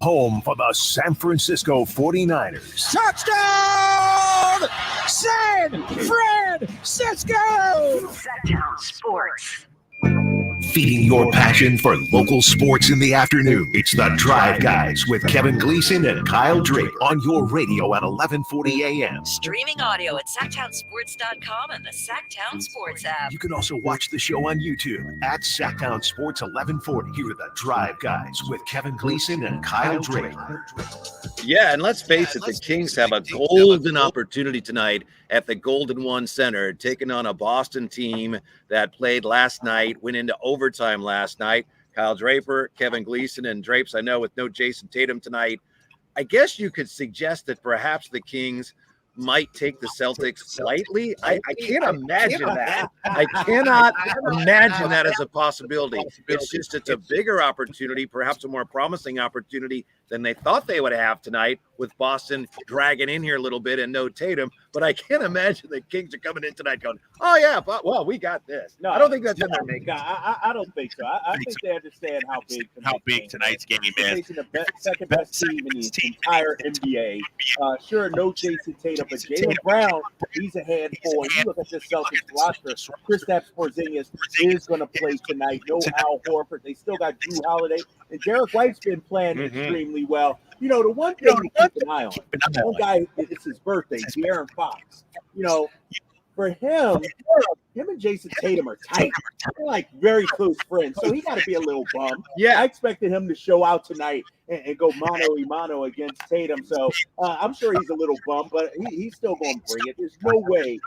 home for the San Francisco 49ers. Touchdown! San Francisco! Sacktown Sports. Feeding your passion for local sports in the afternoon. It's the Drive Guys with Kevin Gleason and Kyle Drake on your radio at 1140 a.m. Streaming audio at SacktownSports.com and the Sacktown Sports app. You can also watch the show on YouTube at Sacktown Sports 1140. Here are the Drive Guys with Kevin Gleason and Kyle Drake. Yeah, and let's face it, the Kings have a golden opportunity tonight at the Golden One Center, taking on a Boston team that played last night, went into overtime last night. Kyle Draper, Kevin Gleason, and Drapes, I know with no Jason Tatum tonight. I guess you could suggest that perhaps the Kings might take the Celtics lightly. I can't imagine that. I cannot imagine that as a possibility. It's a bigger opportunity, perhaps a more promising opportunity than they thought they would have tonight, with Boston dragging in here a little bit and no Tatum. But I can't imagine the Kings are coming in tonight going, oh, yeah, but, well, we got this. No, I don't think that's in their makeup. I don't think so. I think they understand how big tonight's game is. Facing the second best team in the entire NBA. Sure, no Jason Tatum, but Jaylen Brown, he's a handful. And you look at this Celtics roster, Kristaps Porzingis is going to play tonight. No Al Horford. They still got Drew Holiday. And Derek White's been playing extremely well. You know, the one thing to keep an eye on, one guy, it's his birthday, De'Aaron Fox. You know, for him and Jason Tatum are tight. They're like very close friends, so he got to be a little bummed. Yeah, I expected him to show out tonight and go mano-a-mano against Tatum. So I'm sure he's a little bummed, but he's still going to bring it. There's no way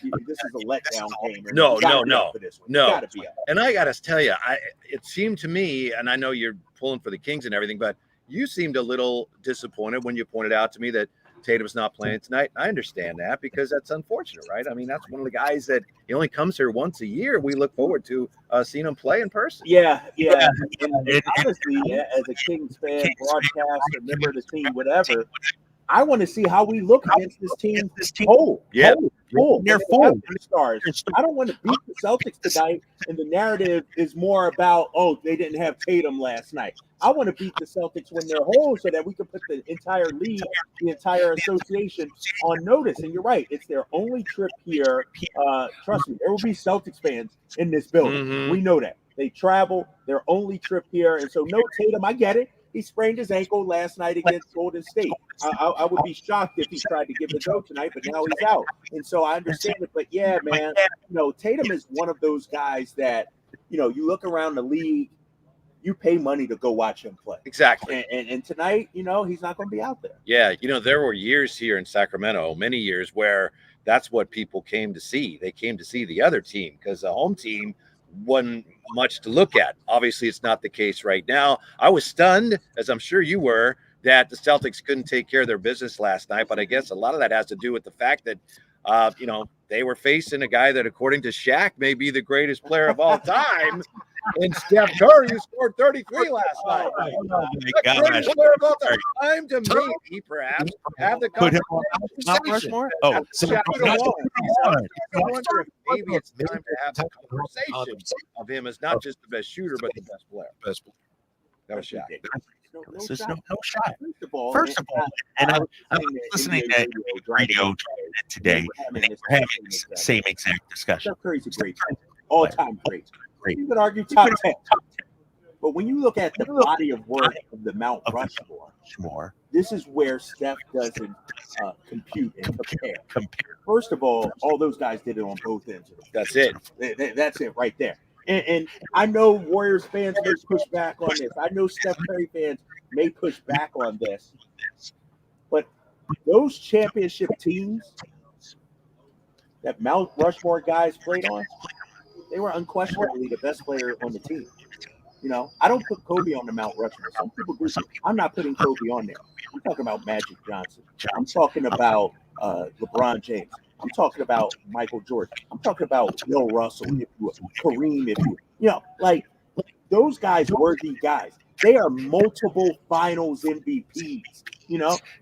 this is a letdown game. No. And I got to tell you, it seemed to me, and I know you're pulling for the Kings and everything, but you seemed a little disappointed when you pointed out to me that Tatum's not playing tonight. I understand that because that's unfortunate, right? I mean, that's one of the guys that he only comes here once a year. We look forward to seeing him play in person. Yeah. And honestly, as a Kings fan, broadcaster, member of the team, whatever, I want to see how we look against this team. They're full stars. I don't want to beat the Celtics tonight, and the narrative is more about, they didn't have Tatum last night. I want to beat the Celtics when they're whole so that we can put the entire league, the entire association on notice. And you're right. It's their only trip here. Trust me, there will be Celtics fans in this building. Mm-hmm. We know that. They travel, their only trip here. And so no Tatum, I get it. He sprained his ankle last night against Golden State. I would be shocked if he tried to give it a go tonight, but now he's out. And so I understand it. But, yeah, man, Tatum is one of those guys that, you look around the league, you pay money to go watch him play. Exactly. And tonight, he's not going to be out there. Yeah, there were years here in Sacramento, many years, where that's what people came to see. They came to see the other team because the home team wasn't much to look at. Obviously, it's not the case right now. I was stunned, as I'm sure you were, that the Celtics couldn't take care of their business last night. But I guess a lot of that has to do with the fact that, they were facing a guy that, according to Shaq, may be the greatest player of all time. And Steph Curry, who scored 33 last night. Greatest player of all time to maybe, perhaps, have the conversation. Maybe it's time to have the conversation of him as not just the best shooter, but the best player. That was Shaq. No shot. First of all, and I was listening to radio today, and they were having the same exact discussion. Steph Curry's a great player. All-time great. You could argue top 10. But when you look at the body of work of the Mount Rushmore, this is where Steph doesn't compute and compare. First of all those guys did it on both ends. That's it. That's it right there. And I know Warriors fans may push back on this. I know Steph Curry fans may push back on this. But those championship teams that Mount Rushmore guys played on, they were unquestionably the best player on the team. I don't put Kobe on the Mount Rushmore. Some people do. I'm not putting Kobe on there. I'm talking about Magic Johnson. I'm talking about LeBron James. I'm talking about Michael Jordan. I'm talking about Bill Russell, if you will, Kareem, if you like those guys were the guys. They are multiple finals MVPs.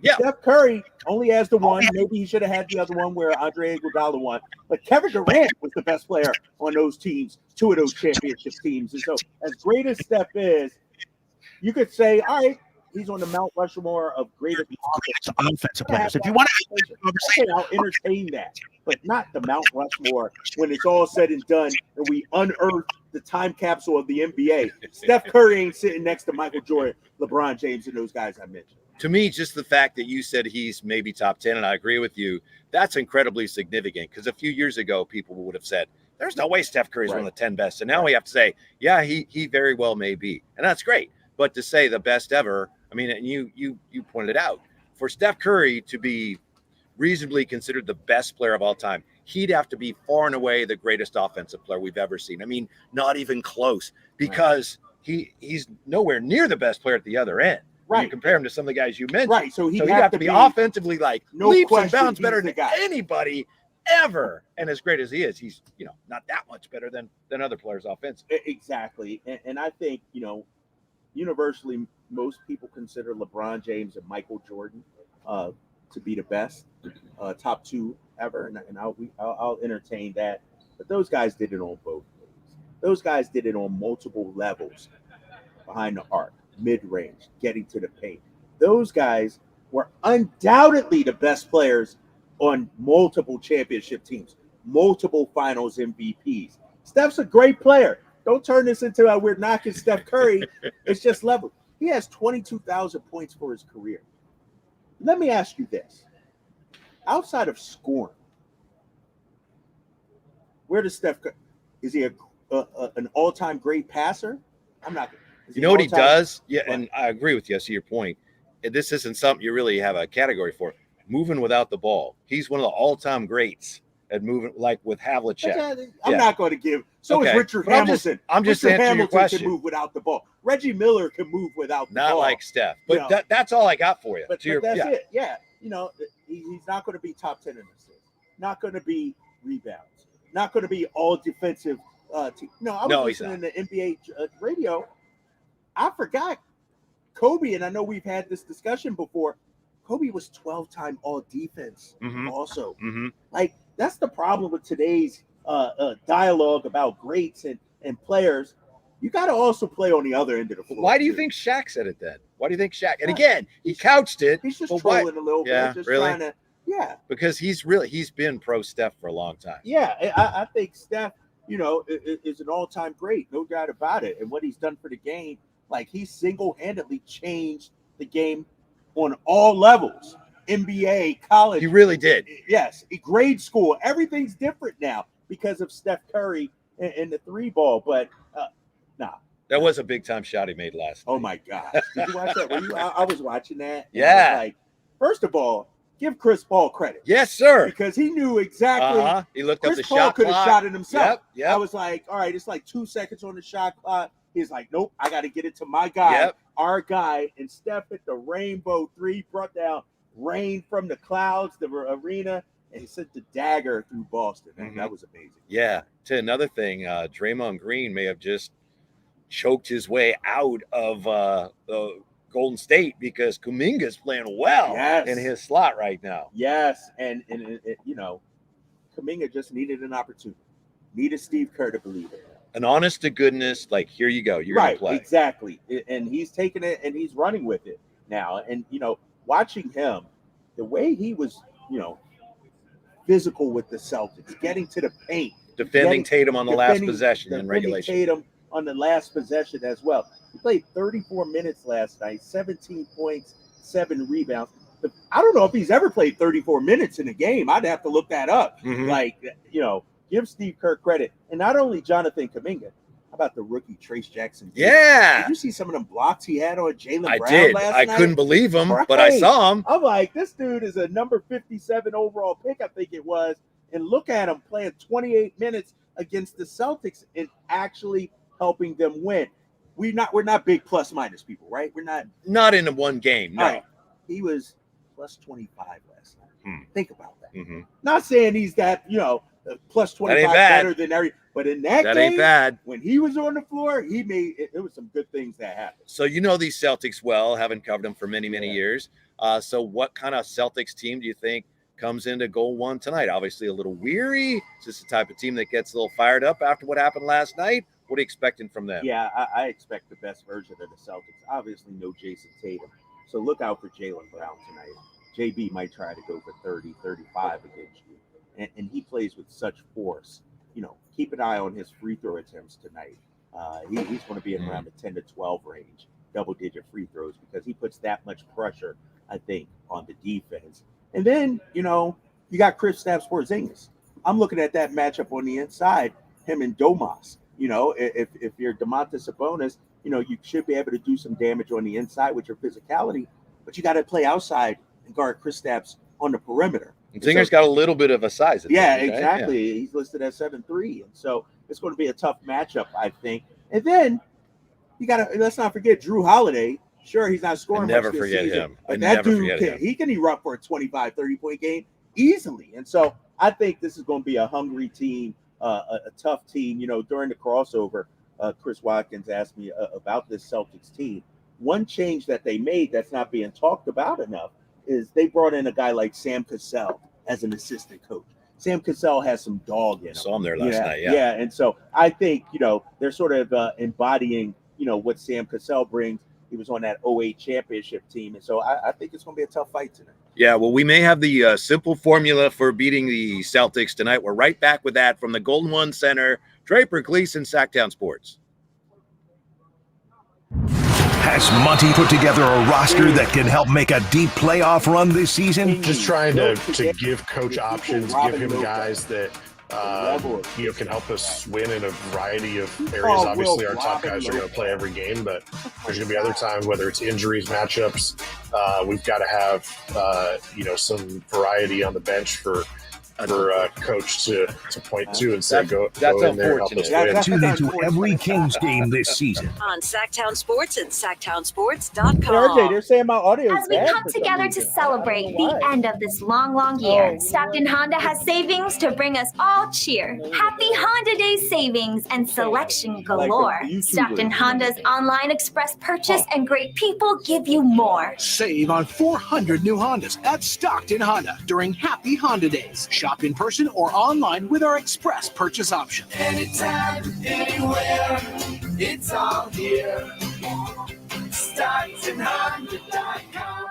Steph Curry only has the one. Maybe he should have had the other one where Andre Iguodala won. But Kevin Durant was the best player on those teams, two of those championship teams. And so as great as Steph is, you could say, all right, he's on the Mount Rushmore of greatest offensive players. If you want to have a conversation, I'll entertain that, but not the Mount Rushmore when it's all said and done and we unearth the time capsule of the NBA. Steph Curry ain't sitting next to Michael Jordan, LeBron James, and those guys I mentioned. To me, just the fact that you said he's maybe top 10, and I agree with you, that's incredibly significant, because a few years ago, people would have said, there's no way Steph Curry is one of the 10 best. And now we have to say, yeah, he very well may be. And that's great. But to say the best ever, I mean, and you pointed it out, for Steph Curry to be reasonably considered the best player of all time, he'd have to be far and away the greatest offensive player we've ever seen. I mean, not even close, because he's nowhere near the best player at the other end. Right. You compare him to some of the guys you mentioned. Right. So he'd have to be offensively like leaps and bounds better than guy. Anybody ever. And as great as he is, he's, not that much better than other players offensively. Exactly. And I think, universally, most people consider LeBron James and Michael Jordan to be the best, top two ever. And I'll entertain that. But those guys did it on both ways. Those guys did it on multiple levels behind the arc, mid-range, getting to the paint. Those guys were undoubtedly the best players on multiple championship teams, multiple finals MVPs. Steph's a great player. Don't turn this into we're knocking Steph Curry. It's just level. He has 22,000 points for his career. Let me ask you this. Outside of scoring, where does Steph Curry, is he an all-time great passer? I'm not. You know what he does? Yeah, and I agree with you. I see your point. This isn't something you really have a category for. Moving without the ball. He's one of the all-time greats at moving, like with Havlicek. I'm not going to give. So is Richard Hamilton. I'm just answering your question. Can move without the ball. Reggie Miller can move without the ball. Not like Steph. But that's all I got for you. But that's it. Yeah. He's not going to be top 10 in assists. Not going to be rebounds. Not going to be all defensive. I was listening to NBA radio. I forgot Kobe, and I know we've had this discussion before. Kobe was 12-time all-defense also. Mm-hmm. Like, that's the problem with today's dialogue about greats and players. You got to also play on the other end of the floor. Why do you think Shaq said it then? Why do you think Shaq? And again, he couched it. He's just trolling a little bit. Just really? Trying to, because he's been pro Steph for a long time. Yeah, I think Steph, is an all-time great, no doubt about it. And what he's done for the game, like, he single-handedly changed the game on all levels, NBA, college. He really did. Yes, grade school. Everything's different now because of Steph Curry and the three ball. But nah. That was a big time shot he made last night. Oh my gosh. Did you watch that? I was watching that. Yeah. Like, first of all, give Chris Paul credit. Yes, sir. Because he knew exactly. He looked Chris up the Paul shot could have shot it himself. Yep. I was like, all right, it's like 2 seconds on the shot clock. He's like, nope, I got to get it to my guy, our guy. And Steph hit the rainbow three, brought down rain from the clouds, the arena, and he sent the dagger through Boston. Mm-hmm. That was amazing. Yeah. To another thing, Draymond Green may have just choked his way out of the Golden State because Kuminga's playing well in his slot right now. Yes, and Kuminga just needed an opportunity. Needed Steve Kerr to believe it. An honest to goodness, like, here you go. You're going to play. Exactly. And he's taking it and he's running with it now. And, watching him, the way he was, physical with the Celtics, getting to the paint. Defending Tatum on the last possession in regulation. Tatum on the last possession as well. He played 34 minutes last night, 17 points, 7 rebounds. I don't know if he's ever played 34 minutes in a game. I'd have to look that up. Mm-hmm. Like, give Steve Kerr credit. And not only Jonathan Kuminga, how about the rookie Trace Jackson? Yeah. Did you see some of them blocks he had on Jaylen Brown last night? I couldn't believe him, but I saw him. I'm like, this dude is a number 57 overall pick, I think it was. And look at him playing 28 minutes against the Celtics and actually helping them win. We're not big plus minus people, right? We're not in one game. No. Right. He was plus 25 last night. Think about that. Mm-hmm. Not saying he's that, plus 25 better than every, but in that game, ain't bad. When he was on the floor, he made it was some good things that happened. So these Celtics well, having covered them for many years. So what kind of Celtics team do you think comes into goal one tonight? Obviously a little weary. Is this the type of team that gets a little fired up after what happened last night? What are you expecting from them? Yeah, I expect the best version of the Celtics. Obviously no Jason Tatum. So look out for Jaylen Brown tonight. JB might try to go for 30, 35 against you. And he plays with such force. Keep an eye on his free throw attempts tonight. He's going to be in around the 10 to 12 range, double-digit free throws, because he puts that much pressure, I think, on the defense. And then, you got Kristaps Porzingis. I'm looking at that matchup on the inside, him and Domas. If you're Domantas Sabonis, you should be able to do some damage on the inside with your physicality, but you got to play outside and guard Kristaps on the perimeter. Zinger's got a little bit of a size. Yeah, exactly. Yeah. He's listed at 7'3", and so it's going to be a tough matchup, I think. And then let's not forget Drew Holiday. Sure, he's not scoring. Never forget him. But that dude he can erupt for a 25, 30-point game easily. And so I think this is going to be a hungry team, a tough team. During the crossover, Chris Watkins asked me about this Celtics team. One change that they made that's not being talked about enough is they brought in a guy like Sam Cassell as an assistant coach. Sam Cassell has some dog in him. Saw him there last night, Yeah, and so I think, they're sort of embodying, what Sam Cassell brings. He was on that 08 championship team, and so I think it's going to be a tough fight tonight. Yeah, well, we may have the simple formula for beating the Celtics tonight. We're right back with that from the Golden One Center. Draper Gleason, Sacktown Sports. Has Monty put together a roster that can help make a deep playoff run this season? Just trying to give coach options, give him guys that can help us win in a variety of areas. Obviously, our top guys are going to play every game, but there's going to be other times, whether it's injuries, matchups, we've got to have some variety on the bench for coach to point to and say, go in there and help us win. Tune into every Kings game this season on Sacktown Sports and SacktownSports.com. RJ, they're saying my audio As we come together to celebrate the end of this long, long year, Stockton Honda has savings to bring us all cheer. Happy Honda Day savings and selection galore. Stockton Honda's online express purchase and great people give you more. Save on 400 new Hondas at Stockton Honda during Happy Honda Days. Shop in person or online with our express purchase option. Anytime, anywhere, it's all here. StocktonHonda.com.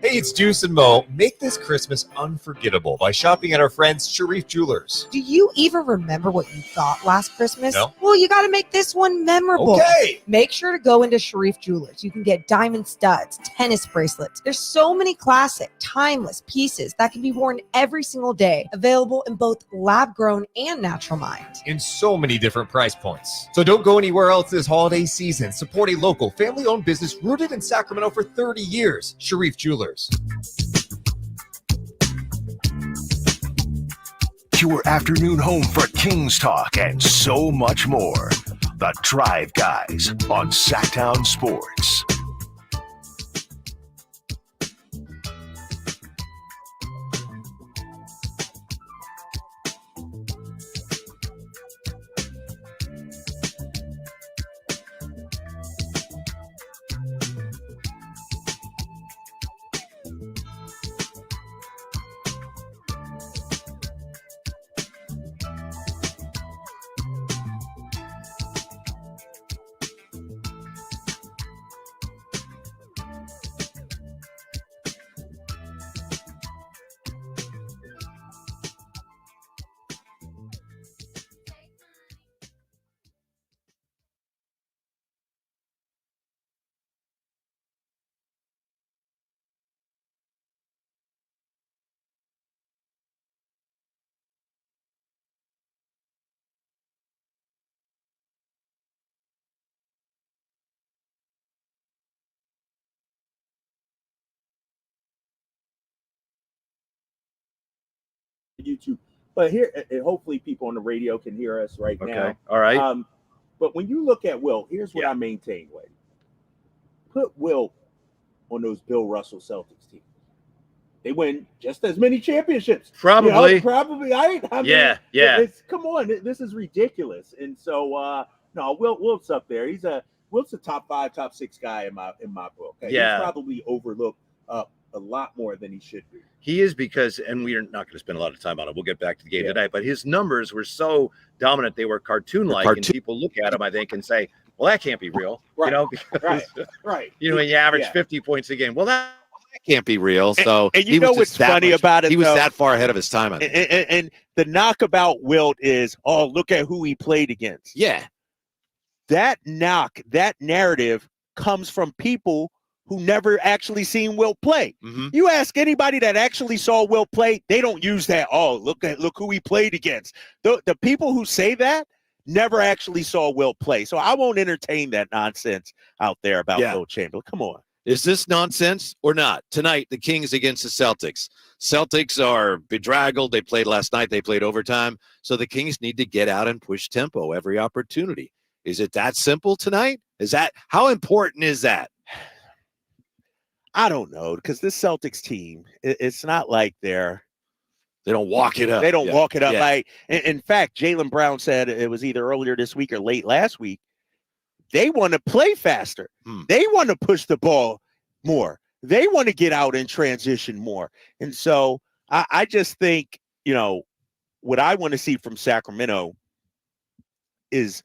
Hey, it's Juice and Mo. Make this Christmas unforgettable by shopping at our friends Sharif Jewelers. Do you even remember what you got last Christmas? No. Well, you got to make this one memorable. Okay. Make sure to go into Sharif Jewelers. You can get diamond studs, tennis bracelets. There's so many classic, timeless pieces that can be worn every single day. Available in both lab-grown and natural mined. In so many different price points. So don't go anywhere else this holiday season. Support a local, family-owned business rooted in Sacramento for 30 years. Sharif Jewelers. Your afternoon home for Kings talk and so much more. The Drive Guys on Sacktown Sports. YouTube, but here, hopefully people on the radio can hear us right now. All right. But when you look at Wilt, here's what I maintain, Wade. Put Wilt on those Bill Russell Celtics teams. They win just as many championships. Probably. Probably. I mean, yeah. Come on, this is ridiculous. And so, no, Wilt's up there. Wilt's a top 5, top 6 guy in my book. Okay? Yeah. He's probably overlooked a lot more than he should be. He is, because, and we are not going to spend a lot of time on it. We'll get back to the game tonight, but his numbers were so dominant. They were cartoon-like, and people look at him, I think, and say, well, that can't be real, because, right. When you average 50 points a game, well, that can't be real. So, and you know what's funny about it? He was that far ahead of his time. And the knock about Wilt is, oh, look at who he played against. Yeah. That narrative comes from people who never actually seen Wilt play. Mm-hmm. You ask anybody that actually saw Wilt play, they don't use that. Oh, look who he played against. The people who say that never actually saw Wilt play. So I won't entertain that nonsense out there about Wilt Chamberlain. Come on. Is this nonsense or not? Tonight, the Kings against the Celtics. Celtics are bedraggled. They played last night. They played overtime. So the Kings need to get out and push tempo every opportunity. Is it that simple tonight? How important is that? I don't know, because this Celtics team, it's not like they don't walk it up. They don't walk it up. Yeah. Like, in fact, Jaylen Brown said it was either earlier this week or late last week. They want to play faster. They want to push the ball more. They want to get out and transition more. And so I just think, what I want to see from Sacramento is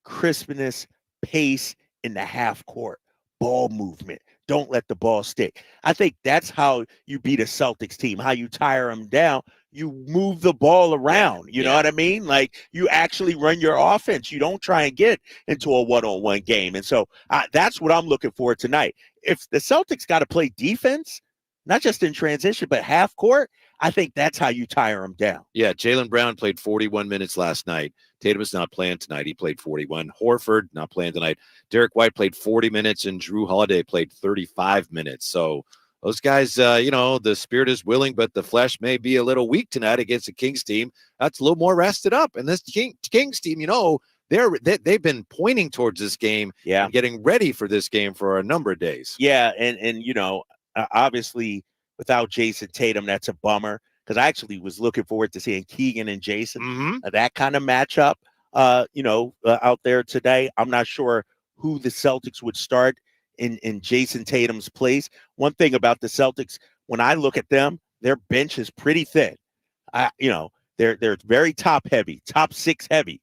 crispness, pace in the half court, ball movement. Don't let the ball stick. I think that's how you beat a Celtics team, how you tire them down. You move the ball around. You know what I mean? Like, you actually run your offense. You don't try and get into a one-on-one game. And so that's what I'm looking for tonight. If the Celtics got to play defense, not just in transition, but half court, I think that's how you tire them down. Yeah, Jaylen Brown played 41 minutes last night. Tatum's not playing tonight. He played 41. Horford not playing tonight. Derek White played 40 minutes, and Drew Holiday played 35 minutes. So those guys, the spirit is willing, but the flesh may be a little weak tonight against the Kings team. That's a little more rested up. And this Kings team, they've been pointing towards this game and getting ready for this game for a number of days. Yeah, and obviously without Jason Tatum, that's a bummer, because I actually was looking forward to seeing Keegan and Jason, that kind of matchup, out there today. I'm not sure who the Celtics would start in Jason Tatum's place. One thing about the Celtics, when I look at them, their bench is pretty thin. They're very top heavy, top six heavy.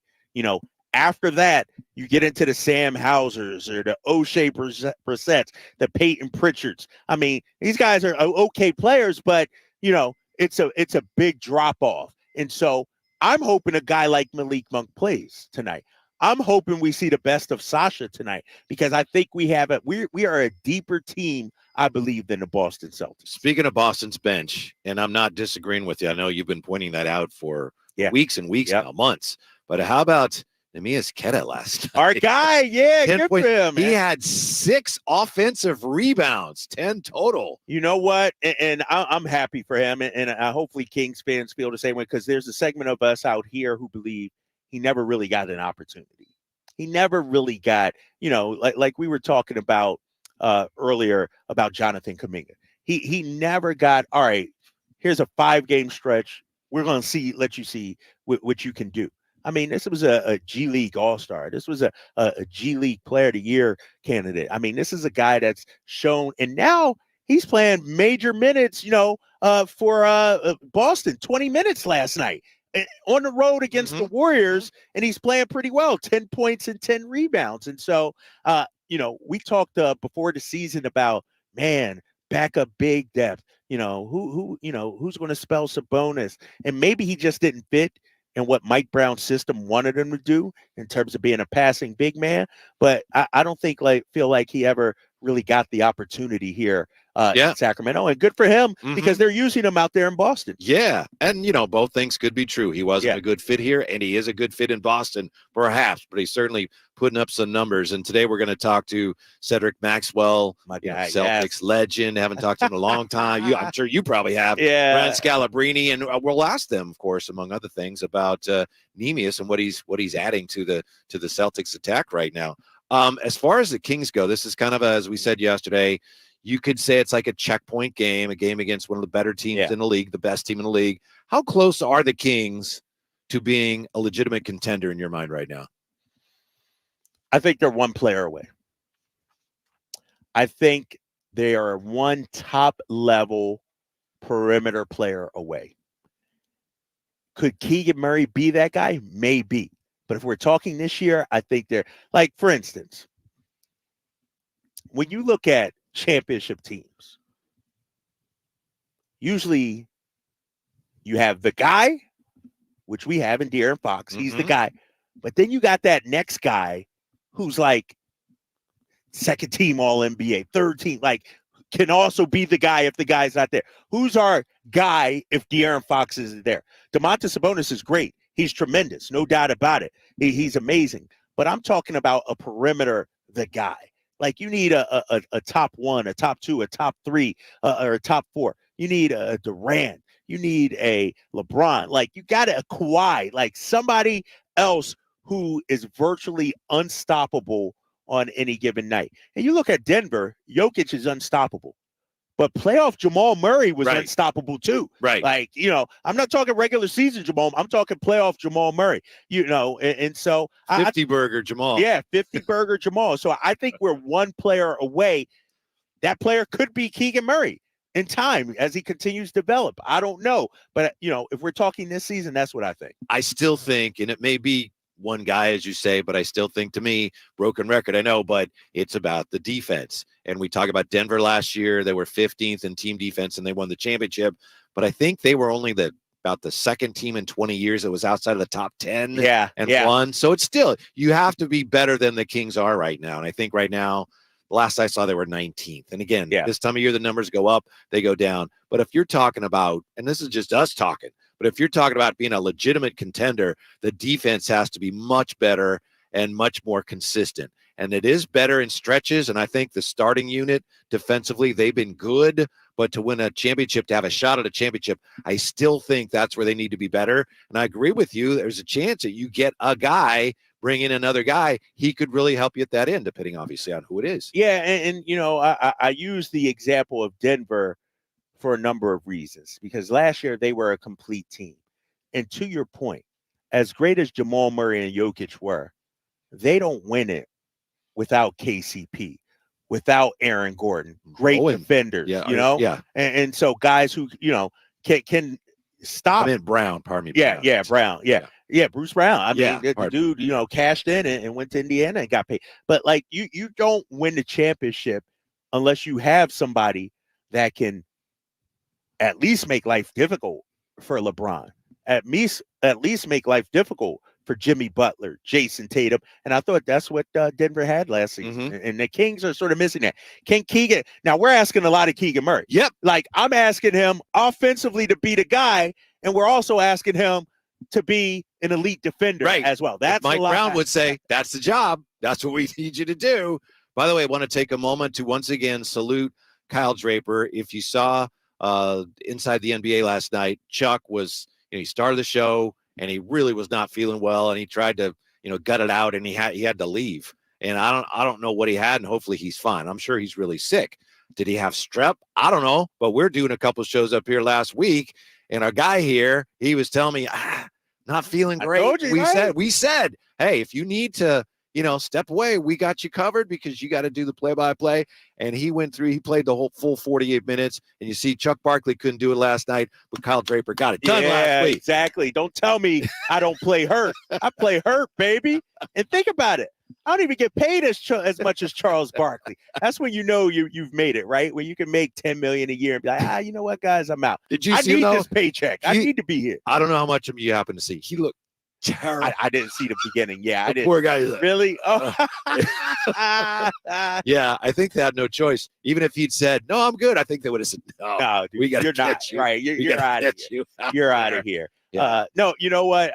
After that, you get into the Sam Hausers or the O'Shea Brissetts, the Peyton Pritchards. I mean, these guys are okay players, but it's a big drop off. And so I'm hoping a guy like Malik Monk plays tonight. I'm hoping we see the best of Sasha tonight, because I think we are a deeper team, I believe, than the Boston Celtics. Speaking of Boston's bench, and I'm not disagreeing with you. I know you've been pointing that out for weeks and weeks now, months. But how about Neemias Queta last night? Our guy, good for him. He had 6 offensive rebounds, 10 total. You know what? And I'm happy for him. And hopefully Kings fans feel the same way, because there's a segment of us out here who believe he never really got an opportunity. He never really got, like we were talking about earlier about Jonathan Kuminga. He never got, all right, here's a 5-game stretch. We're going to let you see what you can do. I mean, this was a G League All-Star. This was a G League Player of the Year candidate. I mean, this is a guy that's shown, and now he's playing major minutes, for Boston, 20 minutes last night on the road against the Warriors, and he's playing pretty well, 10 points and 10 rebounds. And so, we talked before the season about, backup big depth, who's going to spell Sabonis, and maybe he just didn't fit in what Mike Brown's system wanted him to do in terms of being a passing big man. But I don't feel like he ever really got the opportunity here in Sacramento, and good for him, because they're using him out there in Boston. Yeah. And, both things could be true. He wasn't a good fit here, and he is a good fit in Boston, perhaps, but he's certainly putting up some numbers. And today we're going to talk to Cedric Maxwell, Celtics legend. Haven't talked to him in a long time. I'm sure you probably have. Brian Scalabrini, and we'll ask them, of course, among other things, about Neemias and what he's adding to the Celtics attack right now. As far as the Kings go, this is kind of, as we said yesterday, you could say it's like a checkpoint game, a game against one of the better teams in the league, the best team in the league. How close are the Kings to being a legitimate contender in your mind right now? I think they're one player away. I think they are one top-level perimeter player away. Could Keegan Murray be that guy? Maybe. But if we're talking this year, I think they're like, for instance, when you look at championship teams, usually you have the guy, which we have in De'Aaron Fox. He's the guy. But then you got that next guy who's like second team All-NBA, third team, like can also be the guy if the guy's not there. Who's our guy if De'Aaron Fox isn't there? Domantas Sabonis is great. He's tremendous, no doubt about it. He's amazing. But I'm talking about a perimeter, the guy. Like you need a top one, a top two, a top three, or a top four. You need a Durant. You need a LeBron. Like you got a Kawhi, like somebody else who is virtually unstoppable on any given night. And you look at Denver, Jokic is unstoppable. But playoff Jamal Murray was unstoppable too. Right. Like, I'm not talking regular season Jamal. I'm talking playoff Jamal Murray, and so 50 burger Jamal. Yeah, 50 burger Jamal. So I think we're one player away. That player could be Keegan Murray in time as he continues to develop. I don't know. But, if we're talking this season, that's what I think. I still think, and it may be one guy, as you say, but I still think, to me, broken record, I know, but it's about the defense. And we talk about Denver last year. They were 15th in team defense and they won the championship. But I think they were only about the second team in 20 years that was outside of the top 10 and won. So it's still, you have to be better than the Kings are right now. And I think right now, last I saw, they were 19th. And again, this time of year, the numbers go up, they go down. But if you're talking about, and this is just us talking, but if you're talking about being a legitimate contender, the defense has to be much better and much more consistent. And it is better in stretches. And I think the starting unit defensively, they've been good. But to win a championship, to have a shot at a championship, I still think that's where they need to be better. And I agree with you. There's a chance that you get a guy, bring in another guy. He could really help you at that end, depending obviously on who it is. Yeah. And I use the example of Denver for a number of reasons, because last year they were a complete team. And to your point, as great as Jamal Murray and Jokic were, they don't win it without KCP, without Aaron Gordon, great defenders, and so guys who, can stop. I mean, Brown, pardon me. Brown. Yeah, Bruce Brown. I mean, the dude, cashed in and went to Indiana and got paid. But like you don't win the championship unless you have somebody that can at least make life difficult for LeBron, at least make life difficult for Jimmy Butler, Jason Tatum. And I thought that's what Denver had last season. And the Kings are sort of missing that. Can Keegan, now we're asking a lot of Keegan Murray. Yep. Like I'm asking him offensively to be the guy, and we're also asking him to be an elite defender as well. That's Mike Brown would say, that's the job. That's what we need you to do. By the way, I want to take a moment to once again salute Kyle Draper. If you saw inside the NBA last night, Chuck was, he started the show and he really was not feeling well, and he tried to, gut it out, and he had to leave. And I don't know what he had, and hopefully he's fine. I'm sure he's really sick. Did he have strep? I don't know, but we're doing a couple shows up here last week, and our guy here, he was telling me, not feeling great. We said, hey, if you need to, step away, we got you covered, because you got to do the play-by-play. And he went through, he played the whole full 48 minutes. And you see Chuck Barkley couldn't do it last night, but Kyle Draper got it done last week. Exactly. Don't tell me I don't play hurt. I play hurt, baby. And think about it. I don't even get paid as much as Charles Barkley. That's when you've made it, right? When you can make $10 million a year and be like, you know what, guys, I'm out. Did you I see need this paycheck. I need to be here. I don't know how much of you happen to see. He looked terrible. I didn't see the beginning. Yeah, I didn't. Poor guy. Really? Oh. Yeah, I think they had no choice. Even if he'd said, no, I'm good, I think they would have said, no, dude, we got to catch you. Right. You're out of here. You're out of here. Yeah. No, you know what?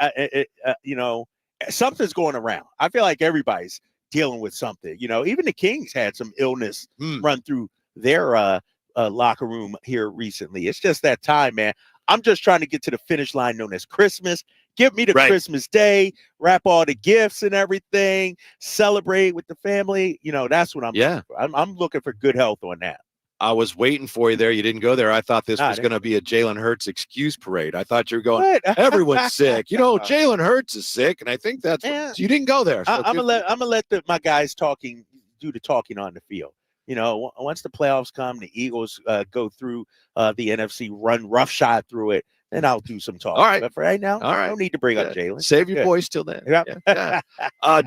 Something's going around. I feel like everybody's dealing with something. Even the Kings had some illness run through their locker room here recently. It's just that time, man. I'm just trying to get to the finish line known as Christmas. Give me the Christmas day, wrap all the gifts and everything, celebrate with the family. That's what I'm looking for. I'm looking for good health on that. I was waiting for you there. You didn't go there. I thought this was going to be a Jalen Hurts excuse parade. I thought you were going, everyone's sick. Jalen Hurts is sick, and I think that's so you didn't go there. So I'm gonna let my guys do the talking on the field. Once the playoffs come, the Eagles go through the NFC, run roughshod through it. then I'll do some talk. All right. But for right now, all right. I don't need to bring up Jalen. Save your boys till then. Yep. Yeah.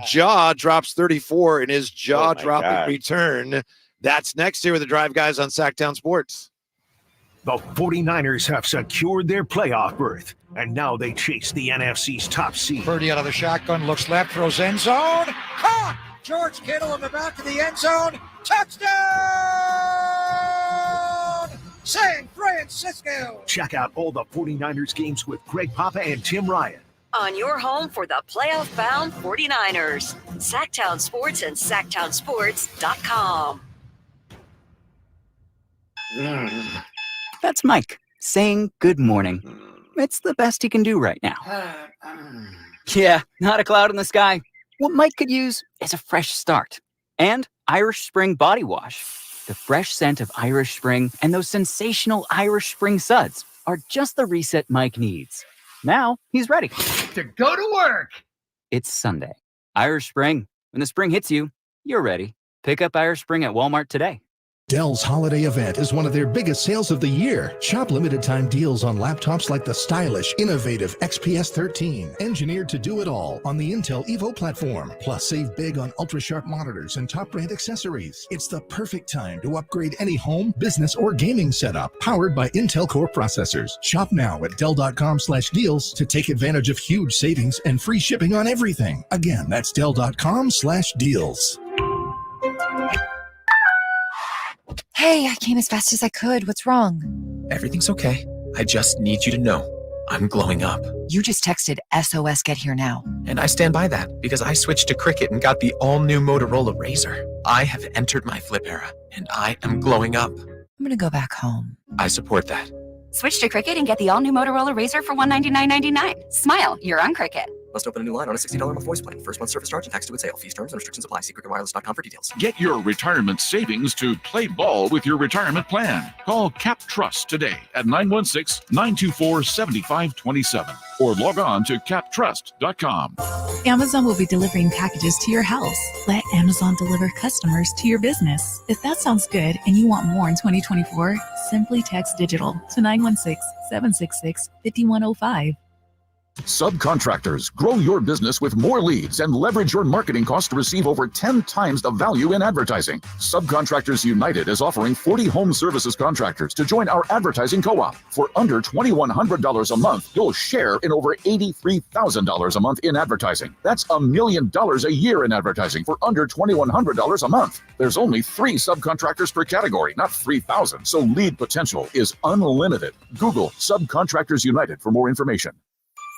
Jaw drops 34 in his jaw-dropping return. That's next here with the Drive Guys on Sacktown Sports. The 49ers have secured their playoff berth, and now they chase the NFC's top seed. Purdy out of the shotgun, looks left, throws end zone. Caught! George Kittle in the back of the end zone. Touchdown! San Francisco! Check out all the 49ers games with Greg Papa and Tim Ryan. On your home for the playoff-bound 49ers. Sacktown Sports and SacktownSports.com. That's Mike saying good morning. It's the best he can do right now. Yeah, not a cloud in the sky. What Mike could use is a fresh start. And Irish Spring Body Wash. The fresh scent of Irish Spring and those sensational Irish Spring suds are just the reset Mike needs. Now he's ready to go to work. It's Sunday. Irish Spring. When the spring hits you, you're ready. Pick up Irish Spring at Walmart today. Dell's holiday event is one of their biggest sales of the year. Shop limited time deals on laptops like the stylish, innovative XPS 13, engineered to do it all on the Intel Evo platform. Plus, save big on ultra-sharp monitors and top brand accessories. It's the perfect time to upgrade any home, business, or gaming setup powered by Intel Core processors. Shop now at Dell.com/deals to take advantage of huge savings and free shipping on everything. Again, that's Dell.com/deals. Hey, I came as fast as I could. What's wrong? Everything's okay. I just need you to know I'm glowing up. You just texted SOS get here now. And I stand by that because I switched to Cricut and got the all-new Motorola Razr. I have entered my flip era and I am glowing up. I'm gonna go back home. I support that. Switch to Cricut and get the all-new Motorola Razr for $199.99. Smile, you're on Cricut. Must open a new line on a $60 a month voice plan. First month service charge and tax to its sale. Fees, terms, and restrictions apply. See cricketwireless.com for details. Get your retirement savings to play ball with your retirement plan. Call Cap Trust today at 916-924-7527 or log on to captrust.com. Amazon will be delivering packages to your house. Let Amazon deliver customers to your business. If that sounds good and you want more in 2024, simply text digital to 916-766-5105. Subcontractors, grow your business with more leads and leverage your marketing costs to receive over 10 times the value in advertising. Subcontractors United is offering 40 home services contractors to join our advertising co-op. For under $2,100 a month, you'll share in over $83,000 a month in advertising. That's $1 million a year in advertising for under $2,100 a month. There's only 3 subcontractors per category, not 3,000, so lead potential is unlimited. Google Subcontractors United for more information.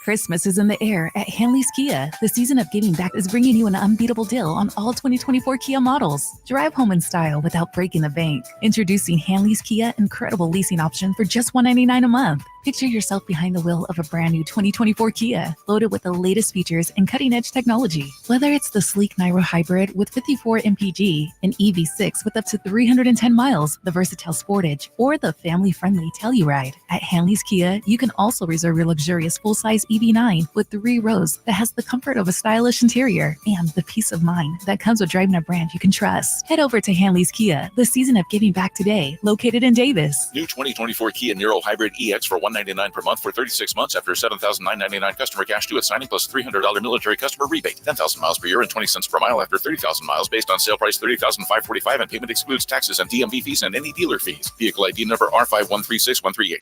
Christmas is in the air at Hanley's Kia. The season of giving back is bringing you an unbeatable deal on all 2024 Kia models. Drive home in style without breaking the bank. Introducing Hanley's Kia incredible leasing option for just $199 a month. Picture yourself behind the wheel of a brand new 2024 Kia, loaded with the latest features and cutting-edge technology. Whether it's the sleek Niro Hybrid with 54 mpg, an EV6 with up to 310 miles, the versatile Sportage, or the family-friendly Telluride. At Hanley's Kia, you can also reserve your luxurious full-size EV9 with 3 rows that has the comfort of a stylish interior and the peace of mind that comes with driving a brand you can trust. Head over to Hanley's Kia, the season of giving back today, located in Davis. New 2024 Kia Niro Hybrid EX for $199 per month for 36 months after $7,999 customer cash due at signing plus $300 military customer rebate. 10,000 miles per year and 20 cents per mile after 30,000 miles based on sale price $30,545 and payment excludes taxes and DMV fees and any dealer fees. Vehicle ID number R5136138.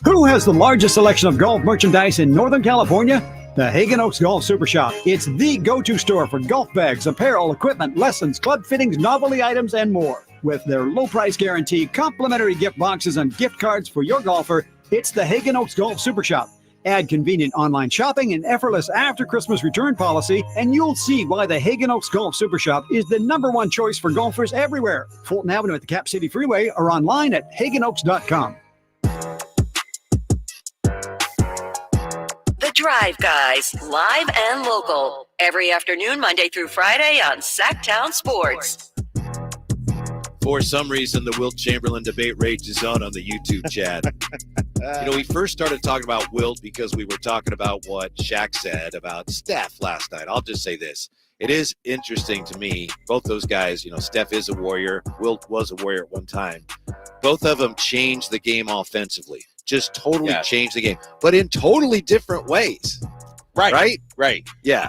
Who has the largest selection of golf merchandise in Northern California? The Hagen Oaks Golf Super Shop. It's the go-to store for golf bags, apparel, equipment, lessons, club fittings, novelty items, and more. With their low price guarantee, complimentary gift boxes, and gift cards for your golfer, it's the Hagen Oaks Golf Super Shop. Add convenient online shopping and effortless after-Christmas return policy, and you'll see why the Hagen Oaks Golf Super Shop is the #1 choice for golfers everywhere. Fulton Avenue at the Cap City Freeway or online at hagenoaks.com. The Drive Guys, live and local. Every afternoon, Monday through Friday on Sacktown Sports. For some reason, the Wilt Chamberlain debate rages on the YouTube chat. We first started talking about Wilt because we were talking about what Shaq said about Steph last night. I'll just say this. it is interesting to me. Both those guys, Steph is a warrior. Wilt was a warrior at one time. Both of them changed the game offensively. Just totally changed the game, but in totally different ways. Right. Yeah.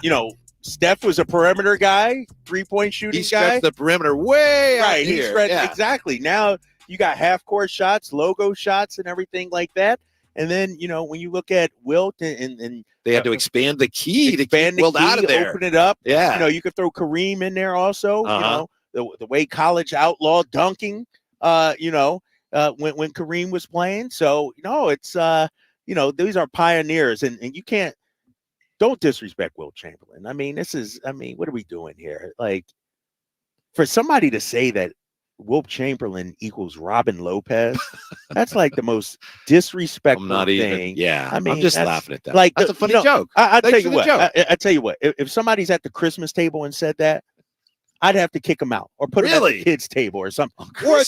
Steph was a perimeter guy, 3-point shooting he stretched the perimeter way out He here. stretched exactly. Now you got half-court shots, logo shots, and everything like that. And then, when you look at Wilt and they had to expand the key to keep Wilt out of there. Open it up. Yeah. You could throw Kareem in there also. The way college outlaw dunking, when Kareem was playing. So, it's, these are pioneers. And you don't disrespect Wilt Chamberlain. What are we doing here? Like, for somebody to say that Wilt Chamberlain equals Robin Lopez, that's like the most disrespectful thing. I'm just laughing at that. Like, that's a funny joke. I tell you what. I tell you what. If somebody's at the Christmas table and said that, I'd have to kick them out or put them at the kids' table or something. Or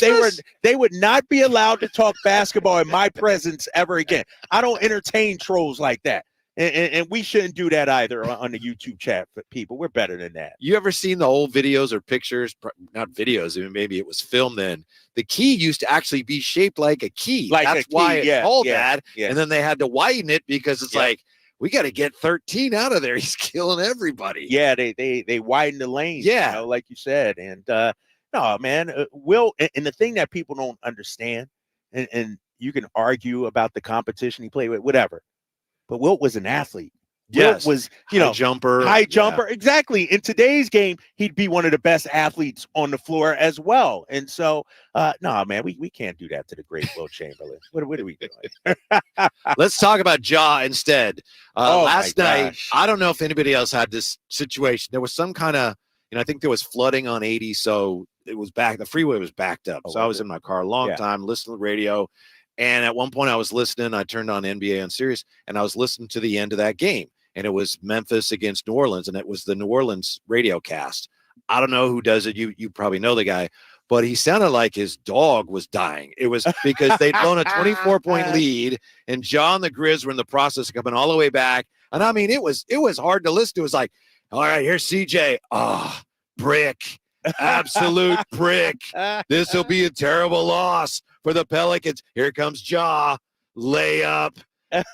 they would not be allowed to talk basketball in my presence ever again. I don't entertain trolls like that. And we shouldn't do that either on the YouTube chat for people. We're better than that. You ever seen the old videos or pictures? Not videos. Maybe it was filmed then. The key used to actually be shaped like a key. That's why it's called that. Yeah. And then they had to widen it because it's like, we got to get 13 out of there. He's killing everybody. Yeah, they widen the lane. Yeah. Like you said. And no, man, Will, and the thing that people don't understand, and you can argue about the competition he played with, whatever. But Wilt was an athlete. Wilt was, high jumper. Exactly. In today's game, he'd be one of the best athletes on the floor as well. And so, no, man, we can't do that to the great Wilt Chamberlain. What are we doing? Let's talk about Ja instead. Last night, I don't know if anybody else had this situation. There was some kind of, I think there was flooding on 80, so it was the freeway was backed up. So I was in my car a long time, listening to the radio. And at one point I was listening, I turned on NBA on Sirius, and I was listening to the end of that game. And it was Memphis against New Orleans, and it was the New Orleans radio cast. I don't know who does it. You probably know the guy, but he sounded like his dog was dying. It was because they'd blown a 24-point lead, and Ja and the Grizz were in the process of coming all the way back. And I mean, it was hard to listen to. It was like, all right, here's CJ. Brick. Absolute brick. This will be a terrible loss for the Pelicans. Here comes Ja. Layup.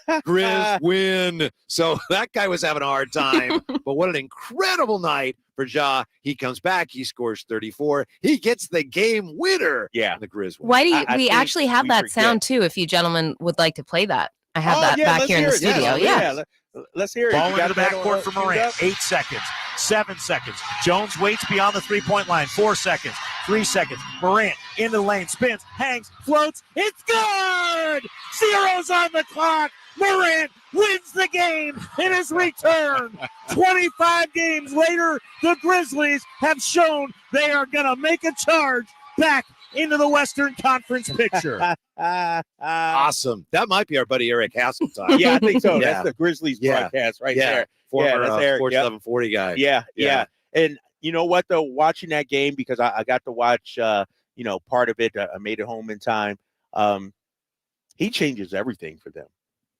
Grizz win. So that guy was having a hard time. But what an incredible night for Ja. He comes back. He scores 34. He gets the game winner. Yeah. The Grizz win. Why do we actually have that sound too? If you gentlemen would like to play that, I have that back here in the studio. Yeah. Let's hear it. Ball into the backcourt for Morant. 8 seconds. 7 seconds. Jones waits beyond the 3-point line. 4 seconds. 3 seconds. Morant into the lane. Spins. Hangs. Floats. It's good! Zeros on the clock. Morant wins the game in his return. 25 games later, the Grizzlies have shown they are going to make a charge back into the Western Conference picture. Awesome. That might be our buddy Eric Hasseltine. Yeah, I think so. That's the Grizzlies broadcast right there. Former Sports 1140 guy. Yeah. And you know what, though, watching that game, because I got to watch, part of it. I made it home in time. He changes everything for them.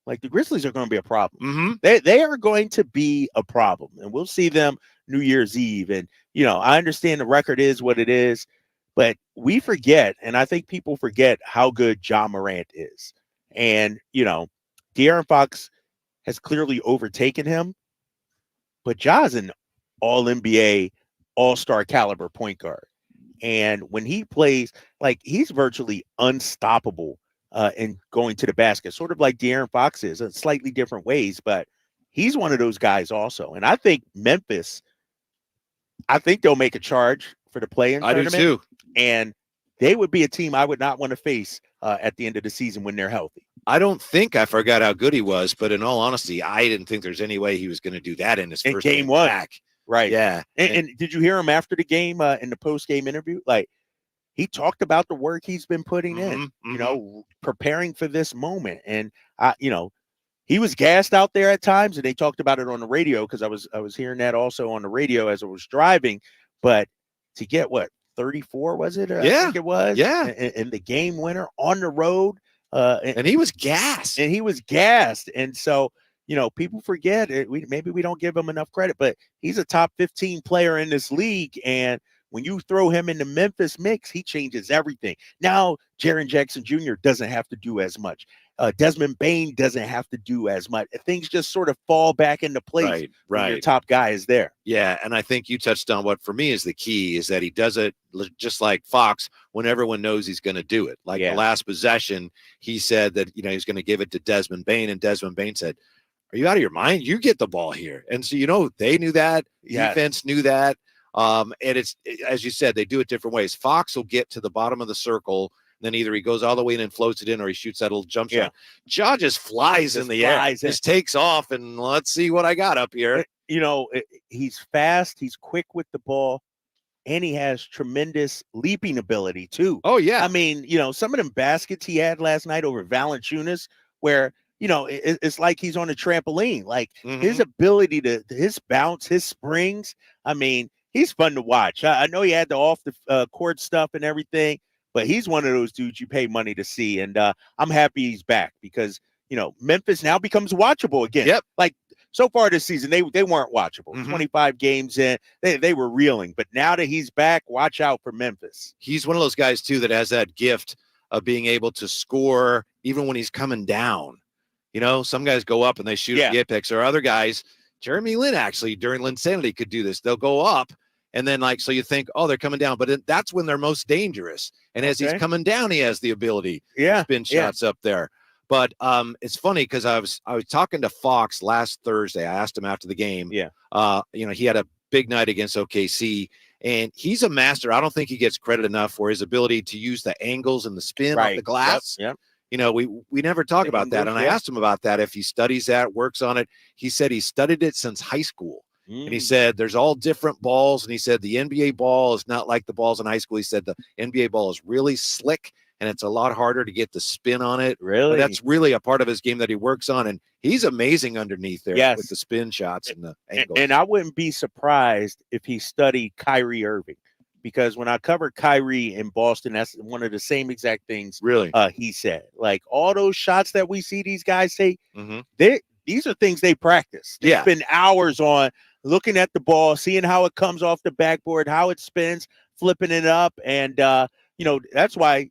Like, the Grizzlies are going to be a problem. Mm-hmm. They are going to be a problem, and we'll see them New Year's Eve. And, I understand the record is what it is, but we forget, and I think people forget how good Ja Morant is. And, De'Aaron Fox has clearly overtaken him, but Ja's an all-NBA, all-star caliber point guard. And when he plays, like, he's virtually unstoppable in going to the basket, sort of like De'Aaron Fox is in slightly different ways, but he's one of those guys also. And I think Memphis, they'll make a charge for the play-in tournament. I do too. And they would be a team I would not want to face at the end of the season when they're healthy. I don't think I forgot how good he was, but in all honesty, I didn't think there's any way he was going to do that in his first game one. Back. Right. Yeah. And did you hear him after the game in the post-game interview? Like, he talked about the work he's been putting in, preparing for this moment. And, he was gassed out there at times, and they talked about it on the radio because I was hearing that also on the radio as I was driving. But to get 34, was it? I think it was. Yeah. And the game winner on the road. And he was gassed. And so, people forget it. Maybe we don't give him enough credit, but he's a top 15 player in this league. And when you throw him in the Memphis mix, he changes everything. Now, Jaren Jackson Jr. doesn't have to do as much. Desmond Bane doesn't have to do as much. Things just sort of fall back into place when your top guy is there. Yeah, and I think you touched on what for me is the key is that he does it just like Fox when everyone knows he's going to do it. Like the last possession, he said that he's going to give it to Desmond Bane, and Desmond Bane said, "Are you out of your mind? You get the ball here." And so they knew that. Defense knew that. And it's, as you said, they do it different ways. Fox will get to the bottom of the circle, then either he goes all the way in and floats it in, or he shoots that little jump shot. Ja just flies in the air, just takes off, and let's see what I got up here. He's fast, he's quick with the ball, and he has tremendous leaping ability too. Oh yeah, I mean, some of them baskets he had last night over Valanciunas, where it's like he's on a trampoline. Like his ability his bounce, his springs. I mean, he's fun to watch. I know he had the off the court stuff and everything, but he's one of those dudes you pay money to see. And I'm happy he's back because, Memphis now becomes watchable again. Yep. Like so far this season, they weren't watchable. 25 games in, they were reeling. But now that he's back, watch out for Memphis. He's one of those guys, too, that has that gift of being able to score even when he's coming down. Some guys go up and they shoot at the apex, or other guys, Jeremy Lin actually during Linsanity could do this. They'll go up and then so you think, oh, they're coming down, but that's when they're most dangerous. And as he's coming down, he has the ability to spin shots up there. But it's funny because I was talking to Fox last Thursday. I asked him after the game. Yeah. He had a big night against OKC, and he's a master. I don't think he gets credit enough for his ability to use the angles and the spin off the glass. Yep. We never talk about that. And I asked him about that, if he studies that, works on it. He said he studied it since high school. And he said there's all different balls. And he said the NBA ball is not like the balls in high school. He said the NBA ball is really slick, and it's a lot harder to get the spin on it. Really? But that's really a part of his game that he works on. And he's amazing underneath there with the spin shots and the angles. And I wouldn't be surprised if he studied Kyrie Irving. Because when I covered Kyrie in Boston, that's one of the same exact things he said. Like all those shots that we see these guys take, these are things they practice. They spend hours on looking at the ball, seeing how it comes off the backboard, how it spins, flipping it up. And, that's why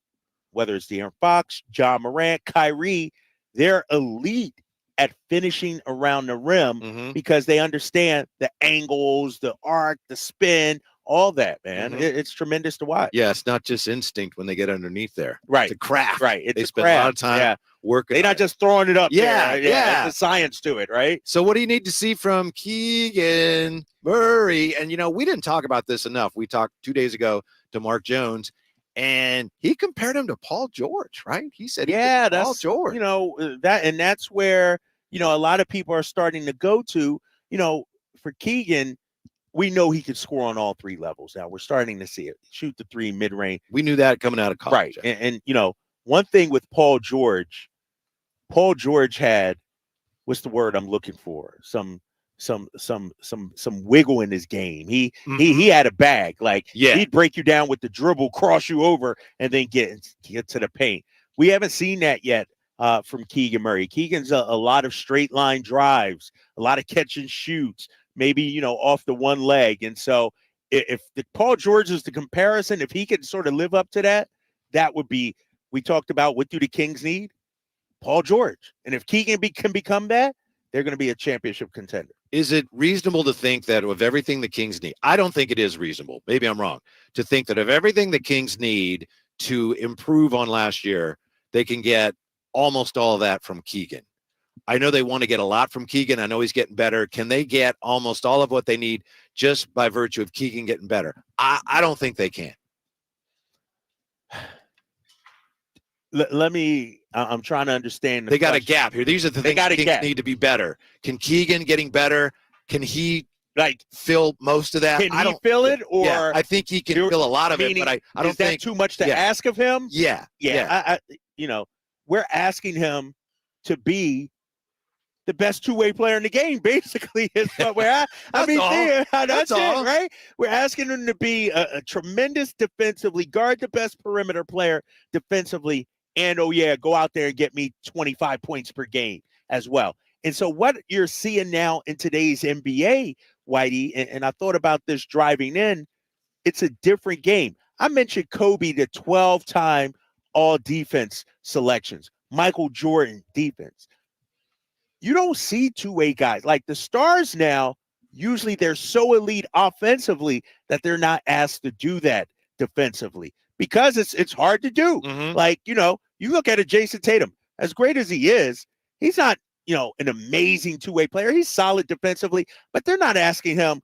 whether it's De'Aaron Fox, John Morant, Kyrie, they're elite at finishing around the rim because they understand the angles, the arc, the spin, all that, man. It's tremendous to watch. Yeah, it's not just instinct when they get underneath there. Right. It's a craft. Right. It's they a spend craft. a lot of time working. They're not just throwing it up there. Yeah. There's a science to it, right? So what do you need to see from Keegan Murray? And, we didn't talk about this enough. We talked 2 days ago to Mark Jones, and he compared him to Paul George, right? He said, that's Paul George. That's where, a lot of people are starting to go to, for Keegan. We know he could score on all three levels now. We're starting to see it. Shoot the three mid-range. We knew that coming out of college. Right. And one thing with Paul George had, what's the word I'm looking for? Some wiggle in his game. He had a bag. Like he'd break you down with the dribble, cross you over, and then get to the paint. We haven't seen that yet from Keegan Murray. Keegan's a lot of straight line drives, a lot of catch and shoots. Maybe, off the one leg. And so if the Paul George is the comparison, if he could sort of live up to that, that would be, we talked about what do the Kings need? Paul George. And if Keegan can become that, they're going to be a championship contender. Is it reasonable to think that of everything the Kings need? I don't think it is reasonable. Maybe I'm wrong. To think that of everything the Kings need to improve on last year, they can get almost all of that from Keegan. I know they want to get a lot from Keegan. I know he's getting better. Can they get almost all of what they need just by virtue of Keegan getting better? I don't think they can. I'm trying to understand. They got a gap here. These are the things the Kings need to be better. Can Keegan getting better? Can he fill most of that? Can he fill it? Or I think he can fill a lot of it, but I don't think too much to ask of him. Yeah. We're asking him to be the best two-way player in the game, basically, is what we're at. That's it, right? We're asking him to be a tremendous defensively, guard the best perimeter player defensively, and, go out there and get me 25 points per game as well. And so what you're seeing now in today's NBA, Whitey, and I thought about this driving in, it's a different game. I mentioned Kobe, the 12-time all-defense selections. Michael Jordan, defense. You don't see two-way guys. Like the stars now, usually they're so elite offensively that they're not asked to do that defensively because it's hard to do. Like, you look at a Jason Tatum, as great as he is, he's not, an amazing two-way player. He's solid defensively, but they're not asking him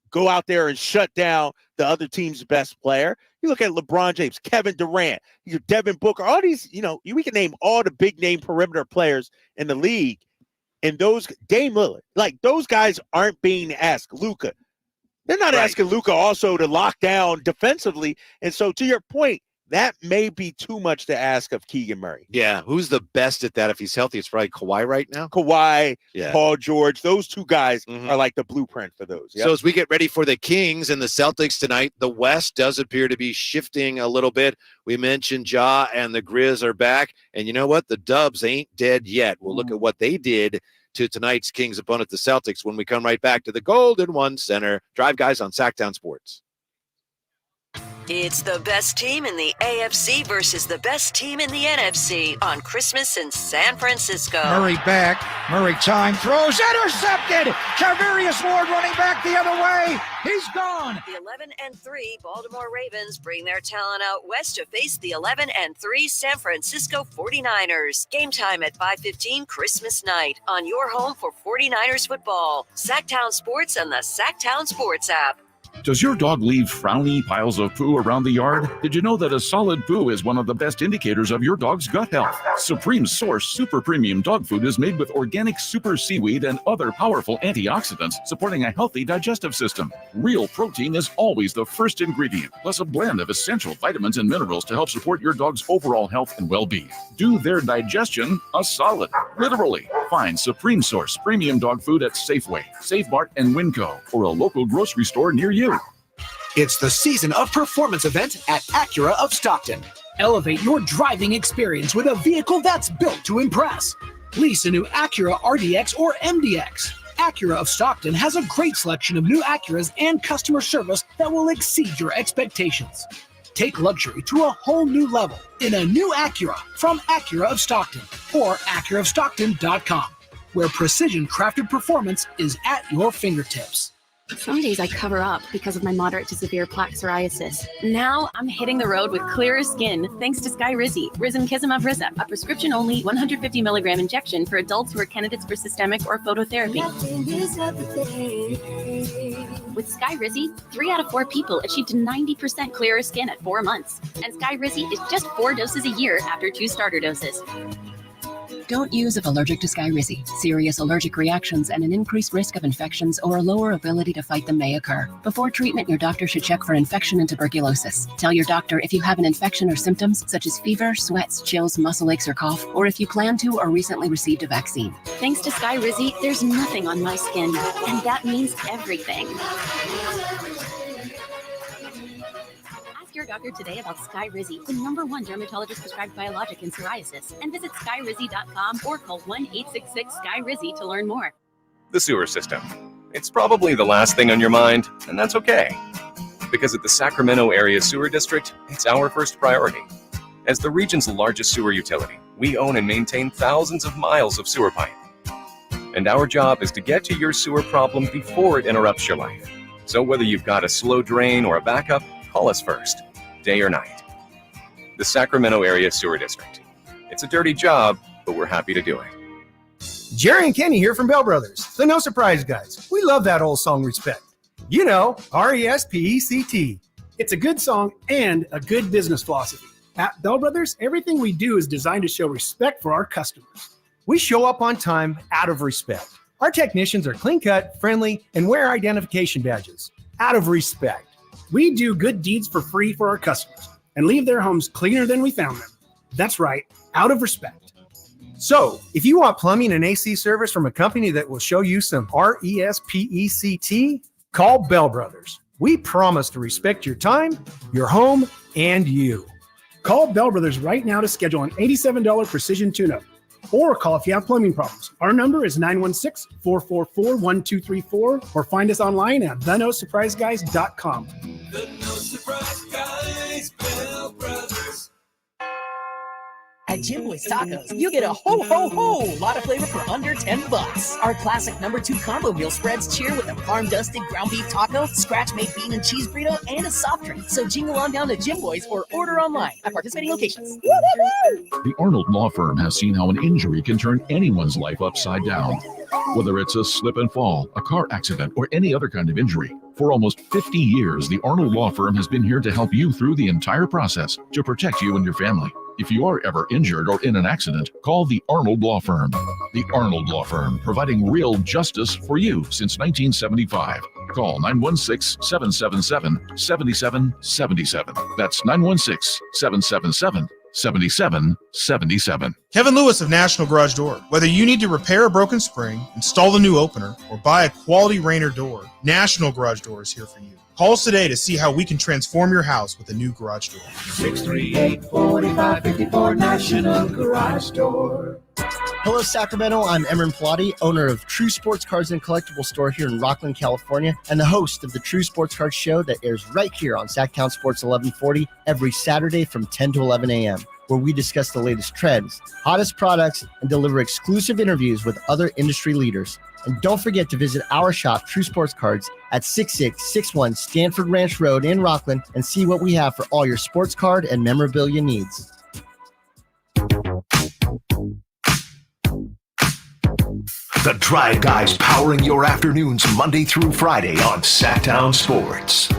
go out there and shut down the other team's best player. You look at LeBron James, Kevin Durant, Devin Booker, all these, we can name all the big name perimeter players in the league. And those Dame Lillard, like those guys aren't being asked. Luka, they're not asking Luka also to lock down defensively. And so to your point, that may be too much to ask of Keegan Murray. Yeah, who's the best at that if he's healthy? It's probably Kawhi right now. Kawhi, Paul George, those two guys are like the blueprint for those. Yep. So as we get ready for the Kings and the Celtics tonight, the West does appear to be shifting a little bit. We mentioned Ja and the Grizz are back. And you know what? The Dubs ain't dead yet. We'll look at what they did to tonight's Kings opponent, the Celtics, when we come right back to the Golden One Center. Drive Guys on Sacktown Sports. It's the best team in the AFC versus the best team in the NFC on Christmas in San Francisco. Murray back. Murray time. Throws. Intercepted. Charvarius Ward running back the other way. He's gone. The 11-3 Baltimore Ravens bring their talent out west to face the 11-3 San Francisco 49ers. Game time at 5:15 Christmas night on your home for 49ers football. Sacktown Sports and the Sacktown Sports app. Does your dog leave frowny piles of poo around the yard? Did you know that a solid poo is one of the best indicators of your dog's gut health? Supreme Source Super Premium Dog Food is made with organic super seaweed and other powerful antioxidants, supporting a healthy digestive system. Real protein is always the first ingredient, plus a blend of essential vitamins and minerals to help support your dog's overall health and well-being. Do their digestion a solid, literally. Find Supreme Source Premium Dog Food at Safeway, Safe Mart, and Winco, or a local grocery store near you. It's the season of performance event at Acura of Stockton. Elevate your driving experience with a vehicle that's built to impress. Lease a new Acura RDX or MDX. Acura of Stockton has a great selection of new Acuras and customer service that will exceed your expectations. Take luxury to a whole new level in a new Acura from Acura of Stockton or AcuraofStockton.com, where precision-crafted performance is at your fingertips. Some days I cover up because of my moderate to severe plaque psoriasis. Now I'm hitting the road with clearer skin thanks to Skyrizi, Risankizumab Rizza, a prescription-only 150 milligram injection for adults who are candidates for systemic or phototherapy. With Skyrizi, 3 out of 4 people achieved 90% clearer skin at 4 months. And Skyrizi is just 4 doses a year after 2 starter doses. Don't use if allergic to Skyrizi. Serious allergic reactions and an increased risk of infections or a lower ability to fight them may occur. Before treatment, your doctor should check for infection and tuberculosis. Tell your doctor if you have an infection or symptoms such as fever, sweats, chills, muscle aches, or cough, or if you plan to or recently received a vaccine. Thanks to Skyrizi, there's nothing on my skin, and that means everything. Your doctor today about Skyrizi, the #1 dermatologist prescribed biologic in psoriasis, and visit skyrizi.com or call 1-866-SKY-RIZZI to learn more. The sewer system. It's probably the last thing on your mind, and that's okay. Because at the Sacramento Area Sewer District, it's our first priority. As the region's largest sewer utility, we own and maintain thousands of miles of sewer pipe. And our job is to get to your sewer problem before it interrupts your life. So whether you've got a slow drain or a backup, call us first, day or night. The Sacramento Area Sewer District. It's a dirty job, but we're happy to do it. Jerry and Kenny here from Bell Brothers, the No Surprise guys. We love that old song, Respect. You know, RESPECT. It's a good song and a good business philosophy. At Bell Brothers, everything we do is designed to show respect for our customers. We show up on time out of respect. Our technicians are clean-cut, friendly, and wear identification badges out of respect. We do good deeds for free for our customers and leave their homes cleaner than we found them. That's right, out of respect. So, if you want plumbing and AC service from a company that will show you some RESPECT, call Bell Brothers. We promise to respect your time, your home, and you. Call Bell Brothers right now to schedule an $87 precision tune-up. or call if you have plumbing problems. Our number is 916-444-1234 or find us online at thenosurpriseguys.com. The No Surprise Guys, Bell Brothers. At Jim Boy's Tacos, you get a ho lot of flavor for under $10. Our classic #2 combo meal spreads cheer with a farm-dusted ground beef taco, scratch-made bean and cheese burrito, and a soft drink. So jingle on down to Jim Boy's or order online at participating locations. The Arnold Law Firm has seen how an injury can turn anyone's life upside down. Whether it's a slip and fall, a car accident, or any other kind of injury. For almost 50 years, the Arnold Law Firm has been here to help you through the entire process to protect you and your family. If you are ever injured or in an accident, call the Arnold Law Firm. The Arnold Law Firm, providing real justice for you since 1975. Call 916-777-7777. That's 916-777-7777. Kevin Lewis of National Garage Door. Whether you need to repair a broken spring, install the new opener, or buy a quality Rainer door, National Garage Door is here for you. Call us today to see how we can transform your house with a new garage door. 638-4554 National Garage Door. Hello, Sacramento. I'm Emron Pilati, owner of True Sports Cards and Collectible Store here in Rockland, California, and the host of the True Sports Cards Show that airs right here on Sacktown Sports 1140 every Saturday from 10 to 11 a.m., where we discuss the latest trends, hottest products, and deliver exclusive interviews with other industry leaders. And don't forget to visit our shop, True Sports Cards, at 6661 Stanford Ranch Road in Rockland and see what we have for all your sports card and memorabilia needs. The Drive Guys powering your afternoons Monday through Friday on Sacktown Sports.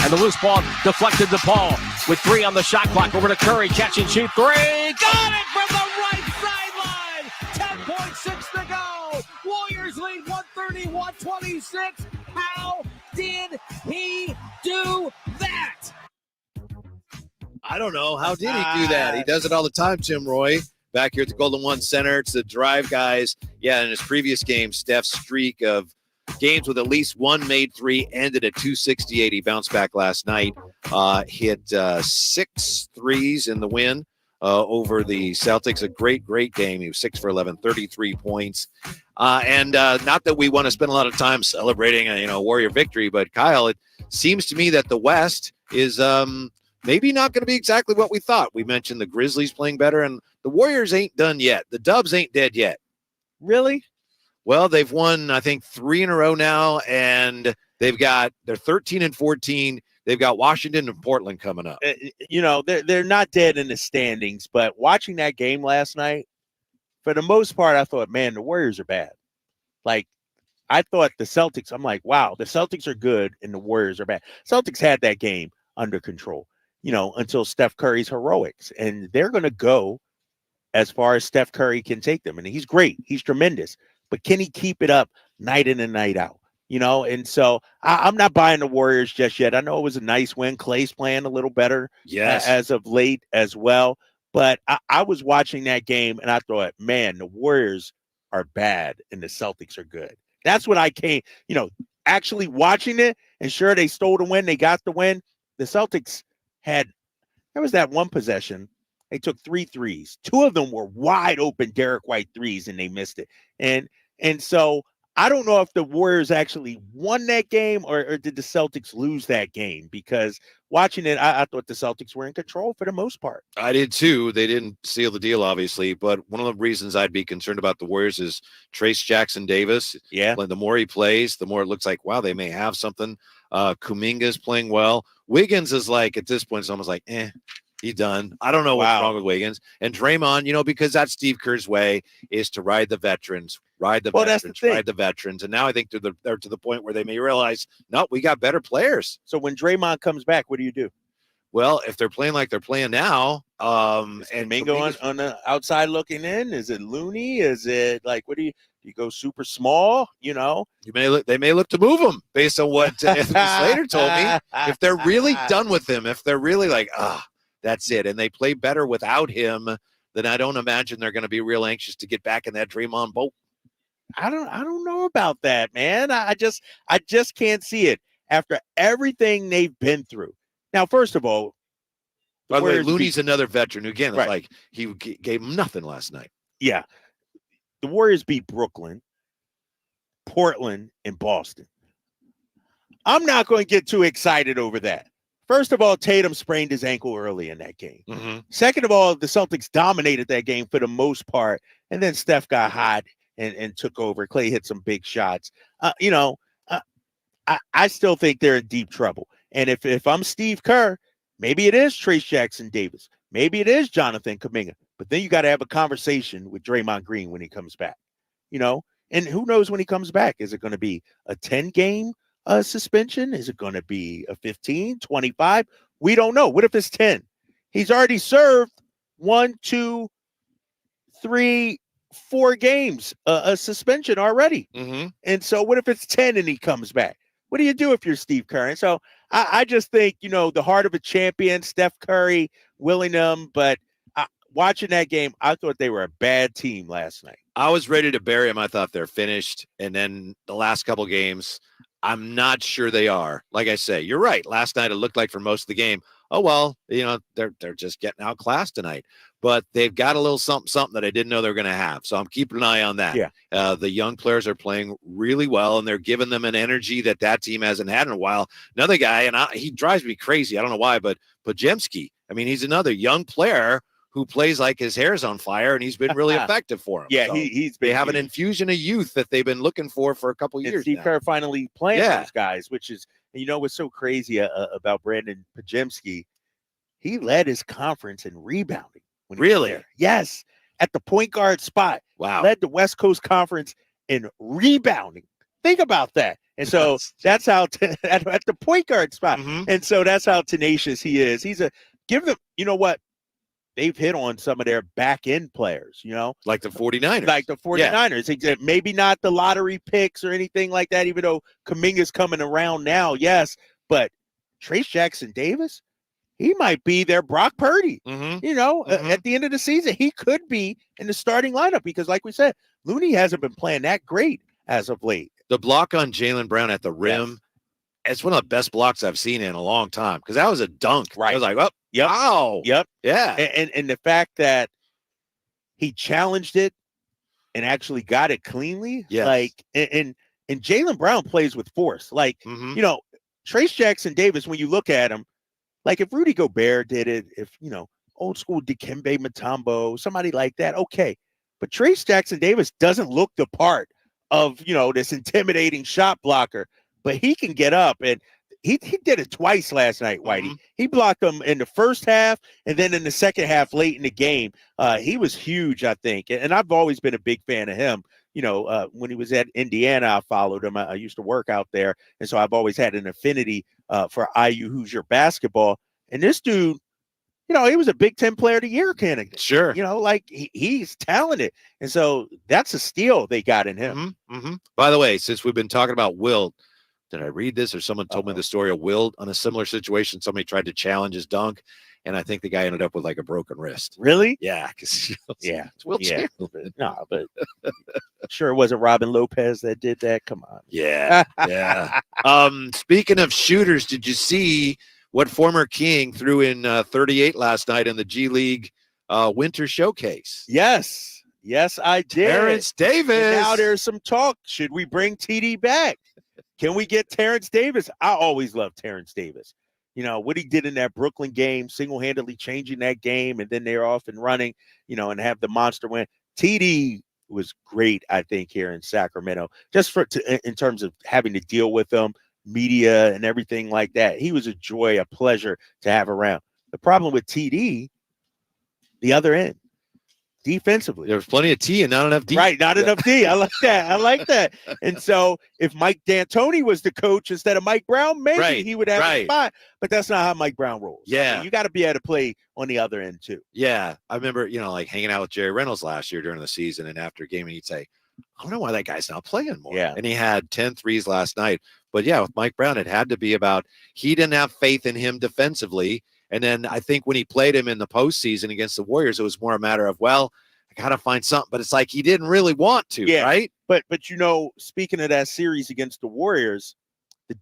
And the loose ball deflected to Paul with 3 on the shot clock. Over to Curry, catch and shoot 3. Got it from the right sideline. 10.6 to go. Warriors lead 130-126. How did he do that? I don't know. How did he do that? He does it all the time, Tim Roy. Back here at the Golden One Center, it's the Drive Guys. Yeah, in his previous game, Steph's streak of games with at least one made 3 ended at 268. He bounced back last night, hit 6 threes in the win over the Celtics. A great game. He was 6 for 11, 33 points. And not that we want to spend a lot of time celebrating a Warrior victory, but Kyle, it seems to me that the West is maybe not going to be exactly what we thought. We mentioned the Grizzlies playing better, and the Warriors ain't done yet. The Dubs ain't dead yet. Really? Well, they've won, I think, 3 in a row now, and they're 13-14. They've got Washington and Portland coming up. They're not dead in the standings, but watching that game last night, for the most part, I thought, man, the Warriors are bad. Like, I thought the Celtics, I'm like, wow, the Celtics are good and the Warriors are bad. Celtics had that game under control, until Steph Curry's heroics, and they're going to go as far as Steph Curry can take them. And he's great. He's tremendous. But can he keep it up night in and night out? And so I'm not buying the Warriors just yet. I know it was a nice win. Clay's playing a little better as of late as well. But I was watching that game, and I thought, man, the Warriors are bad and the Celtics are good. That's what I came, actually watching it. And sure, they stole the win. They got the win. The Celtics there was that one possession. They took 3 threes. 2 of them were wide open Derek White threes, and they missed it. And so I don't know if the Warriors actually won that game or did the Celtics lose that game, because watching it, I thought the Celtics were in control for the most part. I did too. They didn't seal the deal, obviously, but one of the reasons I'd be concerned about the Warriors is Trace Jackson Davis. Yeah. The more he plays, the more it looks like, wow, they may have something. Kuminga's playing well. Wiggins is like, at this point, it's almost like, he's done. I don't know what's wrong with Wiggins. And Draymond, because that's Steve Kerr's way, is to ride the veterans. Ride the veterans. And now I think they're to the point where they may realize, no, we got better players. So when Draymond comes back, what do you do? Well, if they're playing like they're playing now, and Mingo on the outside looking in, is it Looney? Is it like, what do you go super small? They may look to move him based on what Anthony Slater told me. If they're really done with him, if they're really like, that's it, and they play better without him, then I don't imagine they're going to be real anxious to get back in that Draymond boat. I don't know about that, man. I just can't see it after everything they've been through. Now, first of all, By the way, Looney's another veteran who, again, it's like he gave him nothing last night. Yeah. The Warriors beat Brooklyn, Portland, and Boston. I'm not going to get too excited over that. First of all, Tatum sprained his ankle early in that game. Mm-hmm. Second of all, the Celtics dominated that game for the most part, and then Steph got hot and took over. Clay hit some big shots. I still think they're in deep trouble. And if I'm Steve Kerr, maybe it is Trayce Jackson-Davis. Maybe it is Jonathan Kuminga. But then you got to have a conversation with Draymond Green when he comes back. And who knows when he comes back? Is it going to be a 10-game suspension? Is it going to be a 15, 25? We don't know. What if it's 10? He's already served 1, 2, 3, 4 games, a suspension already. Mm-hmm. And so what if it's 10 and he comes back? What do you do if you're Steve Kerr? And so I just think, the heart of a champion, Steph Curry, willing them. But watching that game, I thought they were a bad team last night. I was ready to bury them. I thought they're finished. And then the last couple games, I'm not sure they are. Like I say, you're right. Last night, it looked like for most of the game, oh, well, they're just getting outclassed tonight. But they've got a little something that I didn't know they were going to have. So I'm keeping an eye on that. Yeah. The young players are playing really well, and they're giving them an energy that team hasn't had in a while. Another guy, and he drives me crazy. I don't know why, but Podziemski. I mean, he's another young player who plays like his hair's on fire, and he's been really effective for him. Yeah, so they have an infusion of youth that they've been looking for a couple years. Steve Kerr finally playing those guys, which is, what's so crazy about Brandon Podziemski? He led his conference in rebounding. When he was there. Yes, at the point guard spot. Wow, led the West Coast Conference in rebounding. Think about that. And so that's how at the point guard spot. Mm-hmm. And so that's how tenacious he is. Give them. You know what? They've hit on some of their back end players, like the 49ers. Like the 49ers. Yeah. Maybe not the lottery picks or anything like that, even though Kuminga's coming around now. Yes. But Trayce Jackson-Davis, he might be their Brock Purdy. Mm-hmm. At the end of the season, he could be in the starting lineup because, like we said, Looney hasn't been playing that great as of late. The block on Jaylen Brown at the rim, it's one of the best blocks I've seen in a long time because that was a dunk. Right. I was like, oh, yep. Wow. Yep. Yeah. And the fact that he challenged it and actually got it cleanly. Yes. And Jaylen Brown plays with force. Trayce Jackson-Davis, when you look at him, like if Rudy Gobert did it, if, old school Dikembe Mutombo, somebody like that, okay. But Trayce Jackson-Davis doesn't look the part of, this intimidating shot blocker, but he can get up. And he did it twice last night, Whitey. Mm-hmm. He blocked them in the first half and then in the second half late in the game. He was huge, I think. And I've always been a big fan of him. When he was at Indiana, I followed him. I used to work out there. And so I've always had an affinity for IU Hoosier basketball. And this dude, he was a Big Ten Player of the Year candidate. Sure. He's talented. And so that's a steal they got in him. Mm-hmm. Mm-hmm. By the way, since we've been talking about Wilt, did I read this or someone told me the story of Wilt on a similar situation? Somebody tried to challenge his dunk, and I think the guy ended up with like a broken wrist. Really? Yeah. Because it's Wilt Chamberlain. No, but sure it wasn't Robin Lopez that did that. Come on. Yeah. Yeah. Speaking of shooters, did you see what former King threw in 38 last night in the G League Winter Showcase? Yes. Yes, I did. Terrence Davis. And now there's some talk. Should we bring TD back? Can we get Terrence Davis? I always loved Terrence Davis. What he did in that Brooklyn game, single-handedly changing that game, and then they're off and running, and have the monster win. TD was great, I think, here in Sacramento, just in terms of having to deal with them, media and everything like that. He was a joy, a pleasure to have around. The problem with TD, the other end, defensively. There was plenty of T and not enough D. Right, not enough D. I like that. And so if Mike D'Antoni was the coach instead of Mike Brown, maybe he would have a spot. But that's not how Mike Brown rolls. Yeah. You got to be able to play on the other end too. Yeah. I remember, hanging out with Jerry Reynolds last year during the season, and after a game, and he'd say, I don't know why that guy's not playing more. Yeah. And he had 10 threes last night. But yeah, with Mike Brown, it had to be about he didn't have faith in him defensively. And then I think when he played him in the postseason against the Warriors, it was more a matter of, I got to find something. But it's like he didn't really want to, right? But speaking of that series against the Warriors,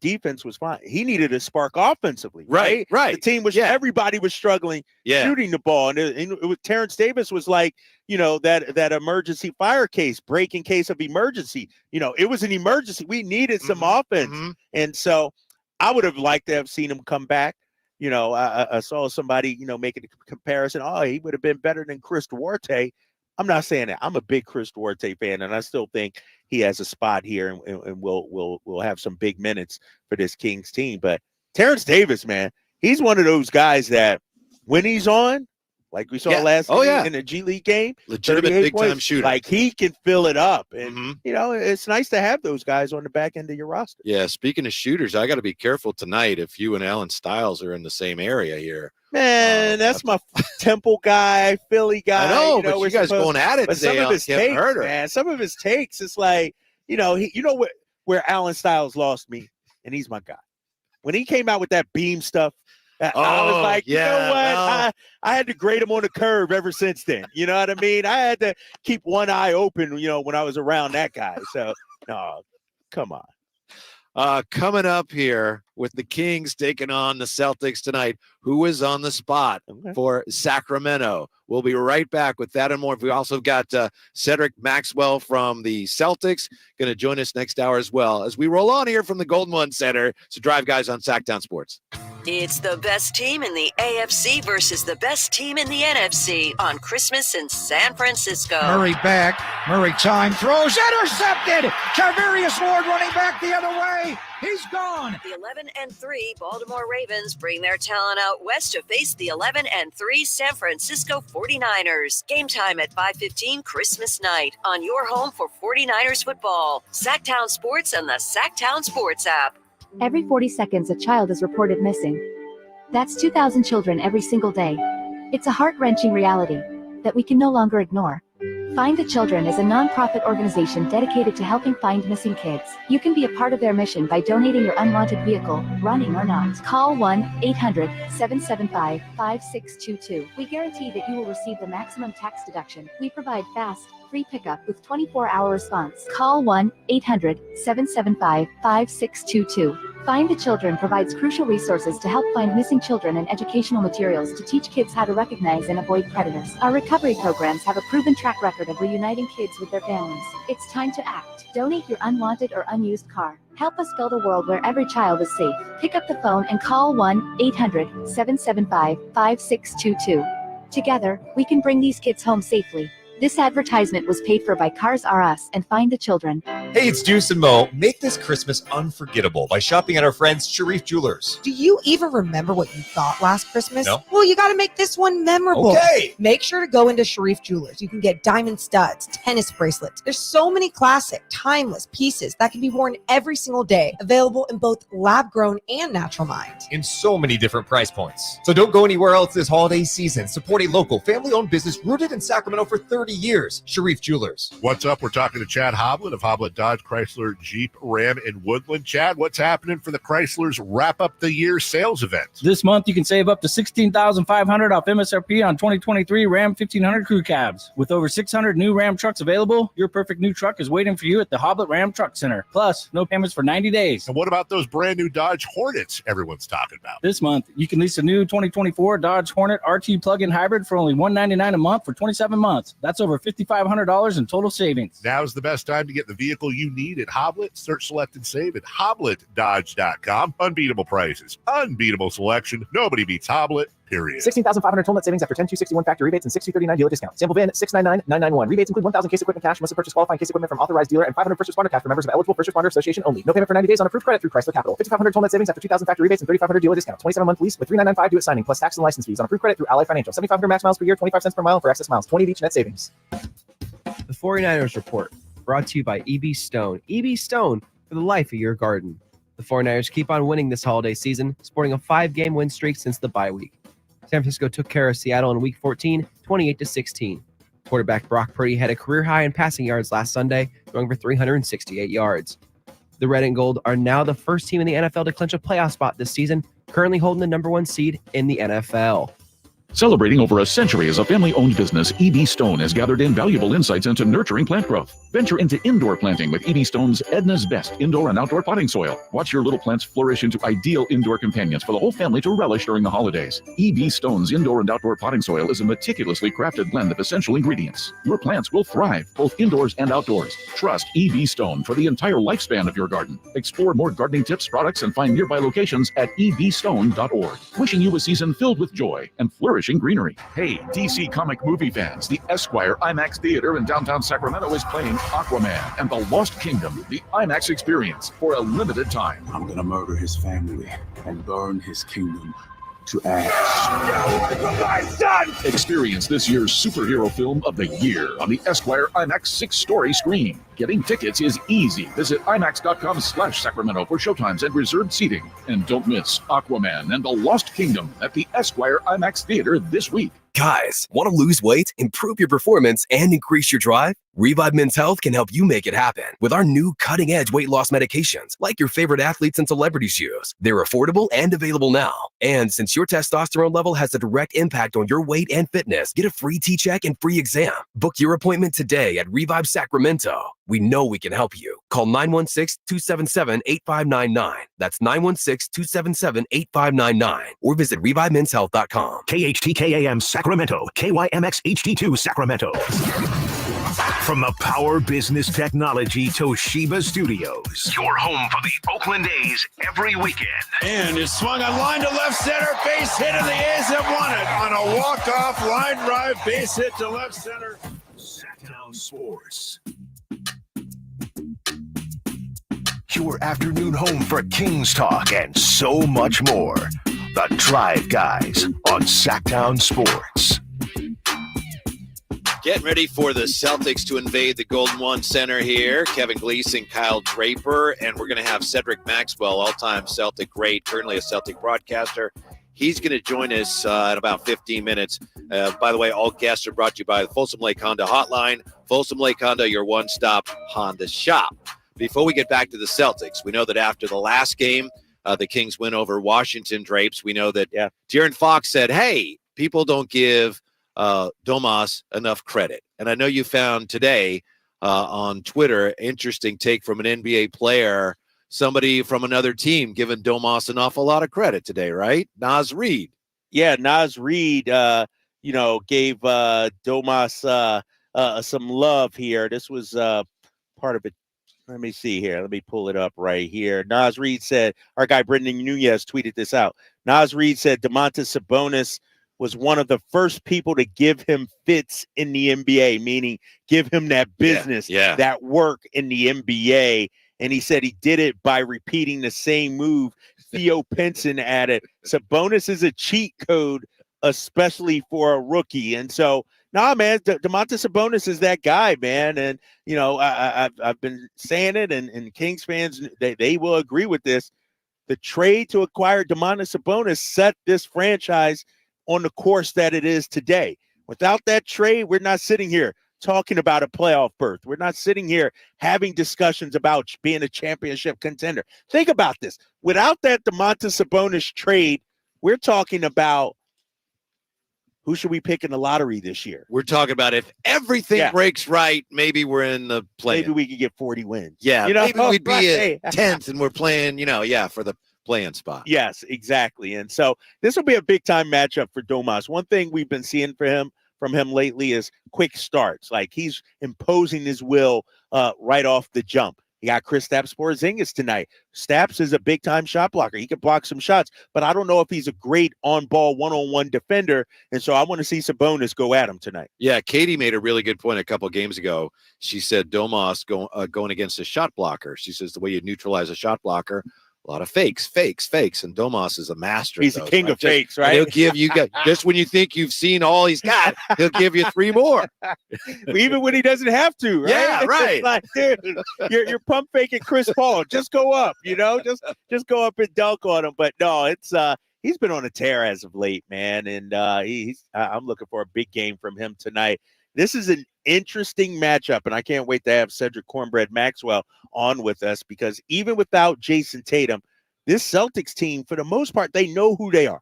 the defense was fine. He needed a spark offensively. Right. The team was, everybody was struggling shooting the ball. And it was, Terrence Davis was like, that emergency fire case, break in case of emergency. It was an emergency. We needed some offense. And so I would have liked to have seen him come back. I saw somebody, making a comparison. Oh, he would have been better than Chris Duarte. I'm not saying that. I'm a big Chris Duarte fan, and I still think he has a spot here, and we'll have some big minutes for this Kings team. But Terrence Davis, man, he's one of those guys that when he's on, like we saw last night in the G League game, legitimate big-time shooter. Like he can fill it up, and it's nice to have those guys on the back end of your roster. Yeah, speaking of shooters, I got to be careful tonight if you and Alan Stiles are in the same area here. Man, that's my Temple guy, Philly guy. I know, but you guys going at it today on Kevin Herter. Man, some of his takes, it's like, where Alan Stiles lost me, and he's my guy. When he came out with that beam stuff, I was like, you know what? I had to grade him on the curve ever since then. You know what I mean? I had to keep one eye open, when I was around that guy. So, no, come on. Coming up here with the Kings taking on the Celtics tonight, who is on the spot for Sacramento? We'll be right back with that and more. We also got Cedric Maxwell from the Celtics going to join us next hour as well as we roll on here from the Golden One Center. So Drive Guys on Sacktown Sports. It's the best team in the AFC versus the best team in the NFC on Christmas in San Francisco. Murray back. Murray time throws. Intercepted. Charvarius Ward running back the other way. He's gone. The 11-3 Baltimore Ravens bring their talent out west to face the 11-3 San Francisco 49ers. Game time at 5:15 Christmas night on your home for 49ers football. Sacktown Sports and the Sacktown Sports app. Every 40 seconds, a child is reported missing. That's 2,000 children every single day. It's a heart-wrenching reality that we can no longer ignore. Find the Children is a non-profit organization dedicated to helping find missing kids. You can be a part of their mission by donating your unwanted vehicle, running or not. Call 1-800-775-5622. We guarantee that you will receive the maximum tax deduction. We provide fast, free pickup with 24-hour response. Call 1-800-775-5622. Find the Children provides crucial resources to help find missing children and educational materials to teach kids how to recognize and avoid predators. Our recovery programs have a proven track record of reuniting kids with their families. It's time to act. Donate your unwanted or unused car. Help us build a world where every child is safe. Pick up the phone and call 1-800-775-5622. Together, we can bring these kids home safely. This advertisement was paid for by Cars R Us and Find the Children. Hey, it's Juice and Mo. Make this Christmas unforgettable by shopping at our friends Sharif Jewelers. Do you even remember what you thought last Christmas? No. Well, you got to make this one memorable. Okay. Make sure to go into Sharif Jewelers. You can get diamond studs, tennis bracelets. There's so many classic, timeless pieces that can be worn every single day, available in both lab-grown and natural mined. In so many different price points. So don't go anywhere else this holiday season. Support a local, family-owned business rooted in Sacramento for 30 years. Sharif Jewelers. What's up? We're talking to Chad Hoblet of Hoblet Dodge, Chrysler, Jeep, Ram, and Woodland. Chad, what's happening for the Chryslers Wrap Up the Year sales event? This month, you can save up to $16,500 off MSRP on 2023 Ram 1500 crew cabs. With over 600 new Ram trucks available, your perfect new truck is waiting for you at the Hoblet Ram Truck Center. Plus, no payments for 90 days. And what about those brand new Dodge Hornets everyone's talking about? This month, you can lease a new 2024 Dodge Hornet RT plug-in hybrid for only $199 a month for 27 months. That's over $5,500 in total savings. Now's the best time to get the vehicle you need at Hoblet. Search, select, and save at HobletDodge.com. Unbeatable prices, unbeatable selection. Nobody beats Hoblet, period. 16,500 total net savings after 10,261 factory rebates and 6,239 dealer discount. Sample VIN 699,991. Rebates include 1,000 case equipment cash. Must have purchased qualifying case equipment from authorized dealer and 500 first responder cash for members of eligible first responder association only. No payment for 90 days on approved credit through Chrysler Capital. 5,500 total net savings after 2,000 factory rebates and 3,500 dealer discount. 27-month lease with 3,995 due at signing plus tax and license fees on approved credit through Ally Financial. 7,500 max miles per year, 25 cents per mile for excess miles. 20 of each net savings. The 49ers Report, brought to you by EB Stone. EB Stone for the life of your garden. The 49ers keep on winning this holiday season, sporting a 5-game win streak since the bye week. San Francisco took care of Seattle in Week 14, 28-16. Quarterback Brock Purdy had a career high in passing yards last Sunday, throwing for 368 yards. The Red and Gold are now the first team in the NFL to clinch a playoff spot this season, currently holding the number 1 seed in the NFL. Celebrating over a century as a family-owned business, E.B. Stone has gathered invaluable insights into nurturing plant growth. Venture into indoor planting with E.B. Stone's Edna's Best indoor and outdoor potting soil. Watch your little plants flourish into ideal indoor companions for the whole family to relish during the holidays. E.B. Stone's indoor and outdoor potting soil is a meticulously crafted blend of essential ingredients. Your plants will thrive both indoors and outdoors. Trust E.B. Stone for the entire lifespan of your garden. Explore more gardening tips, products, and find nearby locations at ebstone.org. Wishing you a season filled with joy and flourishing greenery. Hey, DC comic movie fans, the Esquire IMAX Theater in downtown Sacramento is playing Aquaman and the Lost Kingdom, the IMAX experience, for a limited time. I'm gonna murder his family and burn his kingdom to ash. Get away from my son! Experience this year's superhero film of the year on the Esquire IMAX 6-story screen. Getting tickets is easy. Visit IMAX.com/Sacramento for showtimes and reserved seating. And don't miss Aquaman and the Lost Kingdom at the Esquire IMAX Theater this week. Guys, want to lose weight, improve your performance, and increase your drive? Revive Men's Health can help you make it happen with our new cutting-edge weight loss medications like your favorite athletes and celebrities use. They're affordable and available now. And since your testosterone level has a direct impact on your weight and fitness, get a free T-check and free exam. Book your appointment today at Revive Sacramento. We know we can help you. Call 916-277-8599. That's 916-277-8599. Or visit ReviveMen'sHealth.com. KHTKAM Sacramento, KYMX HD2 Sacramento. From the Power Business Technology Toshiba Studios, your home for the Oakland A's every weekend. And it's swung on line to left center, base hit, and the A's have won it on a walk-off line drive, base hit to left center. Sacktown Sports. Your afternoon home for Kings talk and so much more. The Drive Guys on Sacktown Sports. Getting ready for the Celtics to invade the Golden One Center here. Kevin Gleason, Kyle Draper, and we're going to have Cedric Maxwell, all-time Celtic great, currently a Celtic broadcaster. He's going to join us in about 15 minutes. By the way, all guests are brought to you by the Folsom Lake Honda Hotline. Folsom Lake Honda, your one-stop Honda shop. Before we get back to the Celtics, we know that after the last game, the Kings win over Washington Drapes. We know that De'Aaron Fox said, hey, people don't give Domas enough credit. And I know you found today on Twitter, interesting take from an NBA player, somebody from another team giving Domas an awful lot of credit today, right? Naz Reid. Yeah, Naz Reid, gave Domas some love here. This was part of it. Let me see here. Let me pull it up right here. Naz Reid said, our guy Brendan Nunez tweeted this out. Naz Reid said Domantas Sabonis was one of the first people to give him fits in the NBA, meaning give him that business, that work in the NBA. And he said he did it by repeating the same move Theo Pinson added. Sabonis is a cheat code, especially for a rookie. And so, nah, man, Domantas Sabonis is that guy, man. And, you know, I've been saying it, and Kings fans, they will agree with this. The trade to acquire Domantas Sabonis set this franchise on the course that it is today. Without that trade, we're not sitting here talking about a playoff berth. We're not sitting here having discussions about being a championship contender. Think about this. Without that Domantas Sabonis trade, we're talking about who should we pick in the lottery this year? We're talking about if everything breaks right, maybe we're in the play. Maybe we could get 40 wins. Yeah, you know? Maybe we'd be at 10th and we're playing, for the play-in spot. Yes, exactly. And so this will be a big-time matchup for Domas. One thing we've been seeing from him lately is quick starts. Like he's imposing his will right off the jump. You got Kristaps Porzingis tonight. Staps is a big-time shot blocker. He can block some shots, but I don't know if he's a great on-ball one-on-one defender, and so I want to see Sabonis go at him tonight. Yeah, Katie made a really good point a couple of games ago. She said Domas going against a shot blocker. She says the way you neutralize a shot blocker, a lot of fakes, and Domas is a master. He's of those, a king of fakes, right? He'll give you just when you think you've seen all he's got, he'll give you 3 more. Even when he doesn't have to, right? Yeah, right. Like, dude, you're pump faking Chris Paul. Just go up, just go up and dunk on him. But no, it's he's been on a tear as of late, man, and I'm looking for a big game from him tonight. This is an interesting matchup, and I can't wait to have Cedric Cornbread Maxwell on with us because even without Jason Tatum, this Celtics team, for the most part, they know who they are.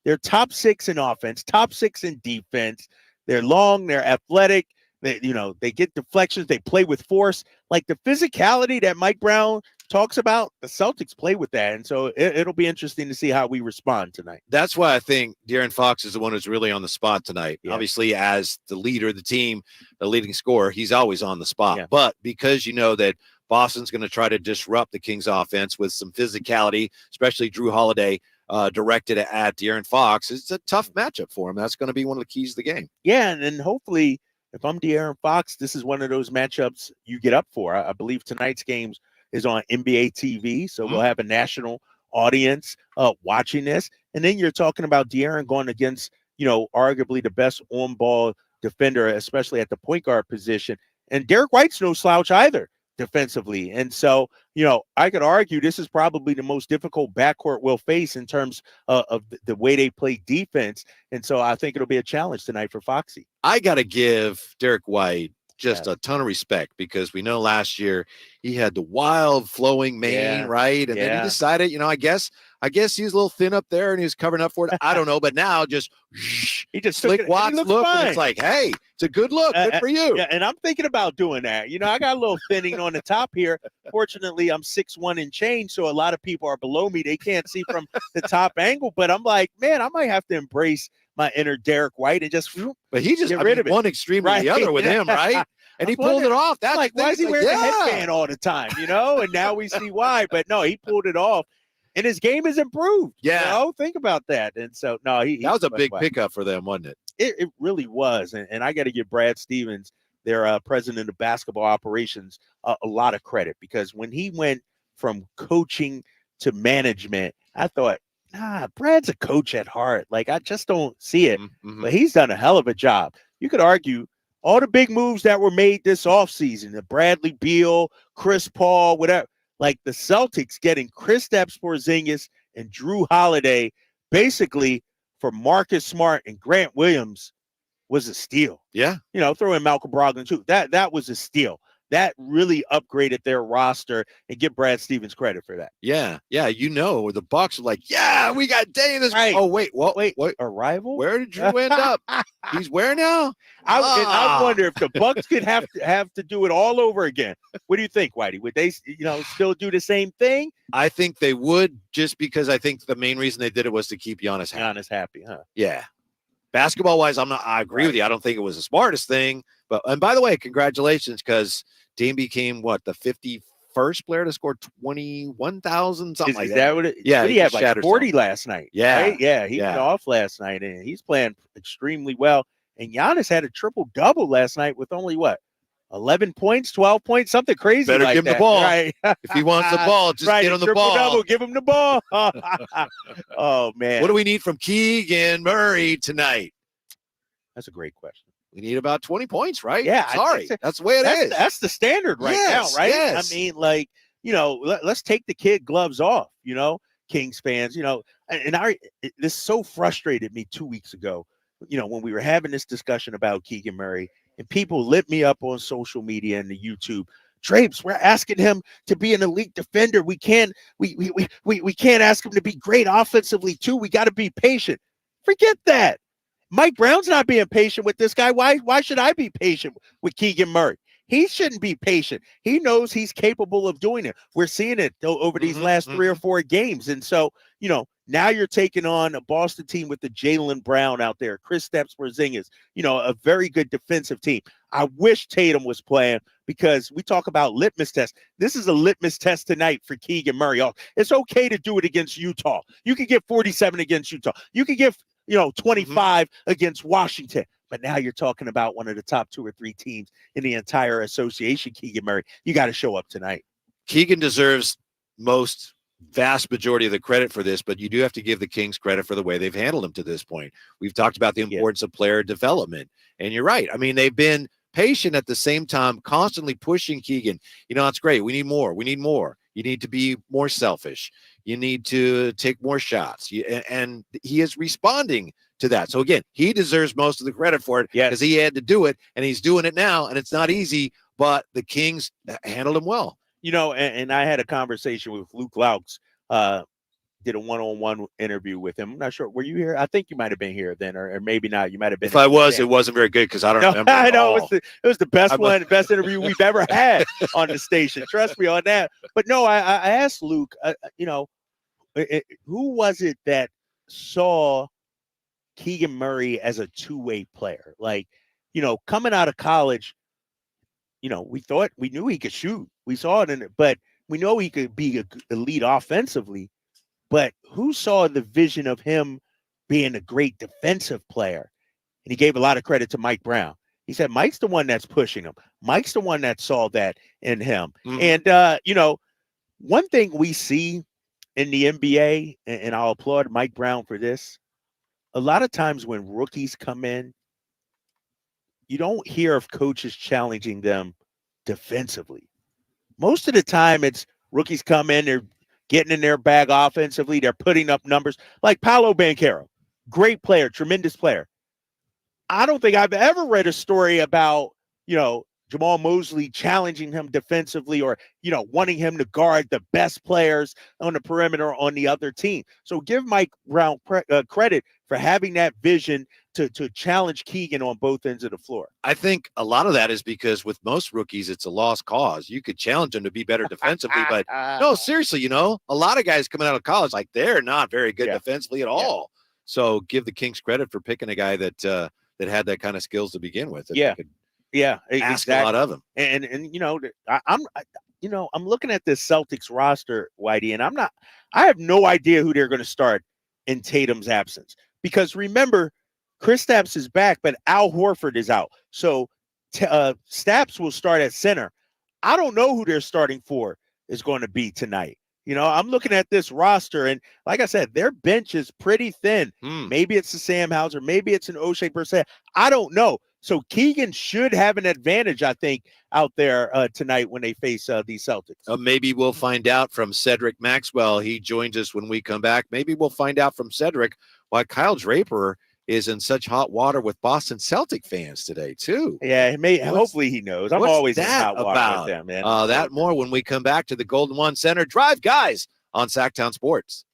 They're top 6 in offense, top 6 in defense. They're long, they're athletic. They get deflections. They play with force. Like the physicality that Mike Brown talks about, the Celtics play with that. And so it'll be interesting to see how we respond tonight. That's why I think De'Aaron Fox is the one who's really on the spot tonight. Yeah. Obviously, as the leader of the team, the leading scorer, he's always on the spot. Yeah. But because you know that Boston's going to try to disrupt the Kings offense with some physicality, especially Drew Holiday directed at De'Aaron Fox, it's a tough matchup for him. That's going to be one of the keys of the game. Yeah, and then hopefully – if I'm De'Aaron Fox, this is one of those matchups you get up for. I believe tonight's games is on NBA TV, so we'll have a national audience watching this. And then you're talking about De'Aaron going against, arguably the best on-ball defender, especially at the point guard position. And Derek White's no slouch either defensively. And so, I could argue this is probably the most difficult backcourt we'll face in terms of the way they play defense. And so I think it'll be a challenge tonight for Foxy. I got to give Derek White just a ton of respect because we know last year he had the wild flowing mane, right? And then he decided, I guess he was a little thin up there and he was covering up for it. I don't know, but now he just slick Watts look and it's like, hey, it's a good look. Good for you. Yeah, and I'm thinking about doing that. I got a little thinning on the top here. Fortunately, I'm 6'1" and change, so a lot of people are below me. They can't see from the top angle, but I'm like, man, I might have to embrace my inner Derek White and just but he just get rid of it. One extreme or the other with him, right? And he pulled it off. That's like, why is he wearing a headband all the time? And now we see why. But no, he pulled it off. And his game is improved. Yeah. Think about that. And so, no, that was a big pickup for them, wasn't it? It really was. And I got to give Brad Stevens, their president of basketball operations, a lot of credit because when he went from coaching to management, I thought, Brad's a coach at heart. Like, I just don't see it. Mm-hmm. But he's done a hell of a job. You could argue all the big moves that were made this offseason, the Bradley Beal, Chris Paul, whatever. Like the Celtics getting Kristaps Porzingis and Drew Holiday basically for Marcus Smart and Grant Williams was a steal. Yeah. Throw in Malcolm Brogdon too. That was a steal. That really upgraded their roster and give Brad Stevens credit for that. Yeah. Yeah. The Bucks are like, yeah, we got Davis. Right. Oh, wait, what? Wait, a rival? Where did Drew end up? He's where now? I wonder if the Bucks could have to do it all over again. What do you think, Whitey? Would they, still do the same thing? I think they would, just because I think the main reason they did it was to keep Giannis happy, huh? Yeah. Basketball-wise, I agree with you. I don't think it was the smartest thing. And by the way, congratulations, because Dame became, the 51st player to score 21,000, something like that. Is that what it is? Yeah, he had like 40 last night. Yeah. Right? Yeah, he went off last night, and he's playing extremely well. And Giannis had a triple-double last night with only, 11 points, 12 points, something crazy Better like give him that. the ball. Right. If he wants the ball, just get him the ball. Double, give him the ball. Oh, man. What do we need from Keegan Murray tonight? That's a great question. We need about 20 points, right? Yeah. Sorry. That's the way it is. That's the standard now, right? Yes. I mean, let's take the kid gloves off, Kings fans, and this so frustrated me 2 weeks ago, when we were having this discussion about Keegan Murray, and people lit me up on social media and the YouTube. Drapes, we're asking him to be an elite defender. We can't ask him to be great offensively too. We got to be patient. Forget that. Mike Brown's not being patient with this guy. Why should I be patient with Keegan Murray? He shouldn't be patient. He knows he's capable of doing it. We're seeing it over these last 3 or 4 games. And so, now you're taking on a Boston team with the Jaylen Brown out there, Kristaps Porzingis, a very good defensive team. I wish Tatum was playing because we talk about litmus test. This is a litmus test tonight for Keegan Murray. It's okay to do it against Utah. You can get 47 against Utah. You can get 25 against Washington. But now you're talking about one of the top 2 or 3 teams in the entire association, Keegan Murray. You got to show up tonight. Keegan deserves vast majority of the credit for this, but you do have to give the Kings credit for the way they've handled him to this point. We've talked about the importance of player development. And you're right. I mean, they've been patient at the same time, constantly pushing Keegan. It's great. We need more. We need more. You need to be more selfish. You need to take more shots. And he is responding to that. So again, he deserves most of the credit for it because he had to do it, and he's doing it now, and it's not easy, but the Kings handled him well. And I had a conversation with Luke Laux did a one-on-one interview with him. I'm not sure. Were you here? I think you might have been here then, or maybe not. You might have been. If I was, it wasn't very good because I don't remember. I know it was the best best interview we've ever had on the station. Trust me on that. But no, I asked Luke, who was it that saw Keegan Murray as a two-way player? Like, coming out of college, we knew he could shoot. We saw it but we know he could be elite offensively. But who saw the vision of him being a great defensive player? And he gave a lot of credit to Mike Brown. He said, Mike's the one that's pushing him. Mike's the one that saw that in him. Mm-hmm. And, one thing we see in the NBA, and I'll applaud Mike Brown for this, a lot of times when rookies come in, you don't hear of coaches challenging them defensively. Most of the time, it's rookies come in, they're getting in their bag offensively, they're putting up numbers. Like Paolo Banchero, great player, tremendous player. I don't think I've ever read a story about, Jamal Mosley challenging him defensively or, wanting him to guard the best players on the perimeter on the other team. So give Mike Brown credit for having that vision to challenge Keegan on both ends of the floor. I think a lot of that is because with most rookies, it's a lost cause. You could challenge them to be better defensively, but no, seriously, a lot of guys coming out of college, like they're not very good defensively at all. So give the Kings credit for picking a guy that had that kind of skills to begin with. Yeah, ask a lot of him. And I'm looking at this Celtics roster, Whitey, and I have no idea who they're going to start in Tatum's absence. Because remember, Kristaps is back, but Al Horford is out. So Staps will start at center. I don't know who their starting four is going to be tonight. I'm looking at this roster, and like I said, their bench is pretty thin. Maybe it's a Sam Hauser, maybe it's an O'Shea Brissett. I don't know. So Keegan should have an advantage, I think, out there tonight when they face these Celtics. Maybe we'll find out from Cedric Maxwell. He joins us when we come back. Maybe we'll find out from Cedric why Kyle Draper is in such hot water with Boston Celtic fans today, too. Yeah, hopefully he knows. I'm always in hot water with them, man. That more when we come back to the Golden One Center Drive, guys, on Sacktown Sports.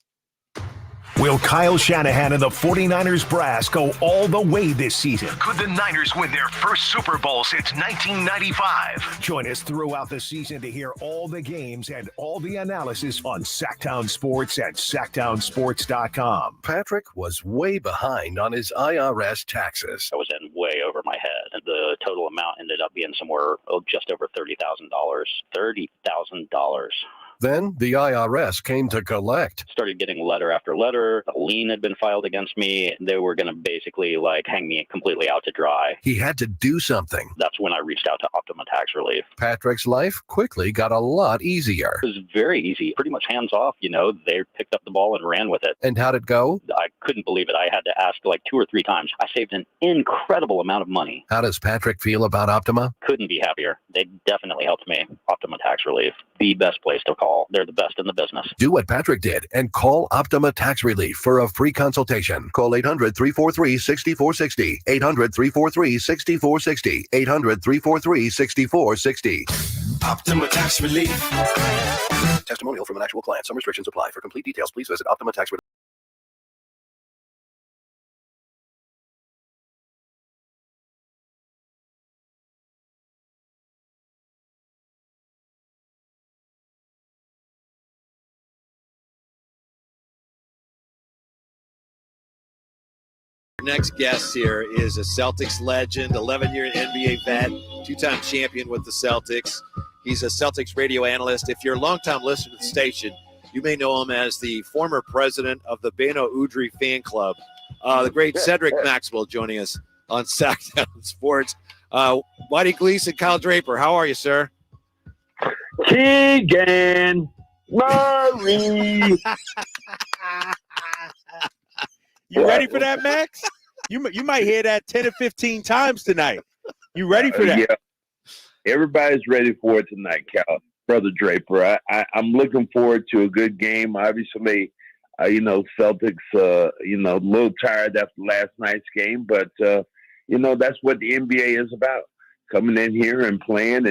Will Kyle Shanahan and the 49ers brass go all the way this season? Could the Niners win their first Super Bowl since 1995? Join us throughout the season to hear all the games and all the analysis on Sacktown Sports at sacktownsports.com. Patrick was way behind on his IRS taxes. I was in way over my head. The total amount ended up being somewhere just over $30,000. $30,000. Then the IRS came to collect. Started getting letter after letter. A lien had been filed against me. They were going to basically hang me completely out to dry. He had to do something. That's when I reached out to Optima Tax Relief. Patrick's life quickly got a lot easier. It was very easy, pretty much hands off. They picked up the ball and ran with it. And how'd it go? I couldn't believe it. I had to ask 2 or 3 times. I saved an incredible amount of money. How does Patrick feel about Optima? Couldn't be happier. They definitely helped me. Optima Tax Relief, the best place to call. They're the best in the business. Do what Patrick did and call Optima Tax Relief for a free consultation. Call 800-343-6460. 800-343-6460. 800-343-6460. Optima Tax Relief. Testimonial from an actual client. Some restrictions apply. For complete details, please visit Optima Tax Relief. Our next guest here is a Celtics legend, 11-year NBA vet, 2-time champion with the Celtics. He's a Celtics radio analyst. If you're a longtime listener to the station, you may know him as the former president of the Beno Udrih fan club. The great Cedric Maxwell joining us on Sacktown Sports. Whitey Gleason, Kyle Draper, how are you, sir? Keegan Murray. You ready for that, Max? You might hear that 10 or 15 times tonight. You ready for that? Yeah. Everybody's ready for it tonight, Cal. Brother Draper. I'm looking forward to a good game. Obviously, Celtics, a little tired after last night's game, but, that's what the NBA is about. Coming in here and playing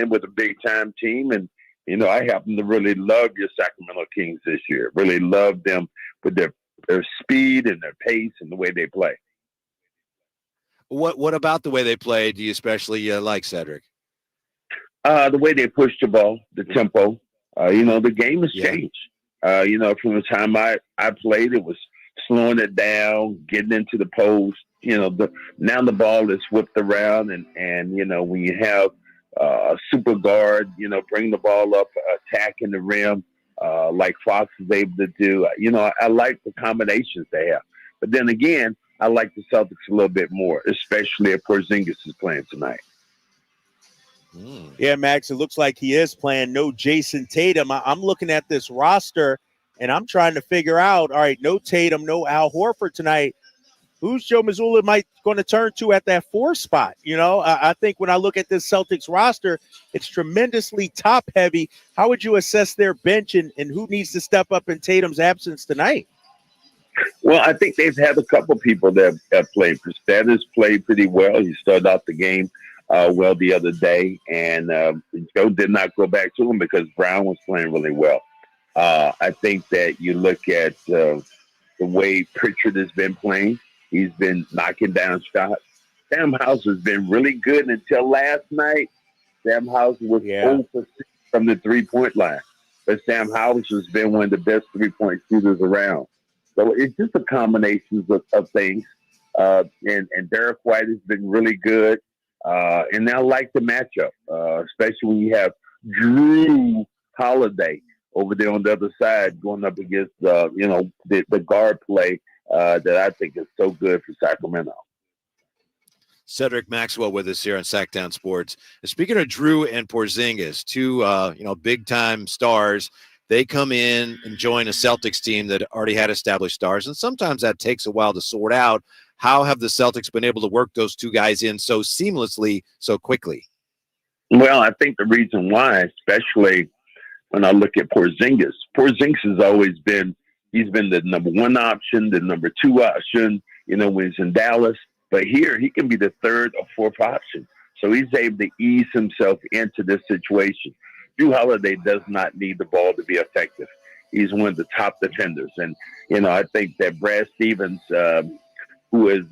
with a big-time team and I happen to really love your Sacramento Kings this year. Really love them with their speed and their pace and the way they play. What about the way they play do you especially like, Cedric? The way they push the ball, the tempo. The game has changed. From the time I played, it was slowing it down, getting into the post. Now the ball is whipped around, and when you have a super guard, bring the ball up, attacking the rim, like Fox is able to do. I like the combinations they have. But then again, I like the Celtics a little bit more, especially if Porzingis is playing tonight. Yeah, Max, it looks like he is playing. No Jason Tatum. I'm looking at this roster, and I'm trying to figure out, all right, no Tatum, no Al Horford tonight. Who's Joe Mazzulla going to turn to at that 4 spot? I think when I look at this Celtics roster, it's tremendously top-heavy. How would you assess their bench, and who needs to step up in Tatum's absence tonight? Well, I think they've had a couple people that have played. Kristaps played pretty well. He started off the game well the other day, and Joe did not go back to him because Brown was playing really well. I think that you look at the way Pritchard has been playing. He's been knocking down shots. Sam House has been really good until last night. Sam House was 0 for 6 from the three-point line. But Sam House has been one of the best three-point shooters around. So it's just a combination of things. And Derek White has been really good. And I like the matchup, especially when you have Drew Holiday over there on the other side going up against, the guard play that I think is so good for Sacramento. Cedric Maxwell with us here on Sacktown Sports. And speaking of Drew and Porzingis, two big-time stars, they come in and join a Celtics team that already had established stars, and sometimes that takes a while to sort out. How have the Celtics been able to work those two guys in so seamlessly, so quickly? Well, I think the reason why, especially when I look at Porzingis has always been, he's been the number 1 option, the number 2 option, when he's in Dallas. But here, he can be the 3rd or 4th option. So he's able to ease himself into this situation. Drew Holiday does not need the ball to be effective. He's one of the top defenders. And, I think that Brad Stevens, who is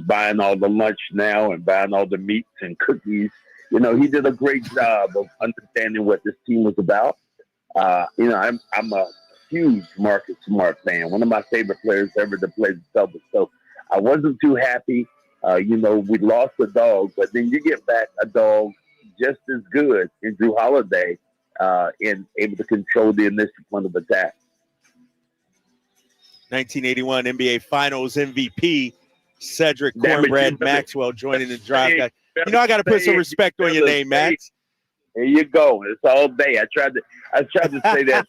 buying all the lunch now and buying all the meats and cookies, he did a great job of understanding what this team was about. I'm a huge Marcus Smart fan, one of my favorite players ever to play the Celtics. So I wasn't too happy. We lost a dog, but then you get back a dog just as good in Drew Holiday and able to control the initial point of attack. 1981 NBA Finals MVP Cedric Cornbread Maxwell joining the drive. I got to put some respect on your name, Max. There you go. It's all day. I tried to say that.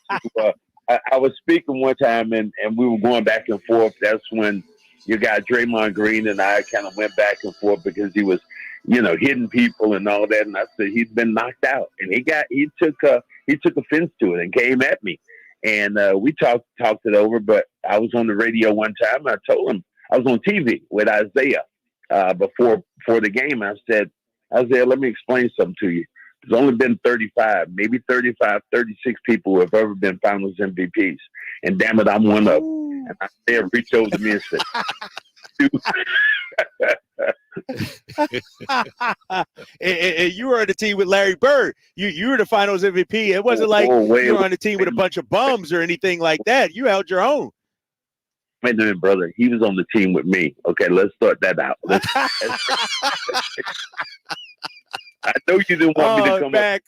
I was speaking one time, and we were going back and forth. That's when you got Draymond Green and I kind of went back and forth because he was, hitting people and all that. And I said he's been knocked out, and he took offense to it and came at me. And we talked it over. But I was on the radio one time. And I told him I was on TV with Isaiah before the game. I said, Isaiah, let me explain something to you. There's only been 36 people who have ever been Finals MVPs. And damn it, I'm one of them. And Isaiah reached over to me and said, and you were on the team with Larry Bird. You were the Finals MVP. It wasn't like you were on the team with a bunch of bums or anything like that. You held your own. Wait a minute, brother. He was on the team with me. Okay, let's start that out. I know you didn't want me to come up.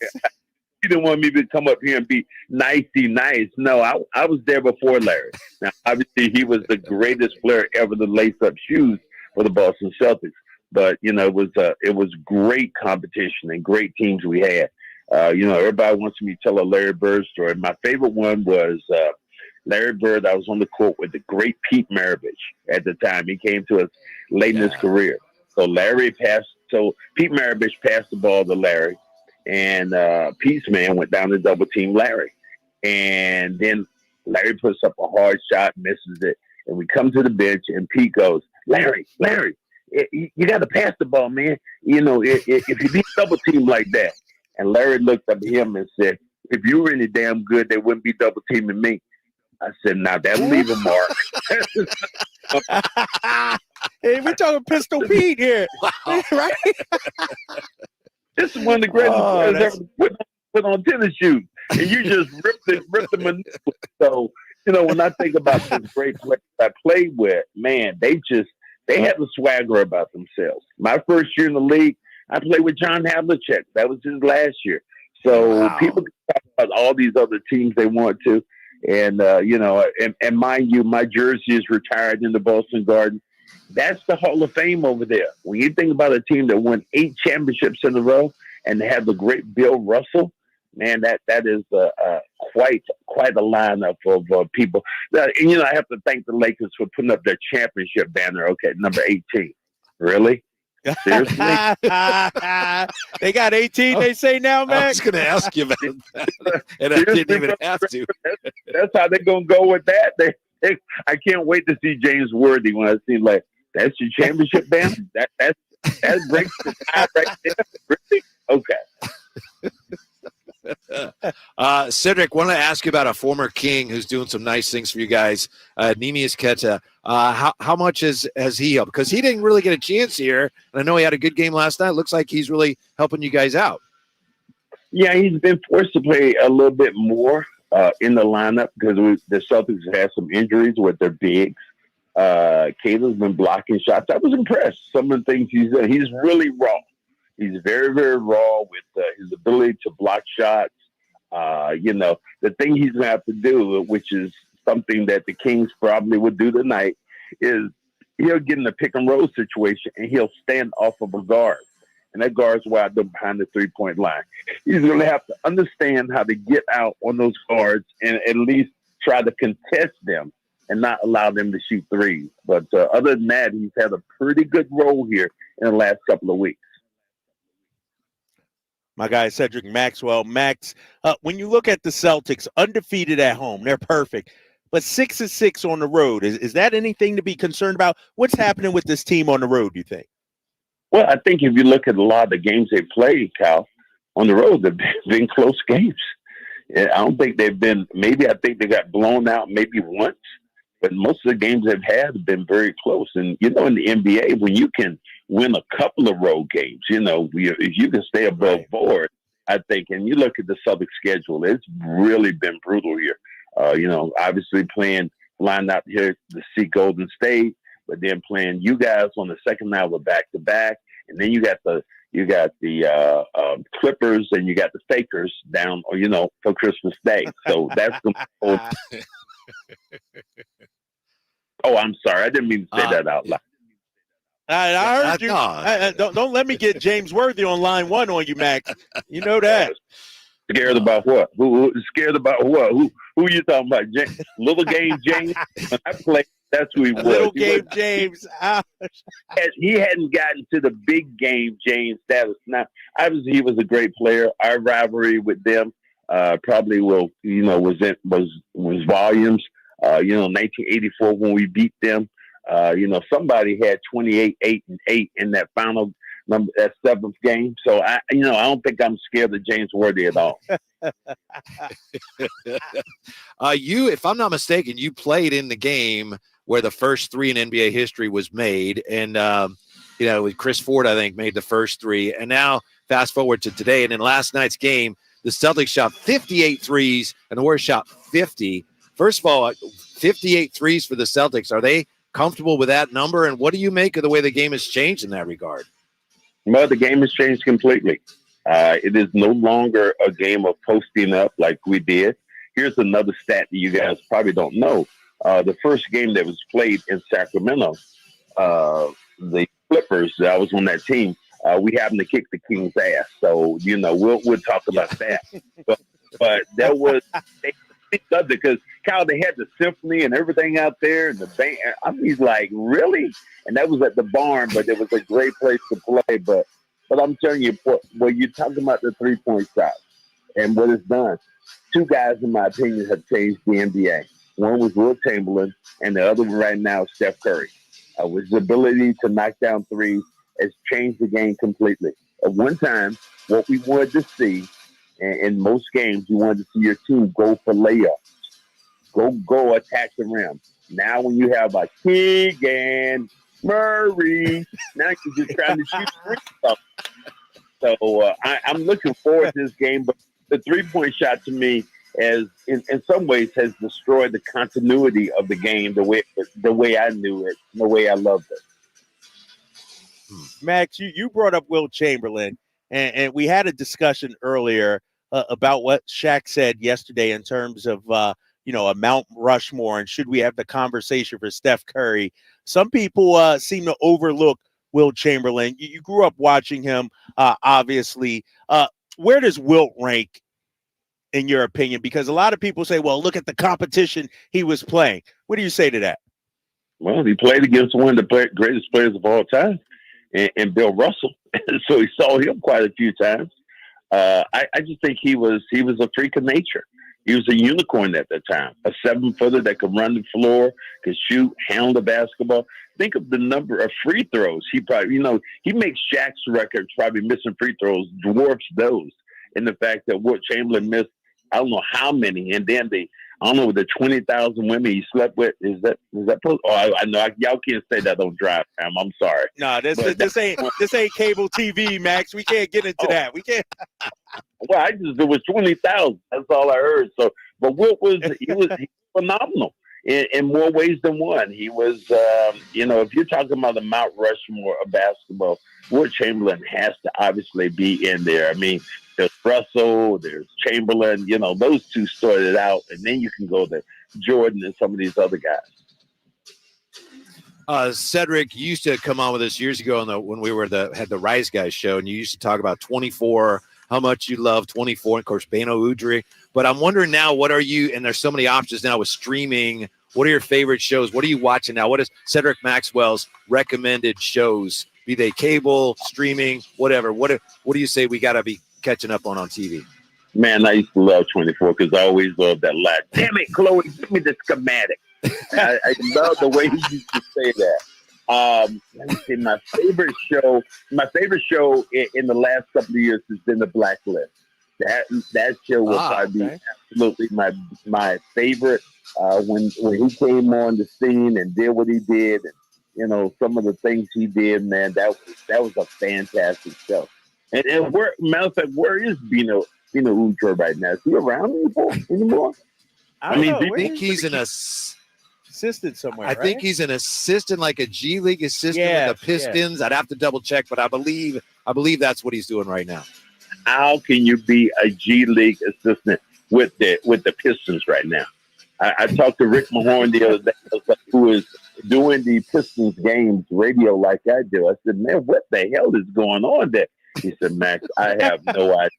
You didn't want me to come up here and be nicey nice. No, I was there before Larry. Now, obviously, he was the greatest player ever to lace up shoes for the Boston Celtics. But it was great competition and great teams we had. Everybody wants me to tell a Larry Bird story. My favorite one was Larry Bird. I was on the court with the great Pete Maravich at the time. He came to us late in his career. So Pete Maravich passed the ball to Larry, and Pete's man went down to double team Larry. And then Larry puts up a hard shot, misses it. And we come to the bench, and Pete goes, Larry, you got to pass the ball, man. If you be double team like that. And Larry looked up at him and said, if you were really damn good, they wouldn't be double teaming me. I said, now that'll leave a mark. Hey, we're talking Pistol Pete here. Right? This is one of the greatest players ever put on tennis shoes. And you just ripped them in. So, when I think about those great players I played with, man, they had the swagger about themselves. My first year in the league, I played with John Havlicek. That was his last year. So people can talk about all these other teams they want to. And, and mind you, my jersey is retired in the Boston Garden. That's the Hall of Fame over there. When you think about a team that won 8 championships in a row and they have the great Bill Russell, man, that is quite a lineup of people. And, I have to thank the Lakers for putting up their championship banner. Okay, number 18. Really? Seriously? They got 18, they say now, man. I was going to ask you about that, and I didn't even have to. That's how they're going to go with that. I can't wait to see James Worthy when I see, like, that's your championship banner? That breaks the tie right there? Really? Okay. Cedric, want to ask you about a former King who's doing some nice things for you guys, Neemias Queta. How much has he helped? Because he didn't really get a chance here, and I know he had a good game last night. Looks like he's really helping you guys out. Yeah, he's been forced to play a little bit more in the lineup because the Celtics have had some injuries with their bigs. Queta's been blocking shots. I was impressed. Some of the things he's done. He's really raw. He's very, very raw with his ability to block shots. The thing he's going to have to do, which is something that the Kings probably would do tonight, is he'll get in a pick and roll situation and he'll stand off of a guard. And that guard's wide behind the 3-point line. He's going to have to understand how to get out on those guards and at least try to contest them and not allow them to shoot threes. But other than that, he's had a pretty good role here in the last couple of weeks. My guy, Cedric Maxwell. Max, when you look at the Celtics, undefeated at home, they're perfect, but 6-6 on the road. Is that anything to be concerned about? What's happening with this team on the road, do you think? Well, I think if you look at a lot of the games they played, Cal, on the road, they've been close games. I don't think they've been – maybe I think they got blown out maybe once, but most of the games they've had have been very close. And, in the NBA, when you can win a couple of road games, if you can stay above board, I think, and you look at the Celtics schedule, it's really been brutal here. Obviously lined out here to see Golden State, but then playing you guys on the second night with back-to-back, and then you got the Clippers and you got the Fakers down, for Christmas Day. So that's going to Oh, I'm sorry. I didn't mean to say that out loud. I heard you. Don't let me get James Worthy on line 1 on you, Max. You know that. Scared about what? Who scared about what? Who you talking about? Little Game James? When I played, that's who he was. Little Game James. He hadn't gotten to the big game James status. Now, obviously, he was a great player. Our rivalry with them probably was volumes. 1984 when we beat them. Somebody had 28, 8, and 8 in that final number, that 7th game. So I don't think I'm scared of James Worthy at all. If I'm not mistaken, you played in the game where the first 3 in NBA history was made, and with Chris Ford, I think, made the first 3. And now fast forward to today, and in last night's game, the Celtics shot 58 threes, and the Warriors shot 50. First of all, 58 threes for the Celtics. Are they comfortable with that number? And what do you make of the way the game has changed in that regard? Well, the game has changed completely. It is no longer a game of posting up like we did. Here's another stat that you guys probably don't know. The first game that was played in Sacramento, the Clippers, I was on that team, we happened to kick the Kings' ass. So, we'll talk about that. But there was because Kyle, they had the symphony and everything out there and the band. I mean, he's like, really? And that was at the barn, but it was a great place to play. But I'm telling you, you're talking about the 3-point shot and what it's done. 2 guys, in my opinion, have changed the NBA. One was Wilt Chamberlain, and the other one right now is Steph Curry. With his ability to knock down threes has changed the game completely. At one time, what we wanted to see in most games, you wanted to see your team go for layups, go attack the rim. Now, when you have a Keegan Murray, now you're just trying to shoot stuff. So I'm looking forward to this game, but the three-point shot to me, as in some ways, has destroyed the continuity of the game the way I knew it, the way I loved it. Max, you brought up Wilt Chamberlain, and we had a discussion earlier about what Shaq said yesterday in terms of a Mount Rushmore, and should we have the conversation for Steph Curry? Some people seem to overlook Wilt Chamberlain. You grew up watching him, obviously. Where does Wilt rank in your opinion? Because a lot of people say, well, look at the competition he was playing. What do you say to that? Well, he played against one of the greatest players of all time, and Bill Russell. So he saw him quite a few times. I just think he was a freak of nature. He was a unicorn at that time, a 7-footer that could run the floor, could shoot, handle the basketball. Think of the number of free throws. He probably, he makes Shaq's records, probably missing free throws, dwarfs those. And the fact that Wilt Chamberlain missed, I don't know how many, and then I don't know, the 20,000 women he slept with. Is that? Oh, I know y'all can't say that on Drive Time. I'm sorry. No, this ain't cable TV, Max. We can't get into that. We can't. Well, it was 20,000. That's all I heard. So, but Wilt was phenomenal in more ways than one. He was, if you're talking about the Mount Rushmore of basketball, Wilt Chamberlain has to obviously be in there. I mean, there's Russell, there's Chamberlain, those two started out, and then you can go to Jordan and some of these other guys. Cedric, you used to come on with us years ago when we had the Rise Guys show, and you used to talk about 24, how much you love 24, and of course, Bano Udry. But I'm wondering now, what are you, and there's so many options now with streaming, what are your favorite shows? What are you watching now? What is Cedric Maxwell's recommended shows? Be they cable, streaming, whatever. What do you say we got to be catching up on TV? Man, I used to love 24 because I always loved that line. Damn it, Chloe, give me the schematic. I love the way he used to say that. Let me see, my favorite show in the last couple of years has been The Blacklist. That show will probably be absolutely my favorite. When he came on the scene and did what he did, and some of the things he did, man, that was a fantastic show. And matter of fact, where is Bino Udry right now? Is he around anymore? I think he's an assistant somewhere. I think he's an assistant, like a G League assistant with the Pistons. I'd have to double check, but I believe that's what he's doing right now. How can you be a G League assistant with the Pistons right now? I talked to Rick Mahorn the other day, who is doing the Pistons games radio like I do. I said, man, what the hell is going on there? He said, Max, I have no idea.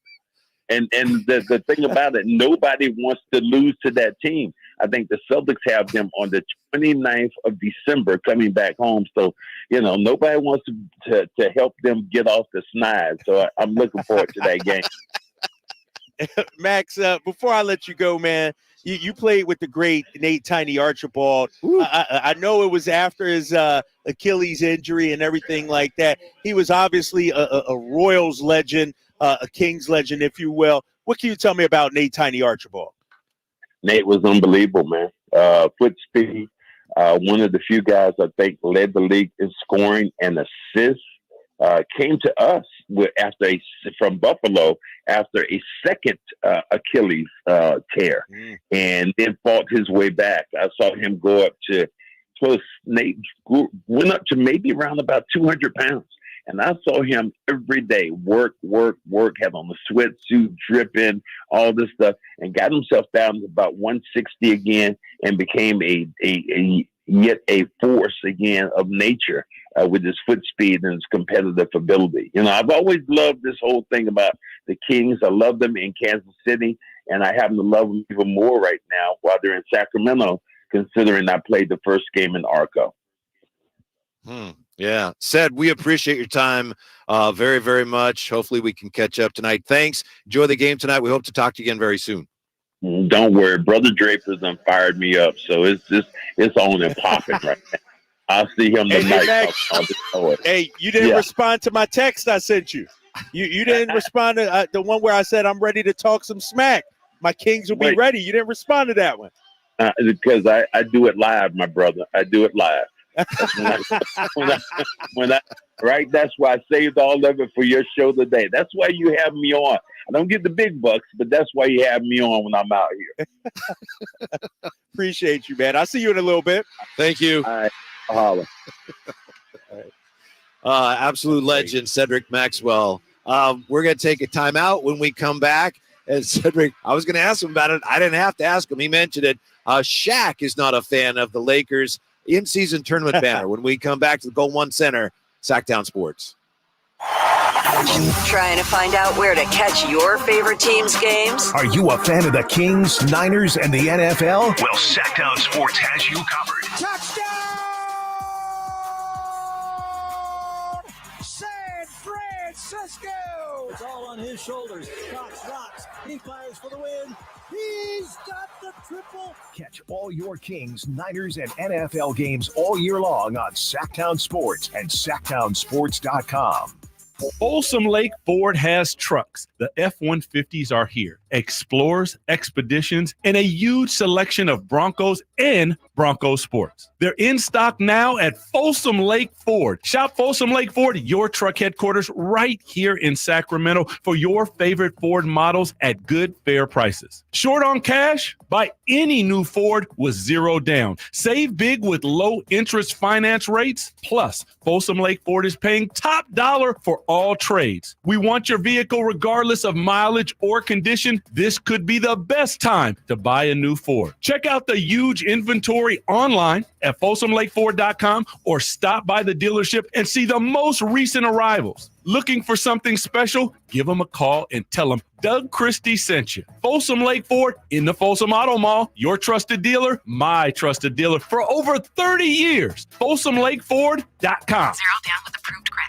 And the thing about it, nobody wants to lose to that team. I think the Celtics have them on the 29th of December coming back home. So, nobody wants to help them get off the snide. So I'm looking forward to that game. Max, before I let you go, man, you played with the great Nate Tiny Archibald. I know it was after his Achilles injury and everything like that. He was obviously a Royals legend, a Kings legend, if you will. What can you tell me about Nate Tiny Archibald? Nate was unbelievable, man. Foot speed. One of the few guys I think led the league in scoring and assists. Came to us from Buffalo after a second Achilles tear, and then fought his way back. I saw him go up to Nate went up to maybe around about 200 pounds. And I saw him every day work, have on the sweatsuit, dripping, all this stuff, and got himself down to about 160 again and became yet a force again of nature with his foot speed and his competitive ability. I've always loved this whole thing about the Kings. I love them in Kansas City, and I happen to love them even more right now while they're in Sacramento, considering I played the first game in Arco. Yeah. Ced, we appreciate your time very, very much. Hopefully we can catch up tonight. Thanks. Enjoy the game tonight. We hope to talk to you again very soon. Don't worry. Brother Draper's done fired me up, so it's on and popping right now. I'll see him tonight. Hey, you didn't respond to my text I sent you. You didn't respond to the one where I said I'm ready to talk some smack. My Kings will be ready. You didn't respond to that one. Because I do it live, my brother. I do it live. Right? That's why I saved all of it for your show today. That's why you have me on. I don't get the big bucks, but that's why you have me on when I'm out here. Appreciate you, man. I'll see you in a little bit. Thank you. All right. Holla. Absolute legend, Cedric Maxwell. We're going to take a timeout. When we come back, and Cedric, I was going to ask him about it. I didn't have to ask him. He mentioned it. Shaq is not a fan of the Lakers in-season tournament banner. When we come back to the Gold One Center, Sacktown Sports. Trying to find out where to catch your favorite team's games? Are you a fan of the Kings, Niners, and the NFL? Well, Sacktown Sports has you covered. San Francisco! It's all on his shoulders. Cox rocks. He fires for the win. He's got the triple. Catch all your Kings, Niners, and NFL games all year long on Sacktown Sports and SacktownSports.com. Folsom Lake Ford has trucks. The F-150s are here. Explorers, Expeditions, and a huge selection of Broncos and Bronco Sports. They're in stock now at Folsom Lake Ford. Shop Folsom Lake Ford, your truck headquarters, right here in Sacramento for your favorite Ford models at good, fair prices. Short on cash? Buy any new Ford with zero down. Save big with low interest finance rates. Plus, Folsom Lake Ford is paying top dollar for all trades. We want your vehicle regardless of mileage or condition. This could be the best time to buy a new Ford. Check out the huge inventory online at FolsomLakeFord.com or stop by the dealership and see the most recent arrivals. Looking for something special? Give them a call and tell them Doug Christie sent you. Folsom Lake Ford in the Folsom Auto Mall, your trusted dealer, my trusted dealer for over 30 years. FolsomLakeFord.com. 0 down with approved credit.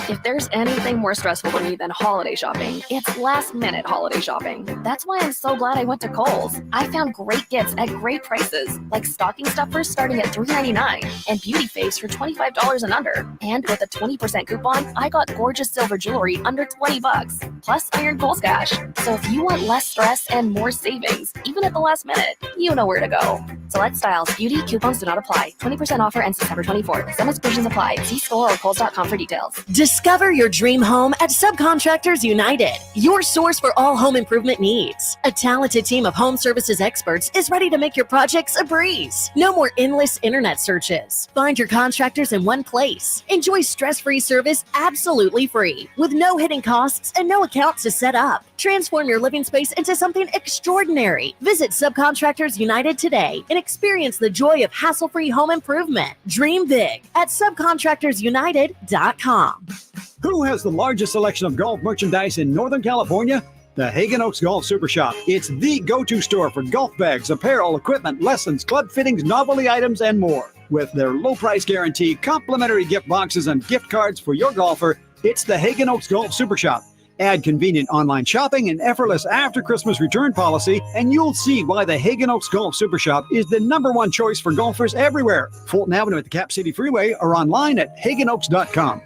If there's anything more stressful for me than holiday shopping, it's last-minute holiday shopping. That's why I'm so glad I went to Kohl's. I found great gifts at great prices, like stocking stuffers starting at $3.99 and beauty faves for $25 and under. And with a 20% coupon, I got gorgeous silver jewelry under $20, plus iron Kohl's cash. So if you want less stress and more savings, even at the last minute, you know where to go. Select styles, beauty, coupons do not apply. 20% offer ends December 24th. Some exclusions apply. See store or Kohl's.com for details. Discover your dream home at Subcontractors United, your source for all home improvement needs. A talented team of home services experts is ready to make your projects a breeze. No more endless internet searches. Find your contractors in one place. Enjoy stress-free service absolutely free, with no hidden costs and no accounts to set up. Transform your living space into something extraordinary. Visit Subcontractors United today and experience the joy of hassle-free home improvement. Dream big at subcontractorsunited.com. Who has the largest selection of golf merchandise in Northern California? The Hagen Oaks Golf Super Shop. It's the go-to store for golf bags, apparel, equipment, lessons, club fittings, novelty items, and more. With their low price guarantee, complimentary gift boxes, and gift cards for your golfer, it's the Hagen Oaks Golf Super Shop. Add convenient online shopping and effortless after-Christmas return policy, and you'll see why the Hagen Oaks Golf Super Shop is the #1 choice for golfers everywhere. Fulton Avenue at the Cap City Freeway or online at hagenoaks.com.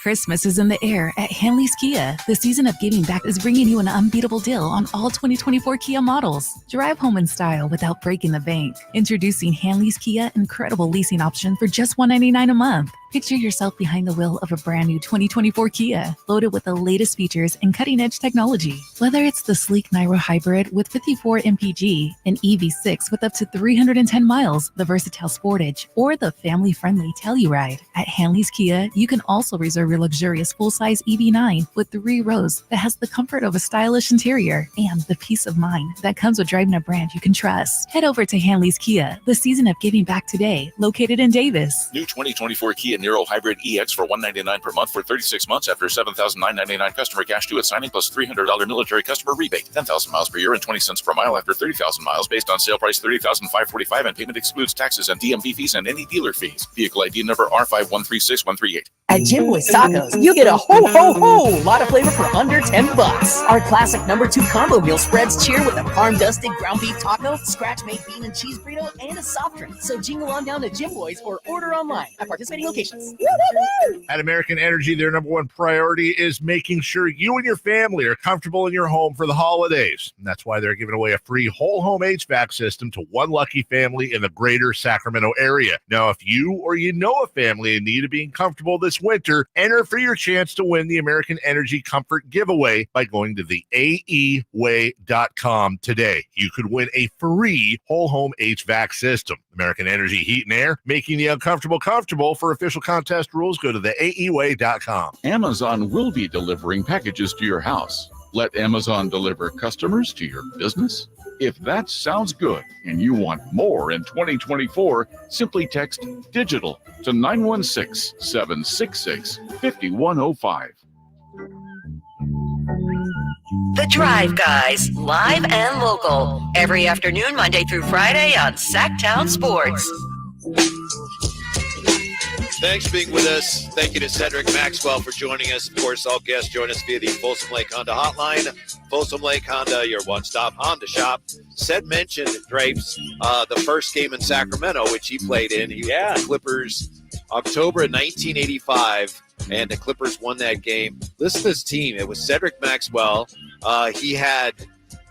Christmas is in the air at Hanley's Kia. The season of giving back is bringing you an unbeatable deal on all 2024 Kia models. Drive home in style without breaking the bank. Introducing Hanley's Kia incredible leasing option for just $199 a month. Picture yourself behind the wheel of a brand new 2024 Kia, loaded with the latest features and cutting-edge technology. Whether it's the sleek Niro Hybrid with 54 mpg, an EV6 with up to 310 miles, the versatile Sportage, or the family-friendly Telluride. At Hanley's Kia, you can also reserve your luxurious full-size EV9 with 3 rows that has the comfort of a stylish interior and the peace of mind that comes with driving a brand you can trust. Head over to Hanley's Kia, the season of giving back today, located in Davis. New 2024 Kia Niro Hybrid EX for $199 per month for 36 months after $7,999 customer cash due at signing plus $300 military customer rebate. 10,000 miles per year and 20 cents per mile after 30,000 miles based on sale price $30,545 and payment excludes taxes and DMV fees and any dealer fees. Vehicle ID number R5136-138. At Jim Boy's Tacos, you get a ho lot of flavor for under $10. Our classic #2 combo meal spreads cheer with a parm-dusted ground beef taco, scratch-made bean and cheese burrito, and a soft drink. So jingle on down to Jim Boy's or order online at participating locations. At American Energy, their number one priority is making sure you and your family are comfortable in your home for the holidays. And that's why they're giving away a free whole home HVAC system to one lucky family in the greater Sacramento area. Now, if you or you know a family in need of being comfortable this winter, enter for your chance to win the American Energy Comfort Giveaway by going to the AEway.com today. You could win a free whole home HVAC system. American Energy Heat and Air, making the uncomfortable comfortable. For official contest rules, go to the AEway.com. Amazon will be delivering packages to your house. Let Amazon deliver customers to your business. If that sounds good and you want more in 2024, simply text DIGITAL to 916-766-5105. The Drive Guys, live and local, every afternoon, Monday through Friday on Sacktown Sports. Thanks for being with us. Thank you to Cedric Maxwell for joining us. Of course, all guests join us via the Folsom Lake Honda hotline. Folsom Lake Honda, your one-stop Honda shop. Ced mentioned, Drapes, the first game in Sacramento, which he played in. He was with the Clippers October of 1985, and the Clippers won that game. Listen to this team. It was Cedric Maxwell. He had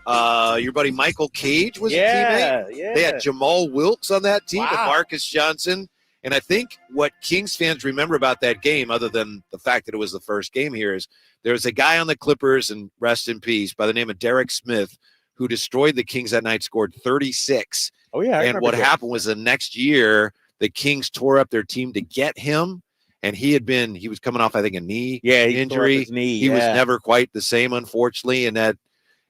your buddy Michael Cage was a teammate. Yeah. They had Jamal Wilkes on that team, Wow. and Marcus Johnson. And I think what Kings fans remember about that game, other than the fact that it was the first game here, is there was a guy on the Clippers, and rest in peace, by the name of Derek Smith, who destroyed the Kings that night, scored 36. Oh, yeah. And what happened was the next year, the Kings tore up their team to get him. And he was coming off, I think, a knee injury. He was never quite the same, unfortunately. And that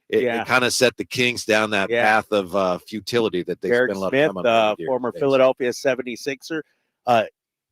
it kind of set the Kings down that path of futility that they Derek spent a lot Smith, of time on. former Philadelphia 76er,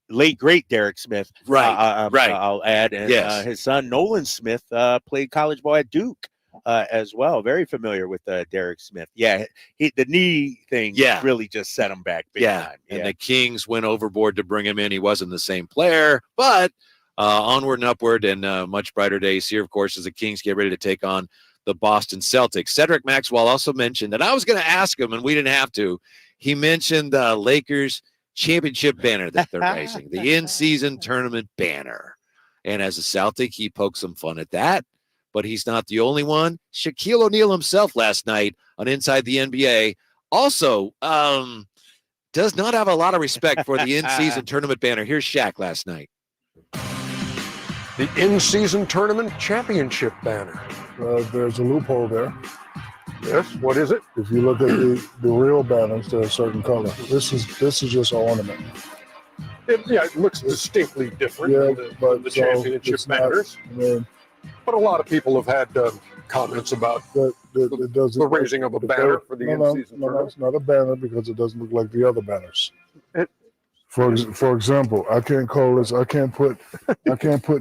late great Derek Smith, right. I'll add, and his son Nolan Smith played college ball at Duke as well. Very familiar with Derek Smith. The knee thing really just set him back big time. And the Kings went overboard to bring him in. He wasn't the same player, but onward and upward, and much brighter days here, of course, as the Kings get ready to take on the Boston Celtics. Cedric Maxwell also mentioned, and I was going to ask him, and we didn't have to. He mentioned the Lakers championship banner that they're raising, the in-season tournament banner. And as a Celtic, he poked some fun at that, but he's not the only one. Shaquille O'Neal himself last night on Inside the NBA also does not have a lot of respect for the in-season tournament banner. Here's Shaq last night. The in-season tournament championship banner. There's a loophole there. Yes, what is it? If you look at the real banners, they're a certain color. This is just an ornament. It looks distinctly different than the championship banners. But a lot of people have had comments about the raising of a banner for the in-season tournament. No, it's not a banner because it doesn't look like the other banners. For example, I can't put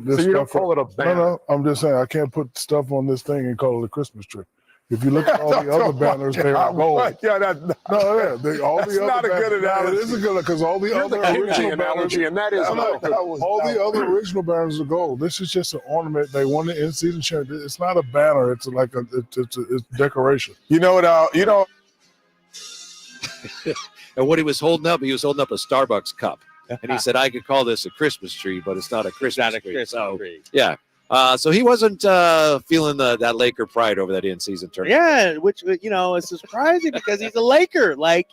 this So you don't call it a banner? No, I'm just saying I can't put stuff on this thing and call it a Christmas tree. If you look at all the other banners, they're gold. That's not a good analogy. It isn't good because all the other original banners, and that is all the other original banners are gold. This is just an ornament. They won the in-season championship. It's not a banner. It's like it's decoration. You know what? And what he was holding up a Starbucks cup. And he said, I could call this a Christmas tree, but it's not a Christmas tree. Yeah. So he wasn't feeling that Laker pride over that in-season tournament. Yeah, which, is surprising because he's a Laker. I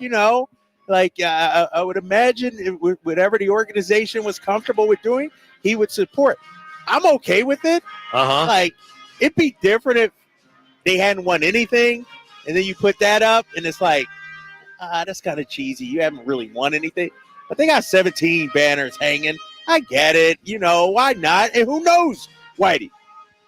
would imagine whatever the organization was comfortable with doing, he would support. I'm okay with it. It'd be different if they hadn't won anything, and then you put that up, and it's like, that's kind of cheesy. You haven't really won anything. But they got 17 banners hanging. I get it. Why not? And who knows, Whitey?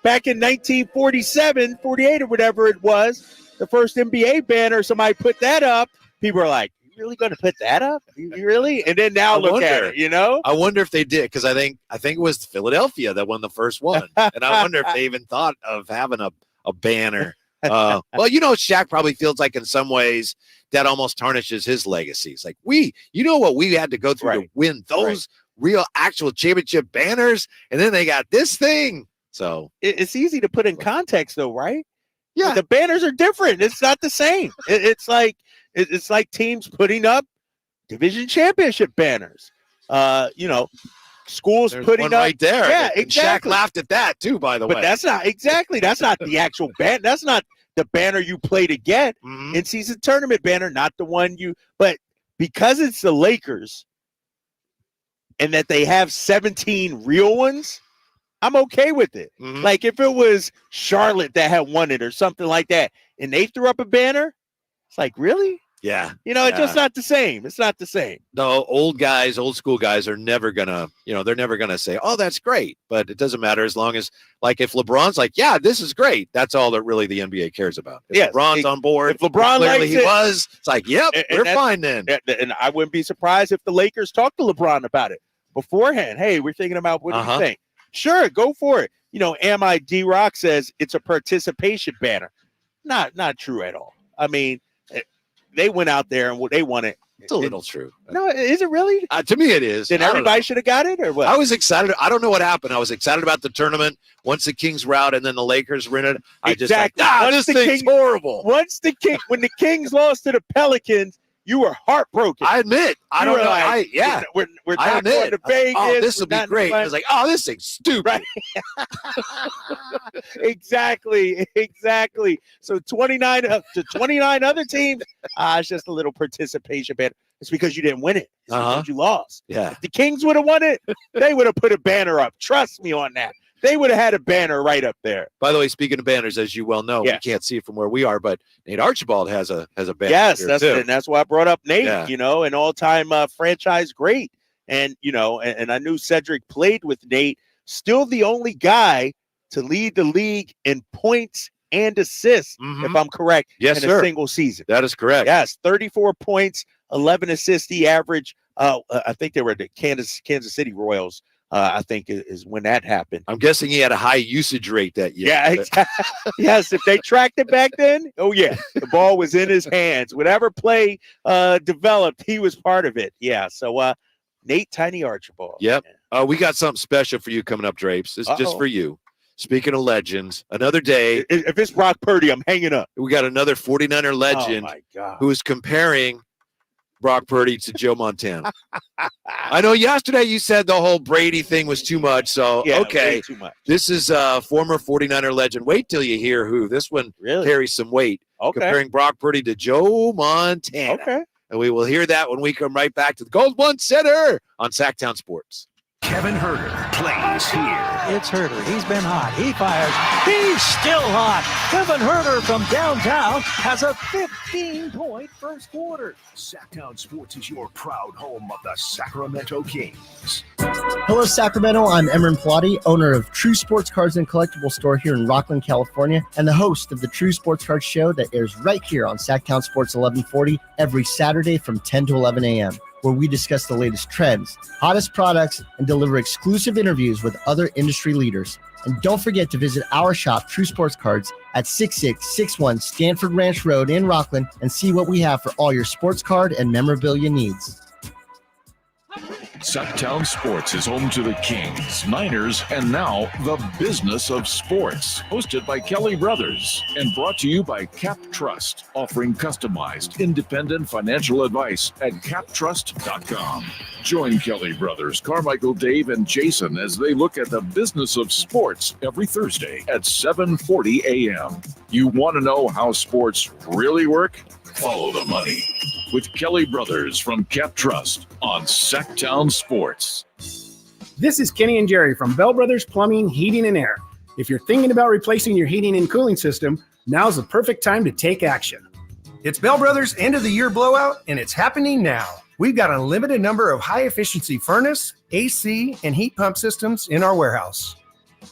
Back in 1947, 48 or whatever it was, the first NBA banner, somebody put that up. People are like, you really going to put that up? You really? And then now look at it, I wonder if they did, because I think it was Philadelphia that won the first one. And I wonder if they even thought of having a banner. Well, Shaq probably feels like in some ways that almost tarnishes his legacy. It's like, what we had to go through to win those real actual championship banners, and then they got this thing. So it's easy to put in context though, right? Yeah. The banners are different. It's not the same. It's like teams putting up division championship banners. schools There's putting one up right there. Yeah, And exactly. Shaq laughed at that too, by the way. But that's not the actual banner. That's not the banner you play to get in season tournament banner, not the one but because it's the Lakers and that they have 17 real ones, I'm okay with it. Like if it was Charlotte that had won it or something like that, and they threw up a banner, it's like, really? Yeah. It's just not the same. It's not the same. No, old school guys are never gonna, they're never gonna say, "Oh, that's great." But it doesn't matter as long as, like, if LeBron's like, "Yeah, this is great," that's all that really the NBA cares about. If LeBron's on board, if LeBron clearly likes he was. It's like, "Yep, we're fine then." And I wouldn't be surprised if the Lakers talked to LeBron about it beforehand. Hey, we're thinking about what do you think? Sure, go for it. Am I D-Rock says it's a participation banner. Not true at all. I mean, they went out there and they won it. It's a little true. No, is it really? To me, it is. Then everybody should have got it, or what? I was excited. I don't know what happened. I was excited about the tournament. Once the Kings were out and then the Lakers were in it, I just like, this thing's horrible. When the Kings lost to the Pelicans, you were heartbroken. I admit. I don't know. Like, we're not going to Vegas. Oh, this will be great. I was like, oh, this thing's stupid. Right. Exactly. So 29 to 29 other teams, it's just a little participation banner. It's because you didn't win it. It's because you lost. Yeah. If the Kings would have won it, they would have put a banner up. Trust me on that. They would have had a banner right up there. By the way, speaking of banners, as you well know, we can't see it from where we are, but Nate Archibald has a banner. Yes, here that's why I brought up Nate. An all-time franchise great, and and I knew Cedric played with Nate. Still the only guy to lead the league in points and assists, if I'm correct. Yes, in a single season. That is correct. Yes, 34 points, 11 assists. He averaged. I think they were the Kansas City Royals. I think is when that happened. I'm guessing he had a high usage rate that year. Yeah, exactly. Yes, if they tracked it back then, the ball was in his hands. Whatever play developed, he was part of it. Yeah, so Nate Tiny Archibald. Yep. We got something special for you coming up, Drapes. This is just for you. Speaking of legends, another day. If it's Brock Purdy, I'm hanging up. We got another 49er legend who is comparing Brock Purdy to Joe Montana. I know yesterday you said the whole Brady thing was too much. So, okay. Too much. This is a former 49er legend. Wait till you hear who. This one carries some weight. Comparing Brock Purdy to Joe Montana. Okay. And we will hear that when we come right back to the Gold One Center on Sacktown Sports. Kevin Herter plays here. It's Herter. He's been hot. He fires. He's still hot. Kevin Herter from downtown has a 15-point first quarter. Sacktown Sports is your proud home of the Sacramento Kings. Hello, Sacramento. I'm Emran Plotty, owner of True Sports Cards and Collectible Store here in Rockland, California, and the host of the True Sports Cards Show that airs right here on Sacktown Sports 1140 every Saturday from 10 to 11 a.m., where we discuss the latest trends, hottest products, and deliver exclusive interviews with other industry leaders. And don't forget to visit our shop, True Sports Cards, at 6661 Stanford Ranch Road in Rockland and see what we have for all your sports card and memorabilia needs. Sacktown Sports is home to the Kings, Niners, and now the business of sports. Hosted by Kelly Brothers and brought to you by Cap Trust, offering customized, independent financial advice at captrust.com. Join Kelly Brothers, Carmichael, Dave, and Jason as they look at the business of sports every Thursday at 7:40 a.m. You want to know how sports really work? Follow the money with Kelly Brothers from Cap Trust on Sacktown Sports. This is Kenny and Jerry from Bell Brothers Plumbing, Heating, and Air. If you're thinking about replacing your heating and cooling system, now's the perfect time to take action. It's Bell Brothers' end of the year blowout, and it's happening now. We've got a limited number of high-efficiency furnace, AC, and heat pump systems in our warehouse.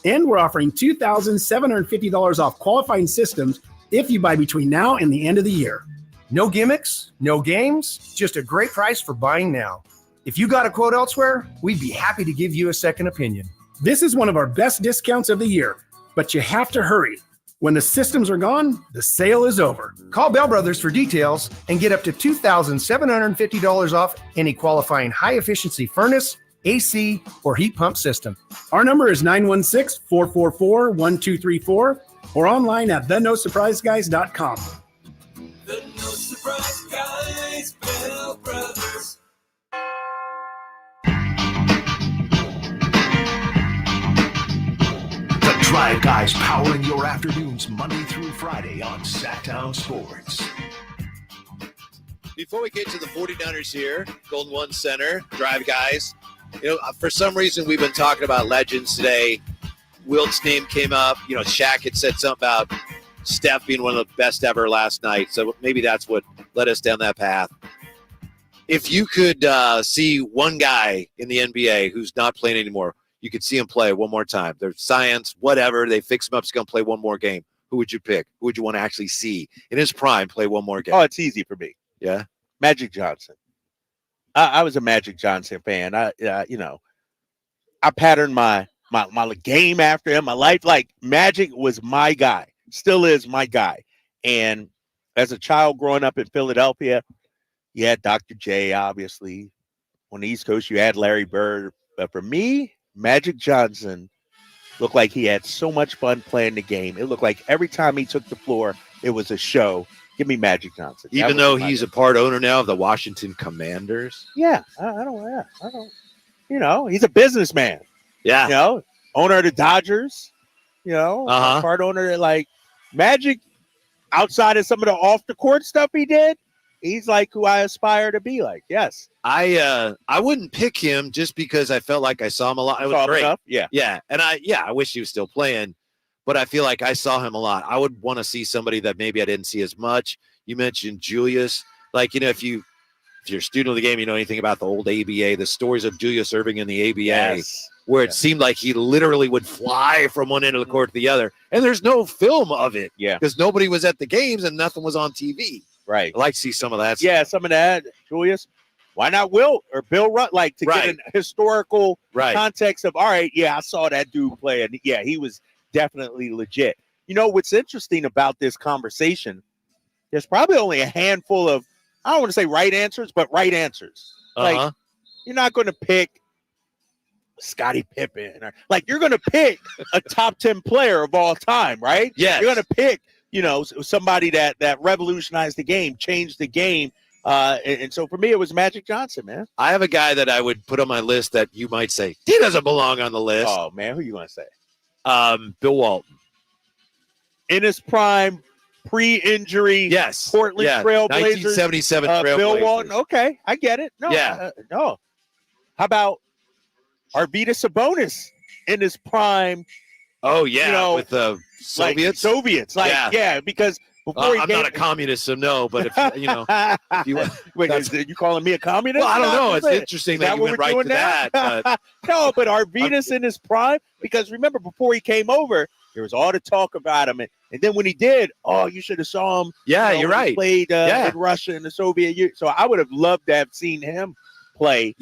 And we're offering $2,750 off qualifying systems if you buy between now and the end of the year. No gimmicks, no games, just a great price for buying now. If you got a quote elsewhere, we'd be happy to give you a second opinion. This is one of our best discounts of the year, but you have to hurry. When the systems are gone, the sale is over. Call Bell Brothers for details and get up to $2,750 off any qualifying high-efficiency furnace, AC, or heat pump system. Our number is 916-444-1234 or online at thenosurpriseguys.com. The No Surprise Guys, Bell Brothers. Five guys powering your afternoons Monday through Friday on Sacktown Sports. Before we get to the 49ers here, Golden One Center, Drive Guys, for some reason we've been talking about legends today. Wilt's name came up. Shaq had said something about Steph being one of the best ever last night. So maybe that's what led us down that path. If you could see one guy in the NBA who's not playing anymore, you could see him play one more time. There's science, whatever. They fix him up. He's going to play one more game. Who would you pick? Who would you want to actually see in his prime play one more game? Oh, it's easy for me. Yeah? Magic Johnson. I was a Magic Johnson fan. I patterned my game after him. My life, like Magic was my guy. Still is my guy. And as a child growing up in Philadelphia, you had Dr. J, obviously. On the East Coast, you had Larry Bird. But for me, Magic Johnson looked like he had so much fun playing the game. It looked like every time he took the floor, it was a show. Give me Magic Johnson. Even though he's a part owner now of the Washington Commanders? Yeah, I don't. He's a businessman. Yeah. Owner of the Dodgers, part owner, like Magic, outside of some of the off the court stuff he did, he's like who I aspire to be like. Yes. I wouldn't pick him just because I felt like I saw him a lot. It was great. Enough? Yeah. Yeah. And I wish he was still playing, but I feel like I saw him a lot. I would want to see somebody that maybe I didn't see as much. You mentioned Julius. Like, if you're a student of the game, you know anything about the old ABA, the stories of Julius Erving in the ABA. Yes. Where it seemed like he literally would fly from one end of the court to the other. And there's no film of it. Yeah. Because nobody was at the games and nothing was on TV. Right. I'd like to see some of that. Yeah, some of that. Julius, why not Wilt or Bill Rutt? Like, to get an historical context of, all right, yeah, I saw that dude play. And yeah, he was definitely legit. What's interesting about this conversation, there's probably only a handful of, I don't want to say right answers, but right answers. Like, you're not going to pick Scottie Pippen, or you're going to pick a top 10 player of all time, right? Yeah. You're going to pick, somebody that revolutionized the game, changed the game. And so for me, it was Magic Johnson, man. I have a guy that I would put on my list that you might say he doesn't belong on the list. Oh man, who you going to say? Bill Walton. In his prime, pre-injury, yes, Portland Trailblazers, 1977 Trailblazers. Bill Walton. Okay, I get it. No, no. How about Arvydas Sabonis in his prime? Oh yeah, with the Soviets. Because before I'm not a communist, so no. But if you wait, you calling me a communist? Well, I don't know. It's interesting that you went right to that. But. No, but Arvydas in his prime, because remember before he came over, there was all the talk about him, and then when he did, you should have saw him. Yeah, you're right. He played in Russia in the Soviet Union, so I would have loved to have seen him play.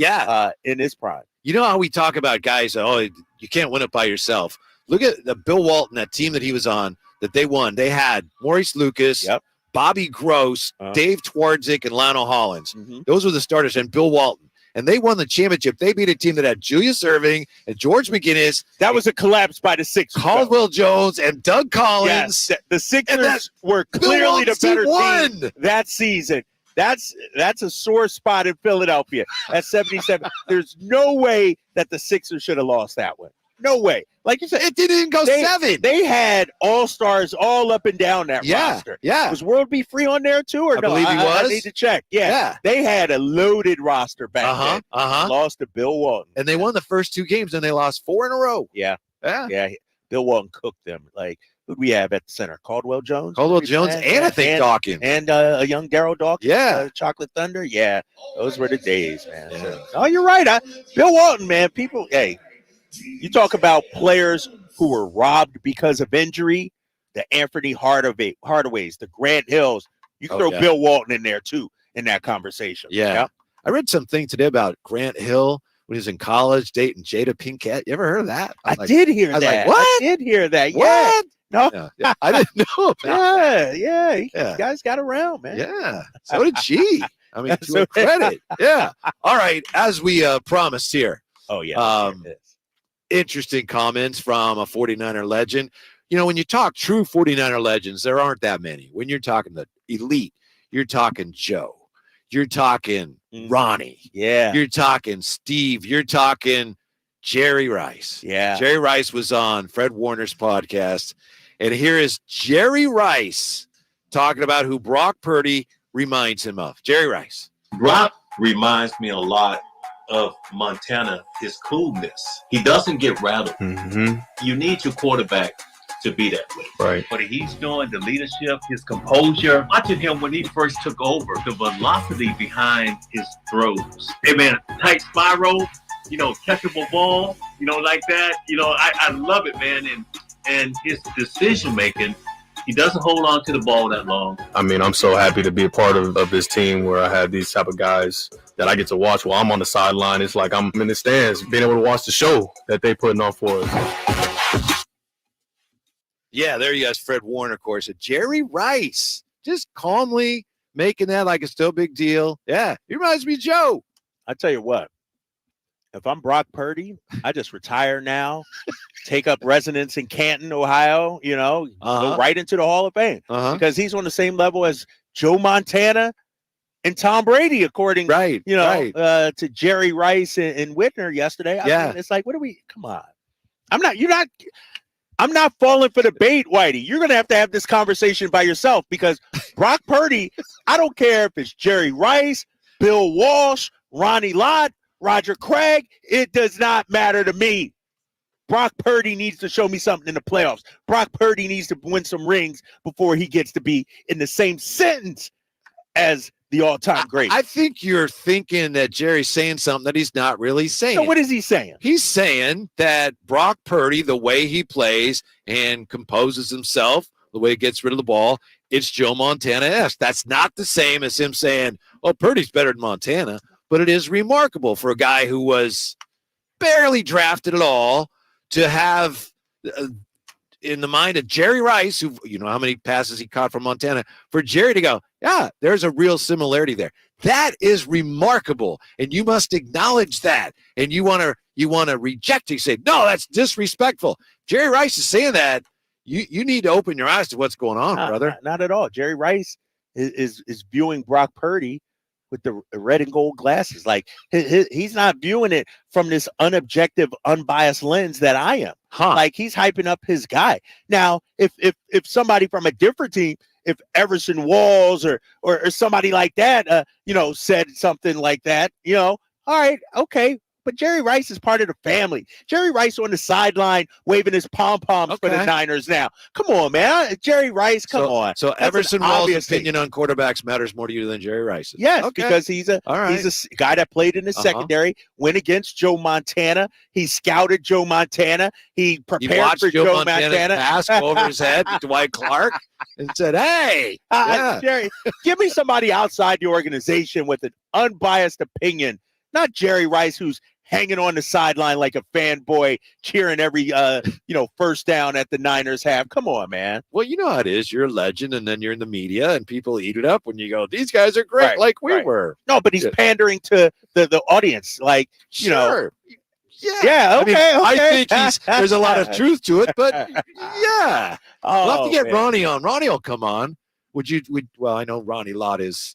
In his prime. You know how we talk about guys? You can't win it by yourself. Look at the Bill Walton, that team that he was on, that they won. They had Maurice Lucas, Bobby Gross, Dave Twardzik, and Lionel Hollins. Mm-hmm. Those were the starters, and Bill Walton. And they won the championship. They beat a team that had Julius Erving and George McGinnis. That was a collapse by the Sixers. Caldwell Jones and Doug Collins. Yes, the Sixers were clearly the better team that season. That's a sore spot in Philadelphia at 77. There's no way that the Sixers should have lost that one. No way. Like you said, it didn't go 7. They had all-stars all up and down that roster. Yeah. Was World B. Free on there too, or I no? believe he was. I need to check. Yeah. They had a loaded roster back then. Lost to Bill Walton. And they won the first 2 games, and they lost 4 in a row. Yeah. Bill Walton cooked them. Like, who'd we have at the center? Caldwell Jones, and I think Dawkins. And a young Daryl Dawkins. Yeah. Chocolate Thunder. Yeah. Those were the days, man. So, you're right. Bill Walton, man. People, you talk about players who were robbed because of injury, the Anthony Hardaways, the Grant Hills. You can throw Bill Walton in there, too, in that conversation. Yeah. I read something today about Grant Hill when he was in college dating Jada Pinkett. You ever heard of that? I did hear that. Like, what? I did hear that. Yeah. What? No. Yeah. I didn't know about Yeah. You guys got around, man. Yeah. So did she. I mean, to her credit. Yeah. All right. As we promised here. Oh, yeah. Interesting comments from a 49er legend. When you talk true 49er legends, there aren't that many. When you're talking the elite, you're talking Joe. You're talking Ronnie. Yeah. You're talking Steve. You're talking Jerry Rice. Yeah. Jerry Rice was on Fred Warner's podcast. And here is Jerry Rice talking about who Brock Purdy reminds him of. Jerry Rice. Brock reminds me a lot of Montana, his coolness. He doesn't get rattled. You need your quarterback to be that way. Right. What he's doing, the leadership, his composure. Watching him when he first took over, the velocity behind his throws. Hey, man, tight spiral, catchable ball, like that. I love it, man. And his decision-making, he doesn't hold on to the ball that long. I mean, I'm so happy to be a part of this team where I have these type of guys that I get to watch while I'm on the sideline. It's like I'm in the stands, being able to watch the show that they putting on for us. Yeah, there you guys, Fred Warner, of course. Jerry Rice, just calmly making that like it's still a big deal. Yeah, he reminds me of Joe. I tell you what, if I'm Brock Purdy, I just retire now, take up residence in Canton, Ohio, go right into the Hall of Fame because he's on the same level as Joe Montana and Tom Brady, according to Jerry Rice and Whitner yesterday. I mean, it's like, come on. I'm not falling for the bait, Whitey. You're going to have this conversation by yourself because Brock Purdy, I don't care if it's Jerry Rice, Bill Walsh, Ronnie Lott, Roger Craig, it does not matter to me. Brock Purdy needs to show me something in the playoffs. Brock Purdy needs to win some rings before he gets to be in the same sentence as the all-time great. I think you're thinking that Jerry's saying something that he's not really saying. So what is he saying? He's saying that Brock Purdy, the way he plays and composes himself, the way he gets rid of the ball, it's Joe Montana-esque. That's not the same as him saying, Purdy's better than Montana, but it is remarkable for a guy who was barely drafted at all to have in the mind of Jerry Rice, who, how many passes he caught from Montana, for Jerry to go, yeah, there's a real similarity there. That is remarkable. And you must acknowledge that. And you want to reject it. You say, no, that's disrespectful. Jerry Rice is saying that. You need to open your eyes to what's going on, brother. Not at all. Jerry Rice is viewing Brock Purdy with the red and gold glasses. Like he's not viewing it from this unobjective, unbiased lens that I am. Like he's hyping up his guy. Now, if somebody from a different team, if Everson Walls or somebody like that, said something like that, all right, okay. But Jerry Rice is part of the family. Jerry Rice on the sideline waving his pom-poms for the Niners now. Come on, man. Jerry Rice, come on. So Everson Walls' opinion on quarterbacks matters more to you than Jerry Rice's. Yes, because he's a guy that played in the secondary, went against Joe Montana. He scouted Joe Montana. He prepared for Joe Montana. Pass over his head to Dwight Clark and said, hey. Jerry, give me somebody outside the organization with an unbiased opinion, not Jerry Rice, who's hanging on the sideline like a fanboy, cheering every first down at the Niners have. Come on, man. Well, you know how it is. You're a legend, and then you're in the media, and people eat it up when you go, these guys are great, like we were. No, but he's pandering to the audience. Like, Sure. Yeah, okay. I think there's a lot of truth to it, but yeah. We'll have to get Ronnie on. Ronnie will come on. Well, I know Ronnie Lott is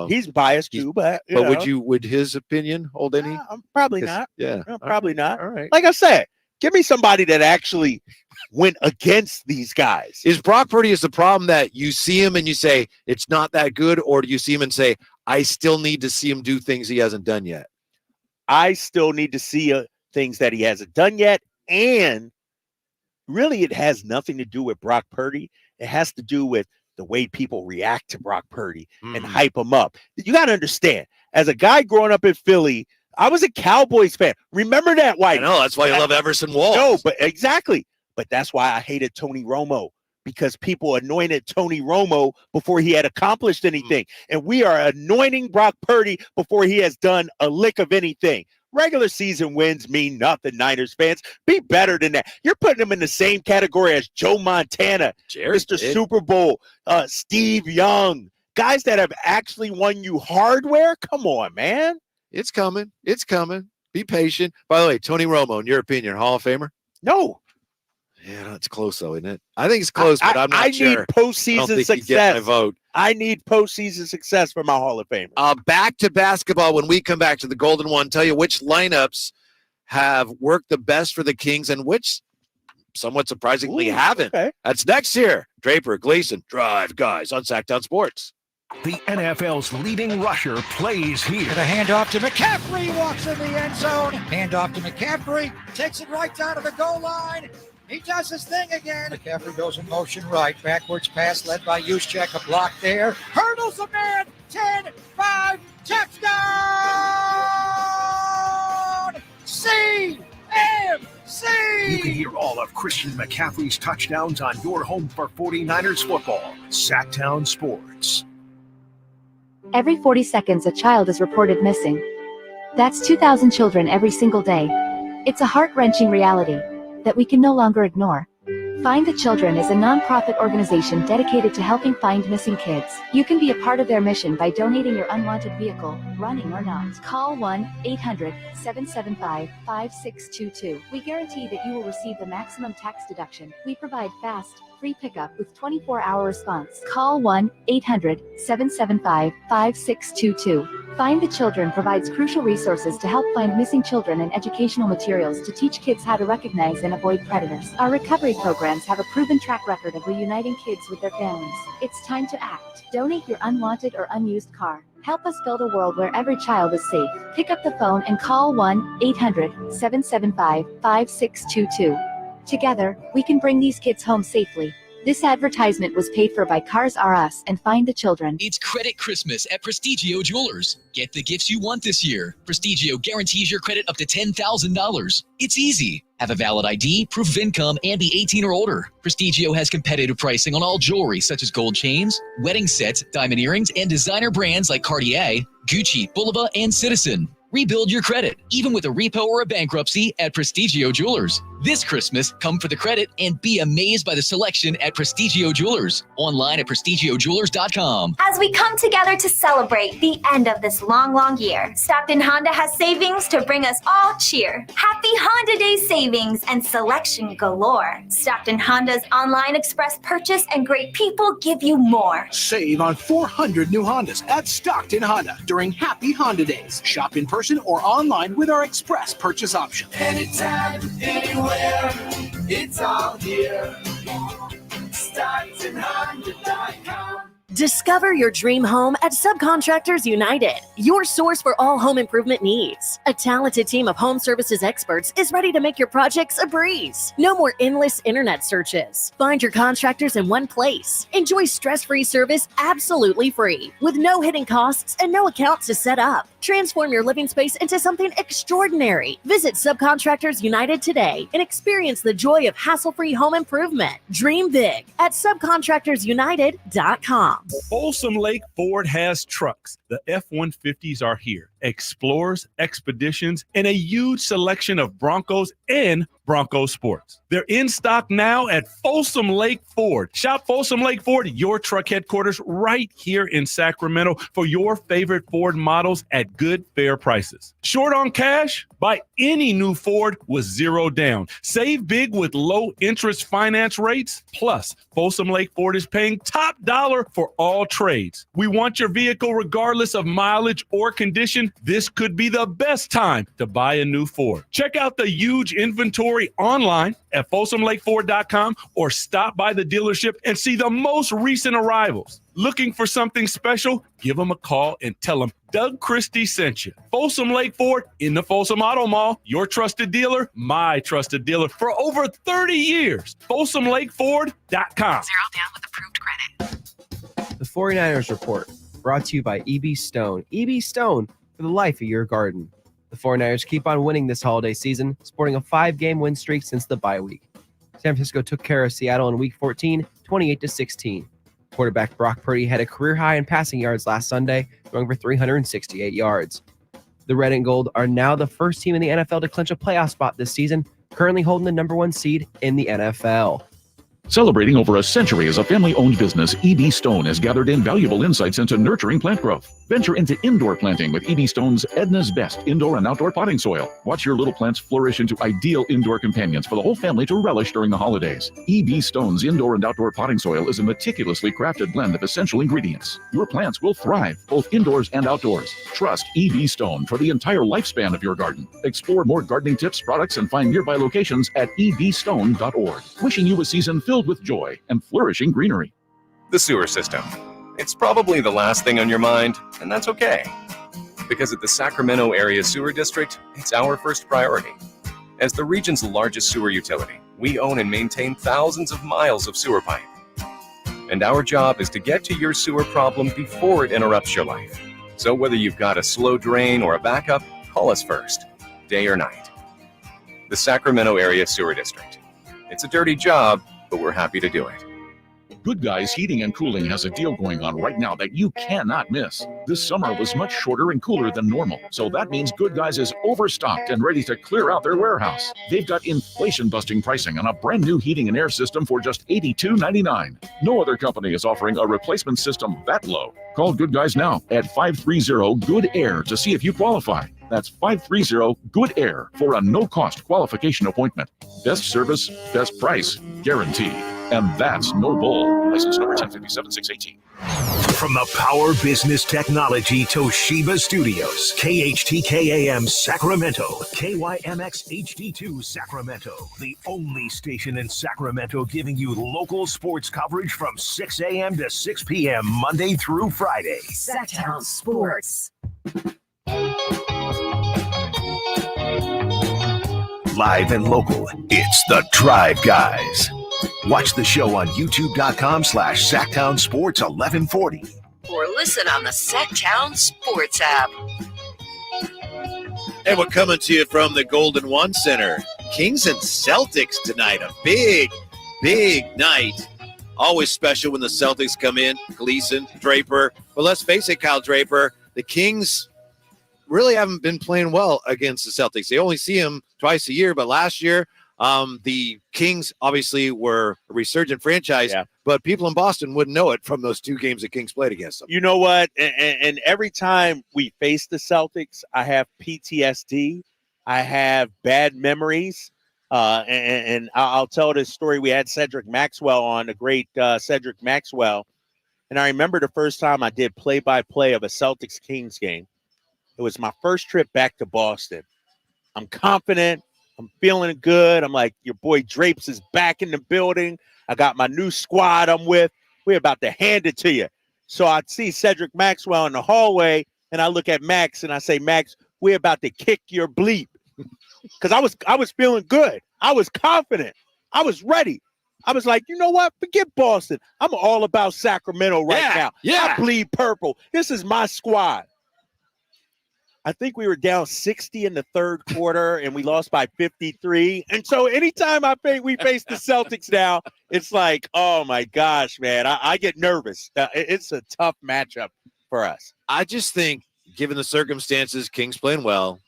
he's biased too, but would his opinion hold any? Probably not. Yeah, probably not. All right. Like I said, give me somebody that actually went against these guys. Is Brock Purdy is the problem that you see him and you say it's not that good, or do you see him and say I still need to see him do things he hasn't done yet? I still need to see things that he hasn't done yet, and really, it has nothing to do with Brock Purdy. It has to do with the way people react to Brock Purdy and hype him up. You got to understand, as a guy growing up in Philly, I was a Cowboys fan. Remember that, White? I know. That's why you love Everson Walls. No, but exactly. But that's why I hated Tony Romo, because people anointed Tony Romo before he had accomplished anything. And we are anointing Brock Purdy before he has done a lick of anything. Regular season wins mean nothing, Niners fans. Be better than that. You're putting him in the same category as Joe Montana, Mr. Super Bowl, Steve Young, guys that have actually won you hardware. Come on, man. It's coming. It's coming. Be patient. By the way, Tony Romo, in your opinion, Hall of Famer? No. Yeah, it's close, though, isn't it? I think it's close, but I'm not sure. I need postseason success. Get my vote. I need postseason success for my Hall of Famer. Back to basketball when we come back to the Golden One. Tell you which lineups have worked the best for the Kings and which somewhat surprisingly haven't. Okay. That's next year. Draper, Gleason, Drive Guys on Sacktown Sports. The NFL's leading rusher plays here. The handoff to McCaffrey, walks in the end zone. Handoff to McCaffrey, takes it right down to the goal line. He does his thing again. McCaffrey goes in motion right. Backwards pass led by Juszczyk. A block there. Hurdles a man. 10-5. Touchdown! CMC! You can hear all of Christian McCaffrey's touchdowns on your home for 49ers football. Sacktown Sports. Every 40 seconds, a child is reported missing. That's 2,000 children every single day. It's a heart-wrenching reality that we can no longer ignore. Find the Children is a non-profit organization dedicated to helping find missing kids. You can be a part of their mission by donating your unwanted vehicle, running or not. Call 1-800-775-5622. We guarantee that you will receive the maximum tax deduction. We provide fast, free pickup with 24-hour response. Call 1-800-775-5622. Find the Children provides crucial resources to help find missing children and educational materials to teach kids how to recognize and avoid predators. Our recovery programs have a proven track record of reuniting kids with their families. It's time to act. Donate your unwanted or unused car. Help us build a world where every child is safe. Pick up the phone and call 1-800-775-5622. Together, we can bring these kids home safely. This advertisement was paid for by Cars R Us and Find the Children. It's Credit Christmas at Prestigio Jewelers. Get the gifts you want this year. Prestigio guarantees your credit up to $10,000. It's easy. Have a valid ID, proof of income, and be 18 or older. Prestigio has competitive pricing on all jewelry such as gold chains, wedding sets, diamond earrings, and designer brands like Cartier, Gucci, Bulova, and Citizen. Rebuild your credit, even with a repo or a bankruptcy at Prestigio Jewelers. This Christmas, come for the credit and be amazed by the selection at Prestigio Jewelers. Online at prestigiojewelers.com. As we come together to celebrate the end of this long, long year, Stockton Honda has savings to bring us all cheer. Happy Honda Day savings and selection galore. Stockton Honda's online express purchase and great people give you more. Save on 400 new Hondas at Stockton Honda during Happy Honda Days. Shop in person or online with our express purchase option. Anytime, anywhere, it's all here. StocktonHonda.com. Discover your dream home at Subcontractors United, your source for all home improvement needs. A talented team of home services experts is ready to make your projects a breeze. No more endless internet searches. Find your contractors in one place. Enjoy stress-free service absolutely free, with no hidden costs and no accounts to set up. Transform your living space into something extraordinary. Visit Subcontractors United today and experience the joy of hassle-free home improvement. Dream big at subcontractorsunited.com. Folsom Lake Ford has trucks. The F-150s are here. Explorers, Expeditions, and a huge selection of Broncos and Bronco Sports. They're in stock now at Folsom Lake Ford. Shop Folsom Lake Ford, your truck headquarters right here in Sacramento for your favorite Ford models at good, fair prices. Short on cash? Buy any new Ford with zero down. Save big with low interest finance rates. Plus, Folsom Lake Ford is paying top dollar for all trades. We want your vehicle regardless of mileage or condition. This could be the best time to buy a new Ford. Check out the huge inventory online at FolsomLakeFord.com or stop by the dealership and see the most recent arrivals. Looking for something special? Give them a call and tell them Doug Christie sent you. Folsom Lake Ford in the Folsom Auto Mall, your trusted dealer, my trusted dealer for over 30 years. FolsomLakeFord.com. Zero down with approved credit. The 49ers Report, brought to you by E.B. Stone. E.B. Stone, for the life of your garden. The 49ers keep on winning this holiday season, sporting a 5-game win streak since the bye week. San Francisco took care of Seattle in Week 14, 28-16. Quarterback Brock Purdy had a career high in passing yards last Sunday, throwing for 368 yards. The Red and Gold are now the first team in the NFL to clinch a playoff spot this season, currently holding the number 1 seed in the NFL. Celebrating over a century as a family-owned business, E.B. Stone has gathered invaluable insights into nurturing plant growth. Venture into indoor planting with E.B. Stone's Edna's Best indoor and outdoor potting soil. Watch your little plants flourish into ideal indoor companions for the whole family to relish during the holidays. E.B. Stone's indoor and outdoor potting soil is a meticulously crafted blend of essential ingredients. Your plants will thrive, both indoors and outdoors. Trust E.B. Stone for the entire lifespan of your garden. Explore more gardening tips, products, and find nearby locations at ebstone.org. Wishing you a season filled with joy and flourishing greenery. The sewer system. It's probably the last thing on your mind, and that's okay. Because at the Sacramento Area Sewer District, it's our first priority. As the region's largest sewer utility, we own and maintain thousands of miles of sewer pipe. And our job is to get to your sewer problem before it interrupts your life. So whether you've got a slow drain or a backup, call us first, day or night. The Sacramento Area Sewer District. It's a dirty job, but we're happy to do it. Good Guys Heating and Cooling has a deal going on right now that you cannot miss. This summer was much shorter and cooler than normal, so that means Good Guys is overstocked and ready to clear out their warehouse. They've got inflation-busting pricing on a brand new heating and air system for just $82.99. No other company is offering a replacement system that low. Call Good Guys now at 530-GOOD-AIR to see if you qualify. That's 530-GOOD-AIR for a no-cost qualification appointment. Best service, best price, guaranteed. And that's no bull. License number 1057-618. From the Power Business Technology Toshiba Studios, KHTK-AM Sacramento, KYMX HD2 Sacramento, the only station in Sacramento giving you local sports coverage from 6 a.m. to 6 p.m. Monday through Friday. Sacktown Sports. Live and local, it's the Drive Guys. Watch the show on youtube.com/Sacktown Sports 1140. Or listen on the Sacktown Sports app. And we're coming to you from the Golden One Center. Kings and Celtics tonight. A big, big night. Always special when the Celtics come in. Gleason, Draper. But let's face it, Kyle Draper, the Kings really haven't been playing well against the Celtics. They only see them twice a year, but last year, the Kings obviously were a resurgent franchise, but people in Boston wouldn't know it from those two games the Kings played against them. You know what? And every time we face the Celtics, I have PTSD. I have bad memories. And I'll tell this story. We had Cedric Maxwell on, the great Cedric Maxwell. And I remember the first time I did play-by-play of a Celtics-Kings game. It was my first trip back to Boston. I'm confident. I'm feeling good. I'm like, your boy Drapes is back in the building. I got my new squad I'm with. We're about to hand it to you. So I see Cedric Maxwell in the hallway, and I look at Max, and I say, Max, we're about to kick your bleep. Because I was feeling good. I was confident. I was ready. I was like, you know what? Forget Boston. I'm all about Sacramento right now. I bleed purple. This is my squad. I think we were down 60 in the third quarter, and we lost by 53. And so anytime we face the Celtics now, it's like, oh, my gosh, man, I get nervous. It's a tough matchup for us. I just think, given the circumstances, Kings playing well.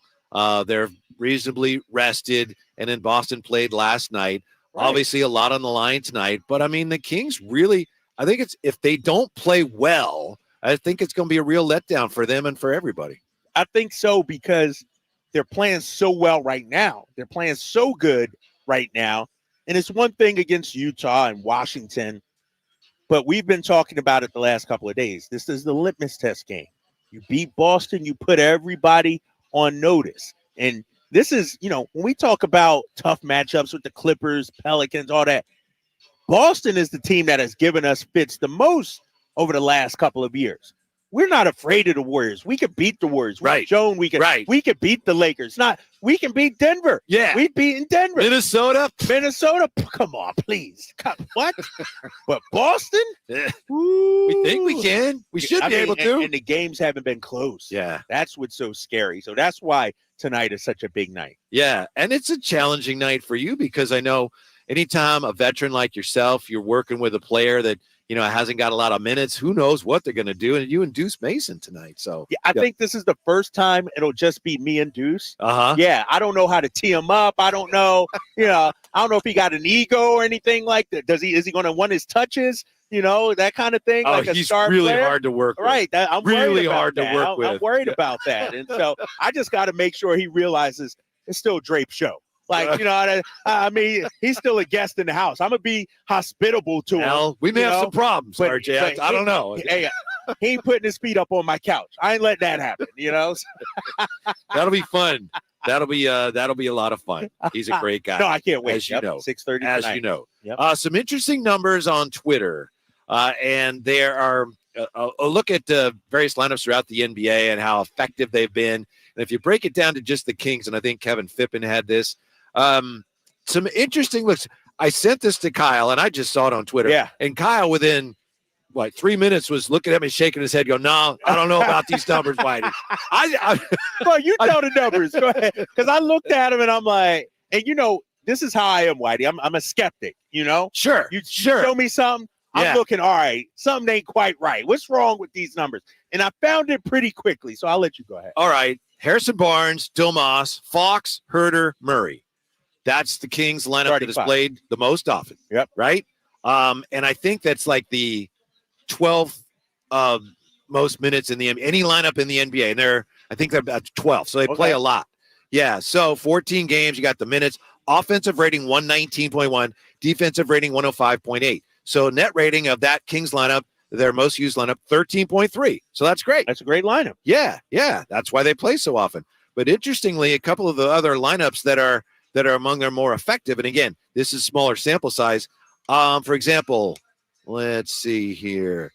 They're reasonably rested, and then Boston played last night. Right. Obviously, a lot on the line tonight. But, I mean, the Kings really – I think it's if they don't play well, I think it's going to be a real letdown for them and for everybody. I think so because they're playing so well right now. They're playing so good right now. And it's one thing against Utah and Washington, but we've been talking about it the last couple of days. This is the litmus test game. You beat Boston, you put everybody on notice. And this is, when we talk about tough matchups with the Clippers, Pelicans, all that, Boston is the team that has given us fits the most over the last couple of years. We're not afraid of the Warriors. We could beat the Warriors. We've shown we could beat the Lakers. We can beat Denver. Yeah. We've beaten Denver. Minnesota. Come on, please. What? But Boston? We think we can. We should be able to. And the games haven't been close. Yeah. That's what's so scary. So that's why tonight is such a big night. Yeah. And it's a challenging night for you because I know anytime a veteran like yourself, you're working with a player that hasn't got a lot of minutes. Who knows what they're going to do? And you and Deuce Mason tonight. So I think this is the first time it'll just be me and Deuce. Uh-huh. Yeah, I don't know how to tee him up. I don't know, I don't know if he got an ego or anything like that. Is he going to want his touches? That kind of thing. Like a he's star really player. hard to work with. Right. I'm really worried about hard that. to work with. I'm worried about that. And so I just got to make sure he realizes it's still Drape's show. Like, I mean, he's still a guest in the house. I'm going to be hospitable to him. We may have some problems, RJ. I don't know. Hey, he ain't putting his feet up on my couch. I ain't letting that happen, That'll be fun. That'll be a lot of fun. He's a great guy. No, I can't wait. As you know. 6:30 As tonight. you know. Yep. Some interesting numbers on Twitter. And there are a look at various lineups throughout the NBA and how effective they've been. And if you break it down to just the Kings, and I think Kevin Fippen had this, some interesting looks. I sent this to Kyle, and I just saw it on Twitter. Yeah. And Kyle, within 3 minutes, was looking at me, shaking his head, going, "No, I don't know about these numbers, Whitey." Well, you tell the numbers. Go ahead. Because I looked at him, and I'm like, and this is how I am, Whitey. I'm a skeptic, Sure. You show me something, I'm looking, all right, something ain't quite right. What's wrong with these numbers? And I found it pretty quickly, so I'll let you go ahead. All right. Harrison Barnes, Domas, Fox, Herter, Murray. That's the Kings lineup that is played the most often. Yep. Right? And I think that's like the 12th most minutes in any lineup in the NBA. And I think they're about 12. So they play a lot. Yeah. So 14 games, you got the minutes. Offensive rating 119.1, defensive rating 105.8. So net rating of that Kings lineup, their most used lineup, 13.3. So that's great. That's a great lineup. Yeah. That's why they play so often. But interestingly, a couple of the other lineups that are among their more effective, and again, this is smaller sample size. For example, let's see here.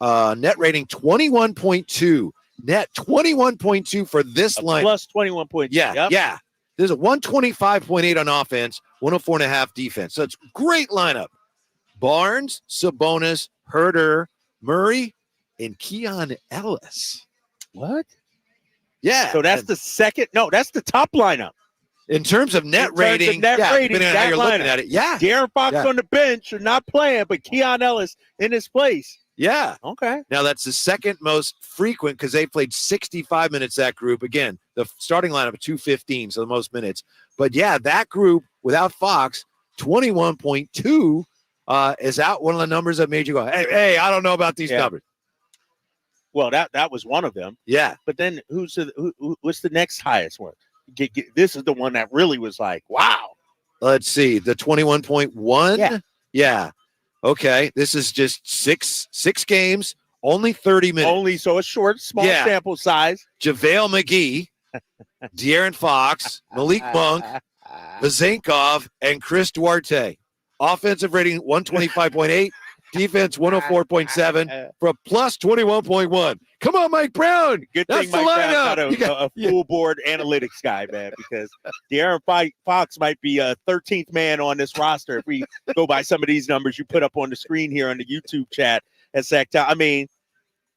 Net rating 21.2. Net 21.2 for this lineup. Plus 21.2. Yeah. There's a 125.8 on offense, 104.5 defense. So it's a great lineup. Barnes, Sabonis, Herter, Murray, and Keon Ellis. What? Yeah. So that's the second. No, that's the top lineup. In terms of net rating, depending on how you're looking at it. Yeah. De'Aaron Fox on the bench or not playing, but Keon Ellis in his place. Yeah. Okay. Now that's the second most frequent because they played 65 minutes, that group. Again, the starting lineup of 215, so the most minutes. But yeah, that group without Fox, 21.2 is out. One of the numbers that made you go, hey, I don't know about these numbers. Well, that was one of them. Yeah. But then what's the next highest one? This is the one that really was like, wow. Let's see. The 21.1? Yeah. Okay. This is just six games, only 30 minutes. So a short, small sample size. JaVale McGee, De'Aaron Fox, Malik Monk, Vezenkov, and Chris Duarte. Offensive rating 125.8, defense 104.7 for a plus 21.1. Come on, Mike Brown. Good That's thing the Mike lineup. Brown's not a full board analytics guy, man, because De'Aaron Fox might be a 13th man on this roster if we go by some of these numbers you put up on the screen here on the YouTube chat at SacTown. I mean,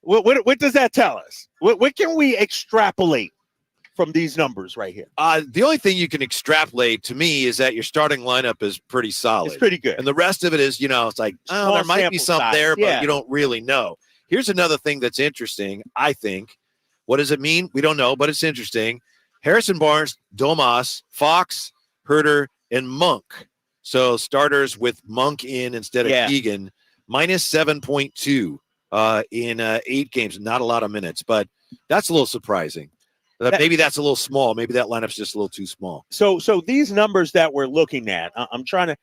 what does that tell us? What can we extrapolate from these numbers right here? The only thing you can extrapolate to me is that your starting lineup is pretty solid. It's pretty good. And the rest of it is, it's like, there might be something there, but you don't really know. Here's another thing that's interesting, I think. What does it mean? We don't know, but it's interesting. Harrison Barnes, Domas, Fox, Herter, and Monk. So starters with Monk in instead of Keegan, minus 7.2 in 8 games. Not a lot of minutes, but that's a little surprising. Maybe that's a little small. Maybe that lineup's just a little too small. So these numbers that we're looking at, I'm trying to.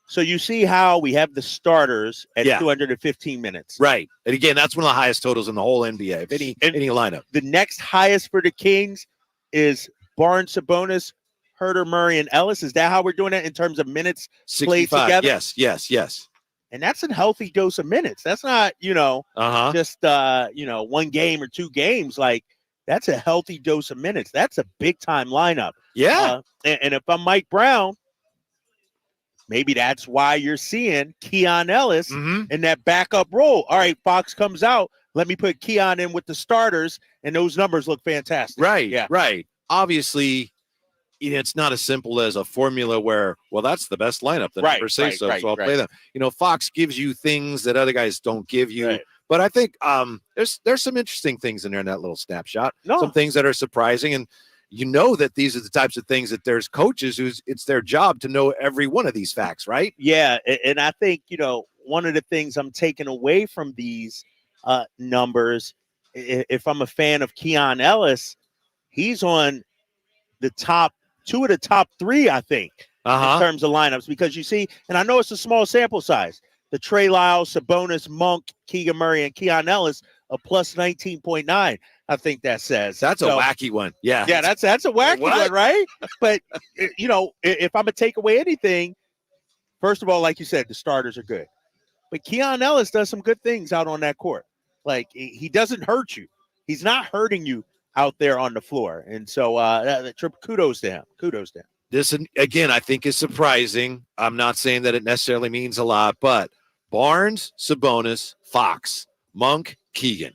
So you see how we have the starters at 215 minutes, right? And again, that's one of the highest totals in the whole NBA. If any lineup. The next highest for the Kings is Barnes, Sabonis, Herter, Murray, and Ellis. Is that how we're doing it in terms of minutes played together? Yes. And that's a healthy dose of minutes. That's not just one game or 2 games. Like, that's a healthy dose of minutes. That's a big time lineup. Yeah. And if I'm Mike Brown, maybe that's why you're seeing Keon Ellis in that backup role. All right, Fox comes out. Let me put Keon in with the starters, and those numbers look fantastic. Right. Obviously, it's not as simple as a formula where, well, that's the best lineup. The numbers say so I'll play them. Fox gives you things that other guys don't give you. Right. But I think there's some interesting things in there in that little snapshot. Some things that are surprising. And that these are the types of things that there's coaches it's their job to know every one of these facts, right? Yeah. And I think, one of the things I'm taking away from these numbers, if I'm a fan of Keon Ellis, he's on the top 2 of the top 3, I think, in terms of lineups, because you see, and I know it's a small sample size, the Trey Lyles, Sabonis, Monk, Keegan Murray, and Keon Ellis a plus 19.9. I think that says that's a wacky one. Yeah. Yeah, that's a wacky one, right? But if I'm gonna take away anything, first of all, like you said, the starters are good. But Keon Ellis does some good things out on that court. Like, he doesn't hurt you. He's not hurting you out there on the floor. And so kudos to him. This, again, I think is surprising. I'm not saying that it necessarily means a lot, but Barnes, Sabonis, Fox, Monk, Keegan.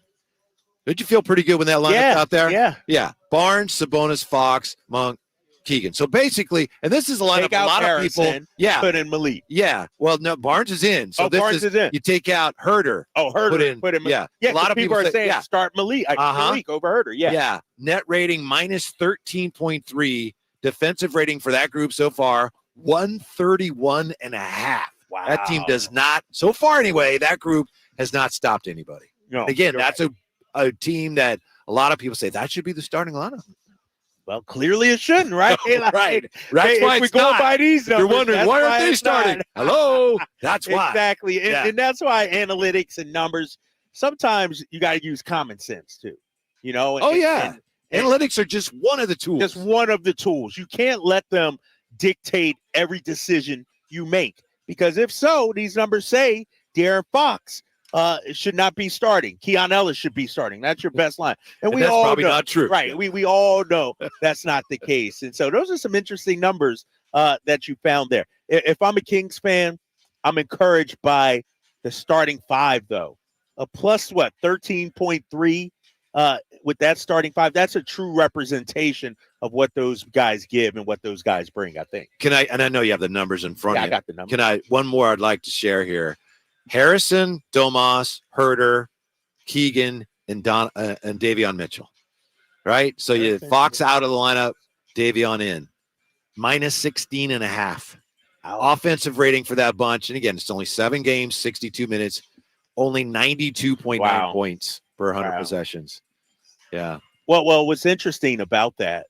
Did you feel pretty good when that lineup out there? Yeah. Barnes, Sabonis, Fox, Monk, Keegan. So basically, and this is a lineup a lot of people. Yeah. Put in Malik. Yeah. Well, no, Barnes is in. So Barnes is in. You take out Herter. Oh, Herter. Put in Yeah. A lot of people are saying start Malik. Malik over Herter. Yeah. Yeah. Net rating minus 13.3. Defensive rating for that group so far, 131.5. Wow. That team does not, so far anyway, that group has not stopped anybody. No, again, that's a team that a lot of people say that should be the starting lineup. Well, clearly it shouldn't, right? Right. That's why it's not. By these numbers, you're wondering, why aren't they starting? Hello? That's why. Exactly. And that's why analytics and numbers, sometimes you got to use common sense too. Analytics are just one of the tools. Just one of the tools. You can't let them dictate every decision you make, because if so, these numbers say De'Aaron Fox should not be starting. Keon Ellis should be starting. That's your best line. And we that's all probably know, not true. Right. We all know that's not the case. And so those are some interesting numbers that you found there. If I'm a Kings fan, I'm encouraged by the starting 5, though. A plus 13.3 with that starting 5. That's a true representation of what those guys give and what those guys bring, I think. And I know you have the numbers in front of you. I got the numbers. One more I'd like to share here. Harrison, Domas, Herter, Keegan, and Davion Mitchell. Right? So you Fox out of the lineup, Davion in. Minus 16.5. Offensive rating for that bunch. And again, it's only 7 games, 62 minutes, only 92.9 points per 100 possessions. Yeah. Well, what's interesting about that,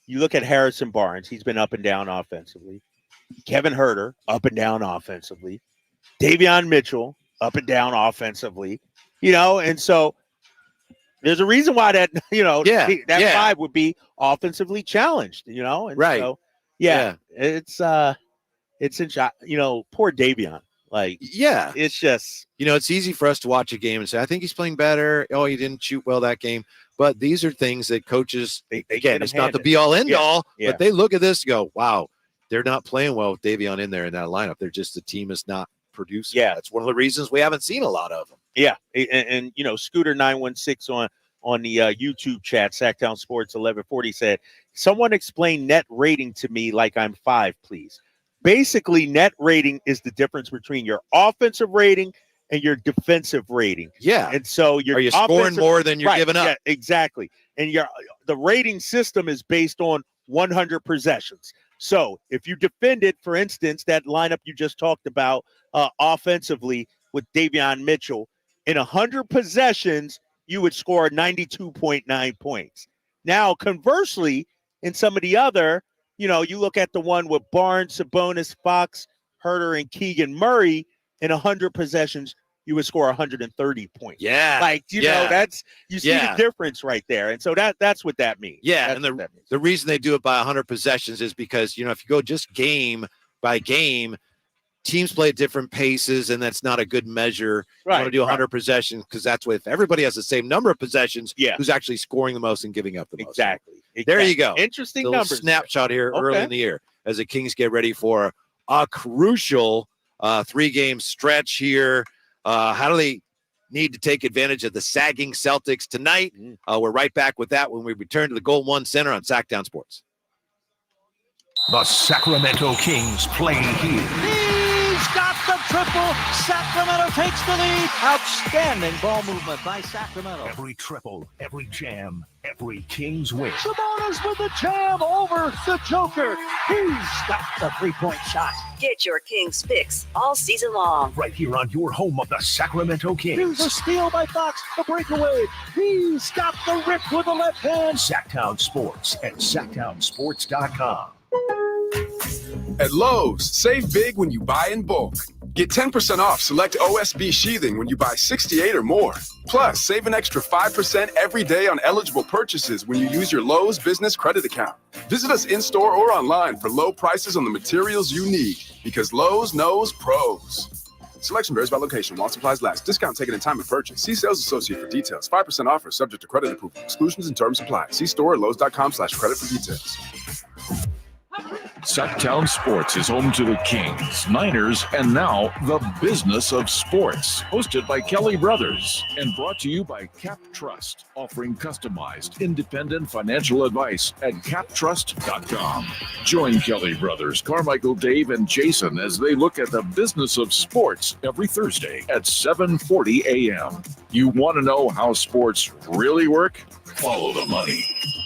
you look at Harrison Barnes, he's been up and down offensively. Kevin Herter, up and down offensively. Davion Mitchell, up and down offensively. And so there's a reason why that, that 5 would be offensively challenged, And right. So, it's poor Davion. It's just, it's easy for us to watch a game and say, I think he's playing better. Oh, he didn't shoot well that game. But these are things that coaches, again, it's not the be all end all, but they look at this and go, wow, they're not playing well with Davion in there in that lineup. They're just, the team is not producing. Yeah. That's one of the reasons we haven't seen a lot of them. Yeah. And Scooter 916 on the YouTube chat, Sacktown Sports 1140 said, someone explain net rating to me like I'm 5, please. Basically, net rating is the difference between your offensive rating and your defensive rating. Yeah. And so are you scoring more than you're giving up? Yeah, exactly. And the rating system is based on 100 possessions. So if you defended, for instance, that lineup you just talked about offensively with Davion Mitchell, in 100 possessions, you would score 92.9 points. Now, conversely, in some of the other, you look at the one with Barnes, Sabonis, Fox, Herter, and Keegan Murray, in 100 possessions, you would score 130 points. Yeah. You see the difference right there. And so that's what that means. Yeah. And the reason they do it by 100 possessions is because, if you go just game by game, teams play at different paces, and that's not a good measure. You want to do 100 possessions, because that's what, if everybody has the same number of possessions, who's actually scoring the most and giving up the most. Exactly. There you go. Interesting numbers. Snapshot here early in the year as the Kings get ready for a crucial 3-game stretch here. How do they need to take advantage of the sagging Celtics tonight. We're right back with that when we return to the Gold One Center on Sacktown Sports. The Sacramento Kings play here. He's got the triple. Sacramento takes the lead. Outstanding ball movement by Sacramento. Every triple, every jam, every Kings win. Sabonis with the jam over the Joker. He's got the three-point shot. Get your Kings fix all season long. Right here on your home of the Sacramento Kings. Here's a steal by Fox, the breakaway. He's got the rip with the left hand. Sacktown Sports at sacktownsports.com. At Lowe's, save big when you buy in bulk. Get 10% off select OSB sheathing when you buy 68 or more. Plus, save an extra 5% every day on eligible purchases when you use your Lowe's business credit account. Visit us in-store or online for low prices on the materials you need, because Lowe's knows pros. Selection varies by location. While supplies last. Discount taken in time of purchase. See sales associate for details. 5% offer subject to credit approval. Exclusions and terms apply. See store at lowes.com/credit for details. Sacktown Sports is home to the Kings, Niners, and now the business of sports. Hosted by Kelly Brothers and brought to you by Cap Trust, offering customized, independent financial advice at captrust.com. Join Kelly Brothers, Carmichael, Dave, and Jason as they look at the business of sports every Thursday at 7:40 a.m. You want to know how sports really work? Follow the money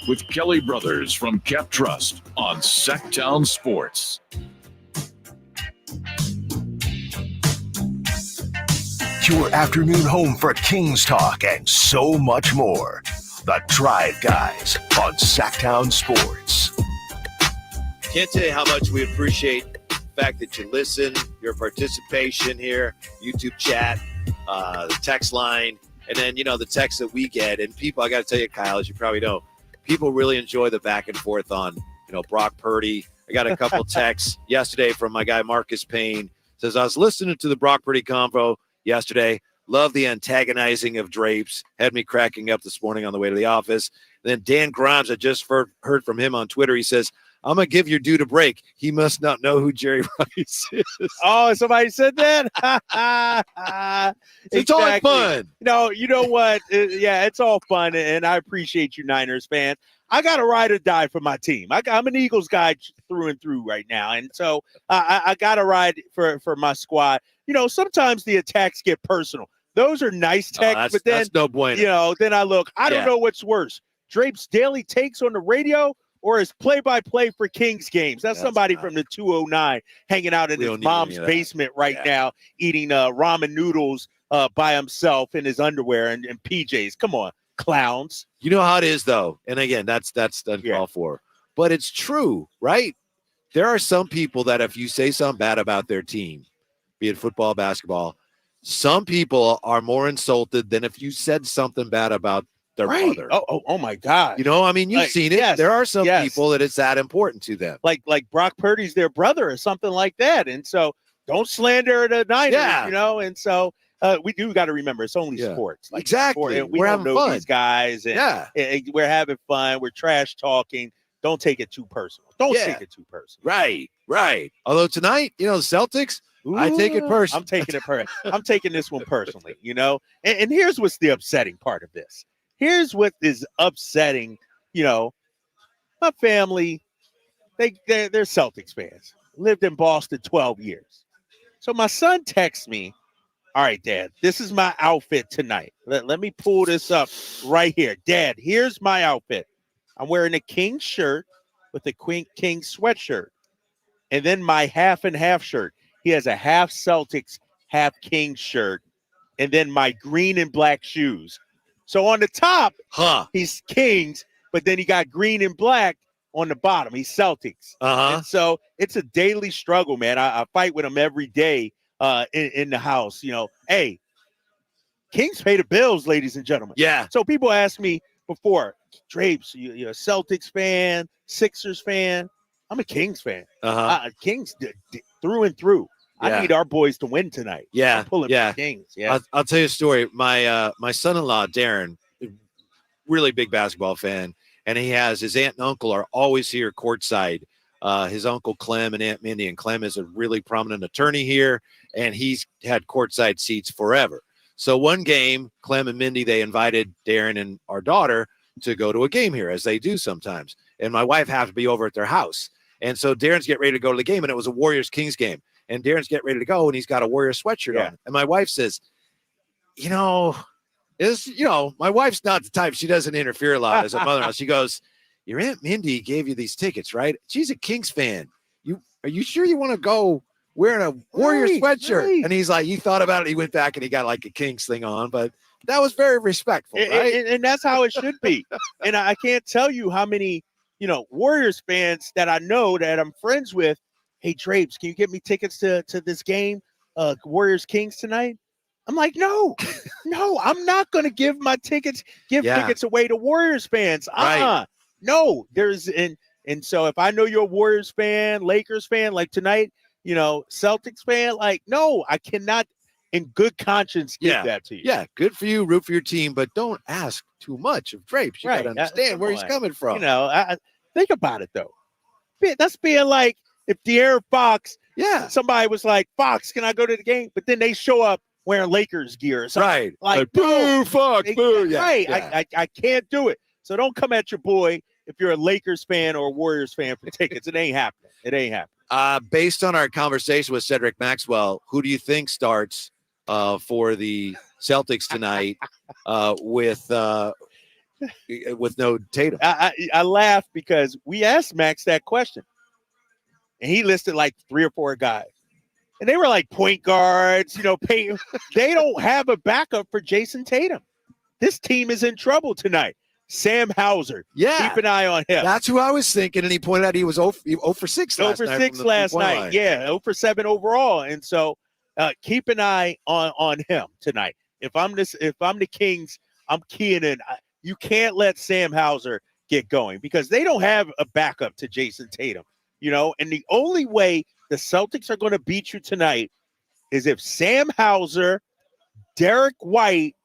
with Kelly Brothers from Cap Trust on Sacktown Sports. Your afternoon home for Kings talk and so much more. The Drive Guys on Sacktown Sports. Can't tell you how much we appreciate the fact that you listen, your participation here, YouTube chat, the text line, and then, the text that we get. And people, I got to tell you, Kyle, as you probably know, people really enjoy the back and forth on, Brock Purdy. I got a couple texts yesterday from my guy, Marcus Payne. Says, I was listening to the Brock Purdy convo yesterday. Love the antagonizing of Drapes. Had me cracking up this morning on the way to the office. And then Dan Grimes, I just heard from him on Twitter. He says, I'm going to give your dude a break. He must not know who Jerry Rice is. Oh, somebody said that? It's all fun. No, you know what? It's all fun, and I appreciate you Niners fans. I got to ride or die for my team. I'm an Eagles guy through and through right now, and so I got to ride for my squad. Sometimes the attacks get personal. Those are nice texts, but then that's no bueno. Then I look. I don't know what's worse: Drape's daily takes on the radio, or his play-by-play for Kings games. That's somebody from the 209 hanging out in his mom's basement right now, eating ramen noodles by himself in his underwear and PJs. Come on, clowns. You know how it is, though. And again, that's uncalled for. But it's true, right? There are some people that if you say something bad about their team, be it football, basketball, some people are more insulted than if you said something bad about their brother. Oh my God. You've seen it. Yes, there are some people that it's that important to them. Like Brock Purdy's their brother or something like that. And so don't slander the Niners, and so we do got to remember it's only sports. Exactly. Sport, we we're don't having know fun. These guys. And we're having fun. We're trash talking. Don't take it too personal. Don't take it too personal. Right. Although tonight, the Celtics, I take it personally. I'm taking it personally. I'm taking this one personally, And here's what's the upsetting part of this. Here's what is upsetting, my family, they're Celtics fans. Lived in Boston 12 years. So my son texts me, all right, Dad, this is my outfit tonight. Let me pull this up right here. Dad, here's my outfit. I'm wearing a King shirt with a King sweatshirt. And then my half and half shirt. He has a half Celtics, half King shirt. And then my green and black shoes. So on the top, he's Kings, but then he got green and black on the bottom. He's Celtics. And so it's a daily struggle, man. I fight with him every day in the house. Hey, Kings pay the bills, ladies and gentlemen. Yeah. So people ask me before, Drapes, you're a Celtics fan, Sixers fan. I'm a Kings fan. Kings through and through. I need our boys to win tonight. I'm pulling for Kings. I'll tell you a story. My son-in-law, Darren, really big basketball fan, and he has his aunt and uncle are always here courtside. His uncle Clem and Aunt Mindy, and Clem is a really prominent attorney here, and he's had courtside seats forever. So one game, Clem and Mindy, they invited Darren and our daughter to go to a game here, as they do sometimes. And my wife happened to be over at their house. And so Darren's getting ready to go to the game, and it was a Warriors-Kings game. And Darren's getting ready to go, and he's got a Warriors sweatshirt on. And my wife says, my wife's not the type. She doesn't interfere a lot as a mother-in-law. She goes, your Aunt Mindy gave you these tickets, right? She's a Kings fan. Are you sure you want to go wearing a Warriors sweatshirt? Right. And he's like, he thought about it. He went back and he got like a Kings thing on, but that was very respectful, right? And that's how it should be. And I can't tell you how many, Warriors fans that I know that I'm friends with. Hey, Drapes, can you get me tickets to this game, Warriors Kings tonight? I'm like, no, I'm not going to give tickets away to Warriors fans. Right. No, and so if I know you're a Warriors fan, Lakers fan, like tonight, Celtics fan, like, no, I cannot in good conscience give that to you. Yeah, good for you, root for your team, but don't ask too much of Drapes. You got to understand where he's coming from. I think about it, though. That's being like if De'Aaron Fox, somebody was like, Fox, can I go to the game? But then they show up wearing Lakers gear or something. Right. Like, boo, Fox, boo. Yeah. Right. Yeah. I can't do it. So don't come at your boy if you're a Lakers fan or a Warriors fan for tickets. It ain't happening. It ain't happening. Based on our conversation with Cedric Maxwell, who do you think starts for the Celtics tonight with no Tatum? I laugh because we asked Max that question, and he listed like 3 or 4 guys. And they were like point guards, they don't have a backup for Jason Tatum. This team is in trouble tonight. Sam Hauser. Yeah. Keep an eye on him. That's who I was thinking, and he pointed out he was 0 for 6 last night. 0 for 6 last night. Yeah, 0 for 7 overall. And so keep an eye on him tonight. If I'm the Kings, I'm keying in. You can't let Sam Hauser get going because they don't have a backup to Jason Tatum, and the only way the Celtics are going to beat you tonight is if Sam Hauser, Derek White,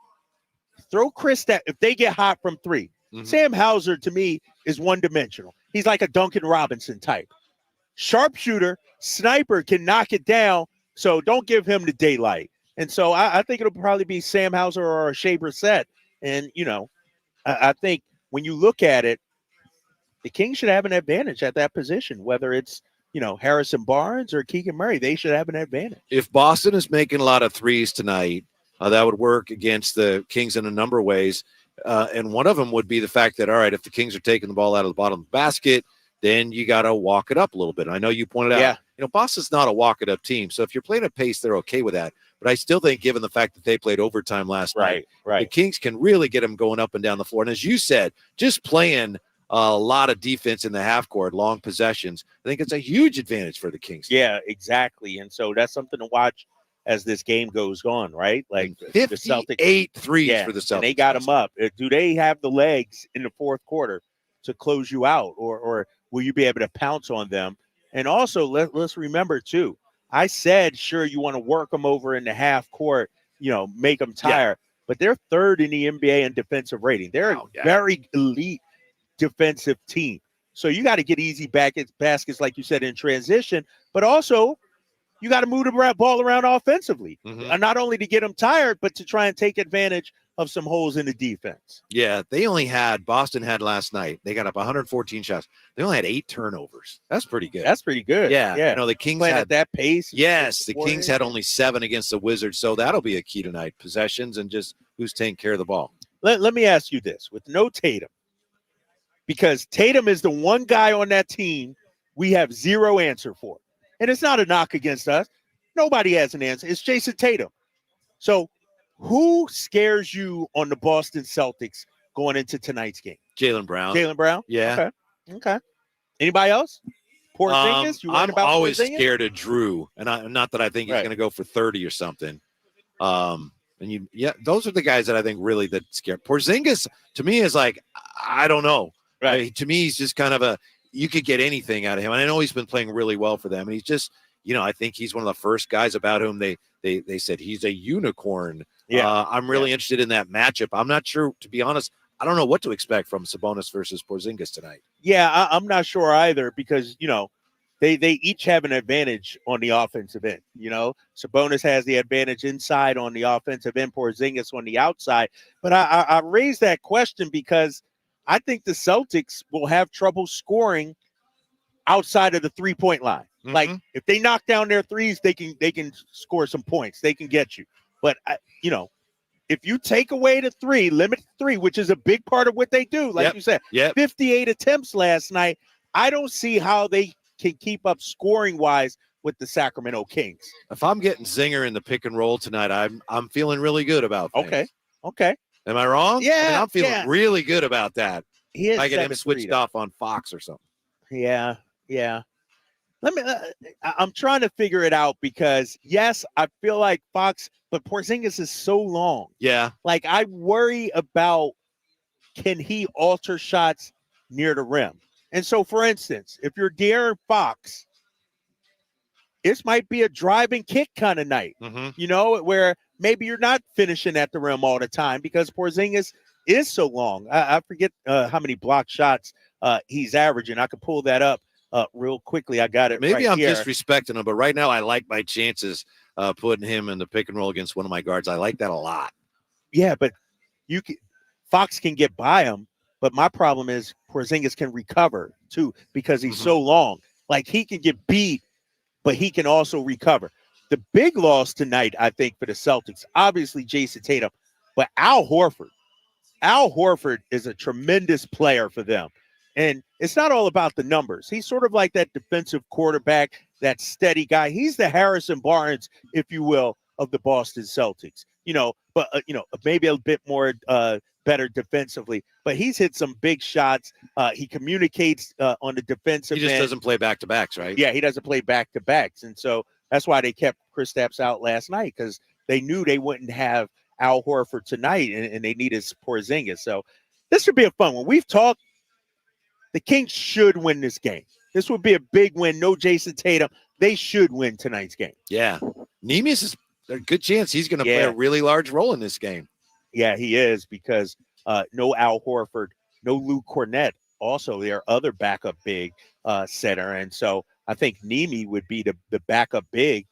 throw Kristaps, if they get hot from 3. Mm-hmm. Sam Hauser, to me, is one-dimensional. He's like a Duncan Robinson type. Sharpshooter, sniper, can knock it down, so don't give him the daylight. And so I think it'll probably be Sam Hauser or a Shea Brissett. And, I think when you look at it, the Kings should have an advantage at that position, whether it's Harrison Barnes or Keegan Murray. They should have an advantage. If Boston is making a lot of threes tonight, that would work against the Kings in a number of ways. And one of them would be the fact that, all right, if the Kings are taking the ball out of the bottom of the basket, then you got to walk it up a little bit. I know you pointed out, Boston's not a walk it up team. So if you're playing at pace, they're okay with that. But I still think, given the fact that they played overtime last night, the Kings can really get them going up and down the floor. And as you said, just playing a lot of defense in the half court, long possessions, I think it's a huge advantage for the Kings. Yeah, exactly. And so that's something to watch as this game goes on, right? Like 58 the Celtics, threes for the Celtics. And they got them up. Do they have the legs in the fourth quarter to close you out, or will you be able to pounce on them? And also, let's remember, too, I said, sure, you want to work them over in the half court, make them tired, but they're 3rd in the NBA in defensive rating. They're a very elite defensive team. So you got to get easy baskets, like you said, in transition, but also you got to move the ball around offensively, and not only to get them tired, but to try and take advantage of some holes in the defense. Yeah, Boston had last night, they got up 114 shots. They only had 8 turnovers. That's pretty good. Yeah. The Kings playing had at that pace. Yes, the Kings had only 7 against the Wizards, so that'll be a key tonight. Possessions and just who's taking care of the ball. Let me ask you this. With no Tatum, because Tatum is the one guy on that team we have zero answer for. And it's not a knock against us. Nobody has an answer. It's Jason Tatum. So who scares you on the Boston Celtics going into tonight's game? Jaylen Brown. Jaylen Brown? Yeah. Okay. Anybody else? Porzingis? I'm always scared of Drew. And not that I think he's going to go for 30 or something. Those are the guys that I think really that scare. Porzingis, to me, is like, I don't know. Right. To me, he's just kind of you could get anything out of him. And I know he's been playing really well for them. And he's just, I think he's one of the first guys about whom they said he's a unicorn. Yeah. I'm really interested in that matchup. I'm not sure, to be honest. I don't know what to expect from Sabonis versus Porzingis tonight. Yeah, I'm not sure either because, they each have an advantage on the offensive end. Sabonis has the advantage inside on the offensive end, Porzingis on the outside. But I raised that question because I think the Celtics will have trouble scoring outside of the 3-point line. Mm-hmm. Like if they knock down their threes, they can score some points. They can get you. But if you take away the three, limit three, which is a big part of what they do, like you said, 58 attempts last night, I don't see how they can keep up scoring-wise with the Sacramento Kings. If I'm getting Zinger in the pick and roll tonight, I'm feeling really good about things. Okay. Am I wrong? Yeah. I'm feeling really good about that. He is I get him 7-3, switched though. off on Fox or something. Yeah. I'm trying to figure it out because, yes, I feel like Fox, but Porzingis is so long. Yeah. Like, I worry about, can he alter shots near the rim? And so, for instance, if you're De'Aaron Fox, this might be a drive and kick kind of night, where maybe you're not finishing at the rim all the time because Porzingis is so long. I forget how many block shots he's averaging. I could pull that up real quickly. I got it. Maybe right I'm here. disrespecting him, but right now I like my chances putting him in the pick and roll against one of my guards. I like that a lot. Yeah, but Fox can get by him, but my problem is Porzingis can recover too because he's so long. Like he can get beat, but he can also recover. The big loss tonight, I think, for the Celtics, obviously Jason Tatum, but Al Horford. Al Horford is a tremendous player for them. And it's not all about the numbers. He's sort of like that defensive quarterback, that steady guy. He's the Harrison Barnes, if you will, of the Boston Celtics. But maybe a bit more better defensively. But he's hit some big shots. He communicates on the defensive end. He just doesn't play back-to-backs, right? Yeah, he doesn't play back-to-backs. And so that's why they kept Kristaps out last night because they knew they wouldn't have Al Horford tonight, and they needed Porzingis. So this should be a fun one. We've talked. The Kings should win this game. This would be a big win. No Jason Tatum. They should win tonight's game. Yeah. Neemias is a good chance he's going to play a really large role in this game. Yeah, he is because no Al Horford, no Luke Cornett, also their other backup big center. And so I think Nemi would be the backup big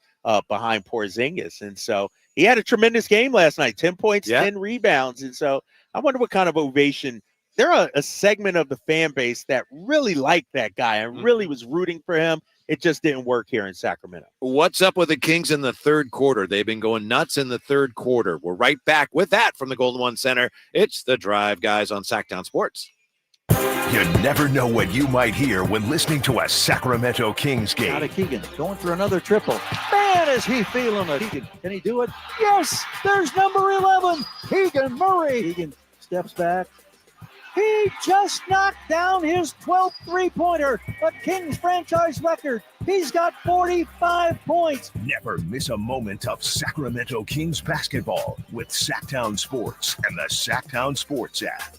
behind Porzingis. And so he had a tremendous game last night, 10 points, 10 rebounds. And so I wonder what kind of ovation. They're a segment of the fan base that really liked that guy and really was rooting for him. It just didn't work here in Sacramento. What's up with the Kings in the third quarter? They've been going nuts in the third quarter. We're right back with that from the Golden One Center. It's The Drive, guys, on Sacktown Sports. You never know what you might hear when listening to a Sacramento Kings game. Out of Keegan, going for another triple. Man, is he feeling it. Keegan, can he do it? Yes, there's number 11, Keegan Murray. Keegan steps back. He just knocked down his 12th three-pointer, a Kings franchise record. He's got 45 points. Never miss a moment of Sacramento Kings basketball with Sacktown Sports and the Sacktown Sports app.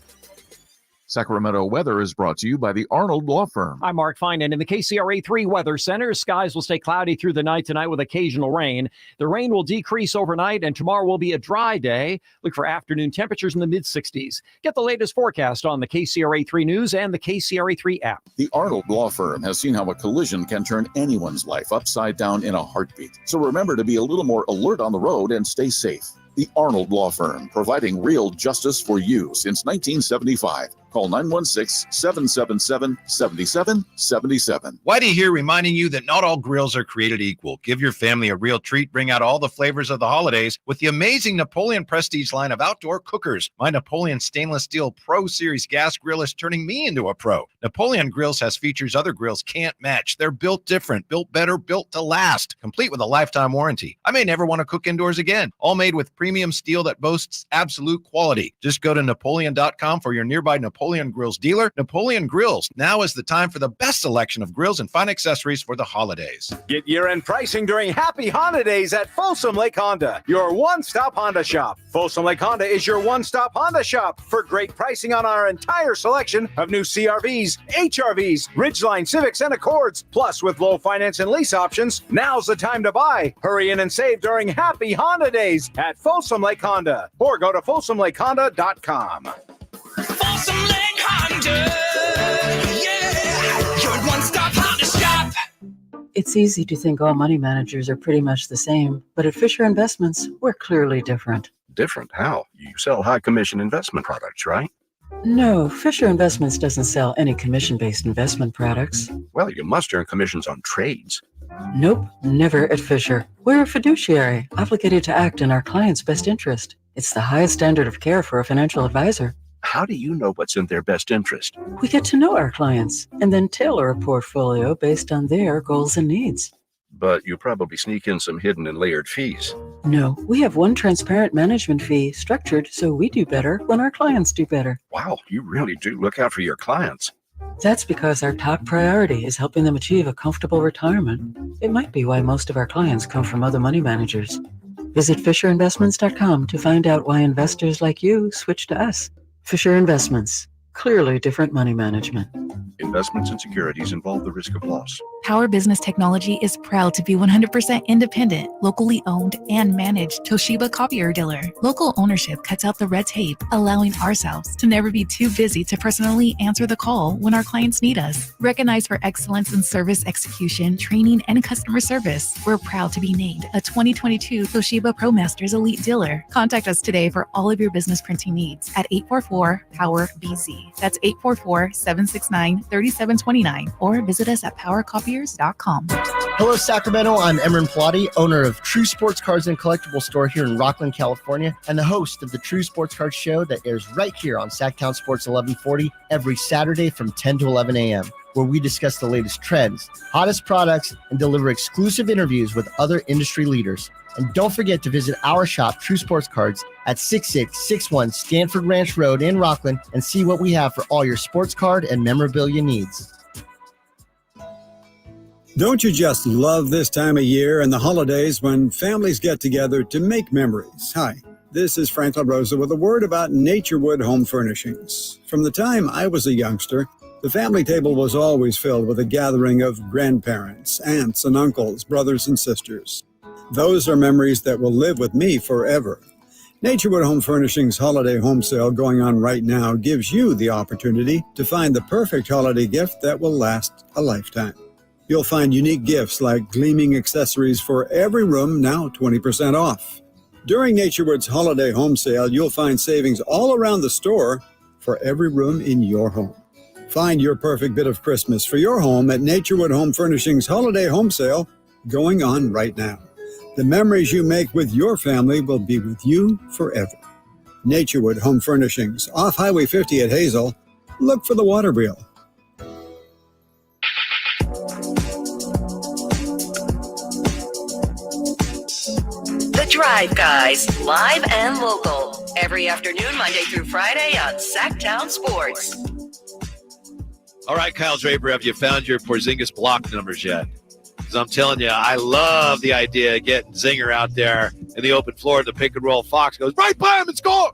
Sacramento weather is brought to you by the Arnold Law Firm. I'm Mark Finan in the KCRA 3 Weather Center. Skies will stay cloudy through the night tonight with occasional rain. The rain will decrease overnight, and tomorrow will be a dry day. Look for afternoon temperatures in the mid-60s. Get the latest forecast on the KCRA 3 News and the KCRA 3 app. The Arnold Law Firm has seen how a collision can turn anyone's life upside down in a heartbeat. So remember to be a little more alert on the road and stay safe. The Arnold Law Firm, providing real justice for you since 1975. Call 916-777-7777. Whitey here reminding you that not all grills are created equal. Give your family a real treat. Bring out all the flavors of the holidays with the amazing Napoleon Prestige line of outdoor cookers. My Napoleon Stainless Steel Pro Series gas grill is turning me into a pro. Napoleon Grills has features other grills can't match. They're built different, built better, built to last, complete with a lifetime warranty. I may never want to cook indoors again. All made with premium steel that boasts absolute quality. Just go to Napoleon.com for your nearby Napoleon Grills dealer. Napoleon Grills. Now is the time for the best selection of grills and fine accessories for the holidays. Get year-end pricing during Happy Honda Days at Folsom Lake Honda, your one-stop Honda shop. Folsom Lake Honda is your one-stop Honda shop for great pricing on our entire selection of new CRVs, HRVs, Ridgeline Civics, and Accords. Plus, with low finance and lease options, now's the time to buy. Hurry in and save during Happy Honda Days at Folsom Lake Honda, or go to folsomlakehonda.com. Folsom Lake Honda, yeah, your one-stop Honda shop. It's easy to think all money managers are pretty much the same, but at Fisher Investments, we're clearly different. Different? How? You sell high commission investment products, right? No, Fisher Investments doesn't sell any commission-based investment products. Well, you must earn commissions on trades. Nope, never at Fisher. We're a fiduciary, obligated to act in our client's best interest. It's the highest standard of care for a financial advisor. How do you know what's in their best interest? We get to know our clients and then tailor a portfolio based on their goals and needs. But you probably sneak in some hidden and layered fees. No, we have one transparent management fee structured so we do better when our clients do better. Wow, you really do look out for your clients. That's because our top priority is helping them achieve a comfortable retirement. It might be why most of our clients come from other money managers. Visit FisherInvestments.com to find out why investors like you switch to us. Fisher Investments. Clearly different money management. Investments and securities involve the risk of loss. Power Business Technology is proud to be 100% independent, locally owned, and managed Toshiba copier dealer. Local ownership cuts out the red tape, allowing ourselves to never be too busy to personally answer the call when our clients need us. Recognized for excellence in service execution, training, and customer service, we're proud to be named a 2022 Toshiba ProMasters Elite Dealer. Contact us today for all of your business printing needs at 844-POWER-BZ. That's 844-769-3729, or visit us at PowerCopier.com. Hello, Sacramento. I'm Emran Plati, owner of True Sports Cards and Collectible Store here in Rockland, California, and the host of the True Sports Cards Show that airs right here on Sacktown Sports 1140 every Saturday from 10 to 11 a.m., where we discuss the latest trends, hottest products, and deliver exclusive interviews with other industry leaders. And don't forget to visit our shop, True Sports Cards, at 6661 Stanford Ranch Road in Rockland, and see what we have for all your sports card and memorabilia needs. Don't you just love this time of year and the holidays when families get together to make memories? Hi, this is Frank LaRosa with a word about Naturewood Home Furnishings. From the time I was a youngster, the family table was always filled with a gathering of grandparents, aunts and uncles, brothers and sisters. Those are memories that will live with me forever. Naturewood Home Furnishings Holiday Home Sale going on right now gives you the opportunity to find the perfect holiday gift that will last a lifetime. You'll find unique gifts like gleaming accessories for every room, now 20% off. During Naturewood's Holiday Home Sale, you'll find savings all around the store for every room in your home. Find your perfect bit of Christmas for your home at Naturewood Home Furnishings Holiday Home Sale going on right now. The memories you make with your family will be with you forever. Naturewood Home Furnishings, off Highway 50 at Hazel. Look for the water wheel. The Drive Guys, live and local. Every afternoon, Monday through Friday on Sacktown Sports. All right, Kyle Draper, have you found your Porzingis block numbers yet? Because I'm telling you, I love the idea of getting Zinger out there in the open floor, the pick and roll. Fox goes right by him and scores.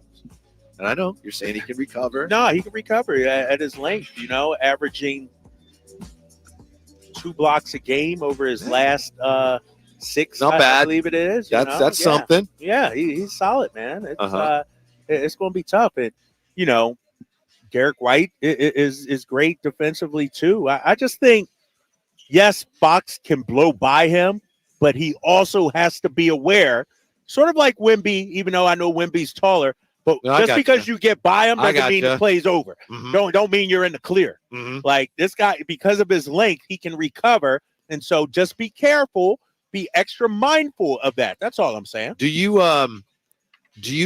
And I know you're saying he can recover. No, he can recover at his length, averaging 2 blocks a game over his last 6. Not bad. I believe it is. That's something. Yeah, he's solid, man. It's going to be tough. And, Derek White is great defensively, too. I just think, yes, Fox can blow by him, but he also has to be aware, sort of like Wemby, even though I know Wemby's taller, but just because you get by him doesn't mean the play's over. Mm-hmm. Don't mean you're in the clear. Mm-hmm. Like this guy, because of his length, he can recover. And so just be careful, be extra mindful of that. That's all I'm saying. Do you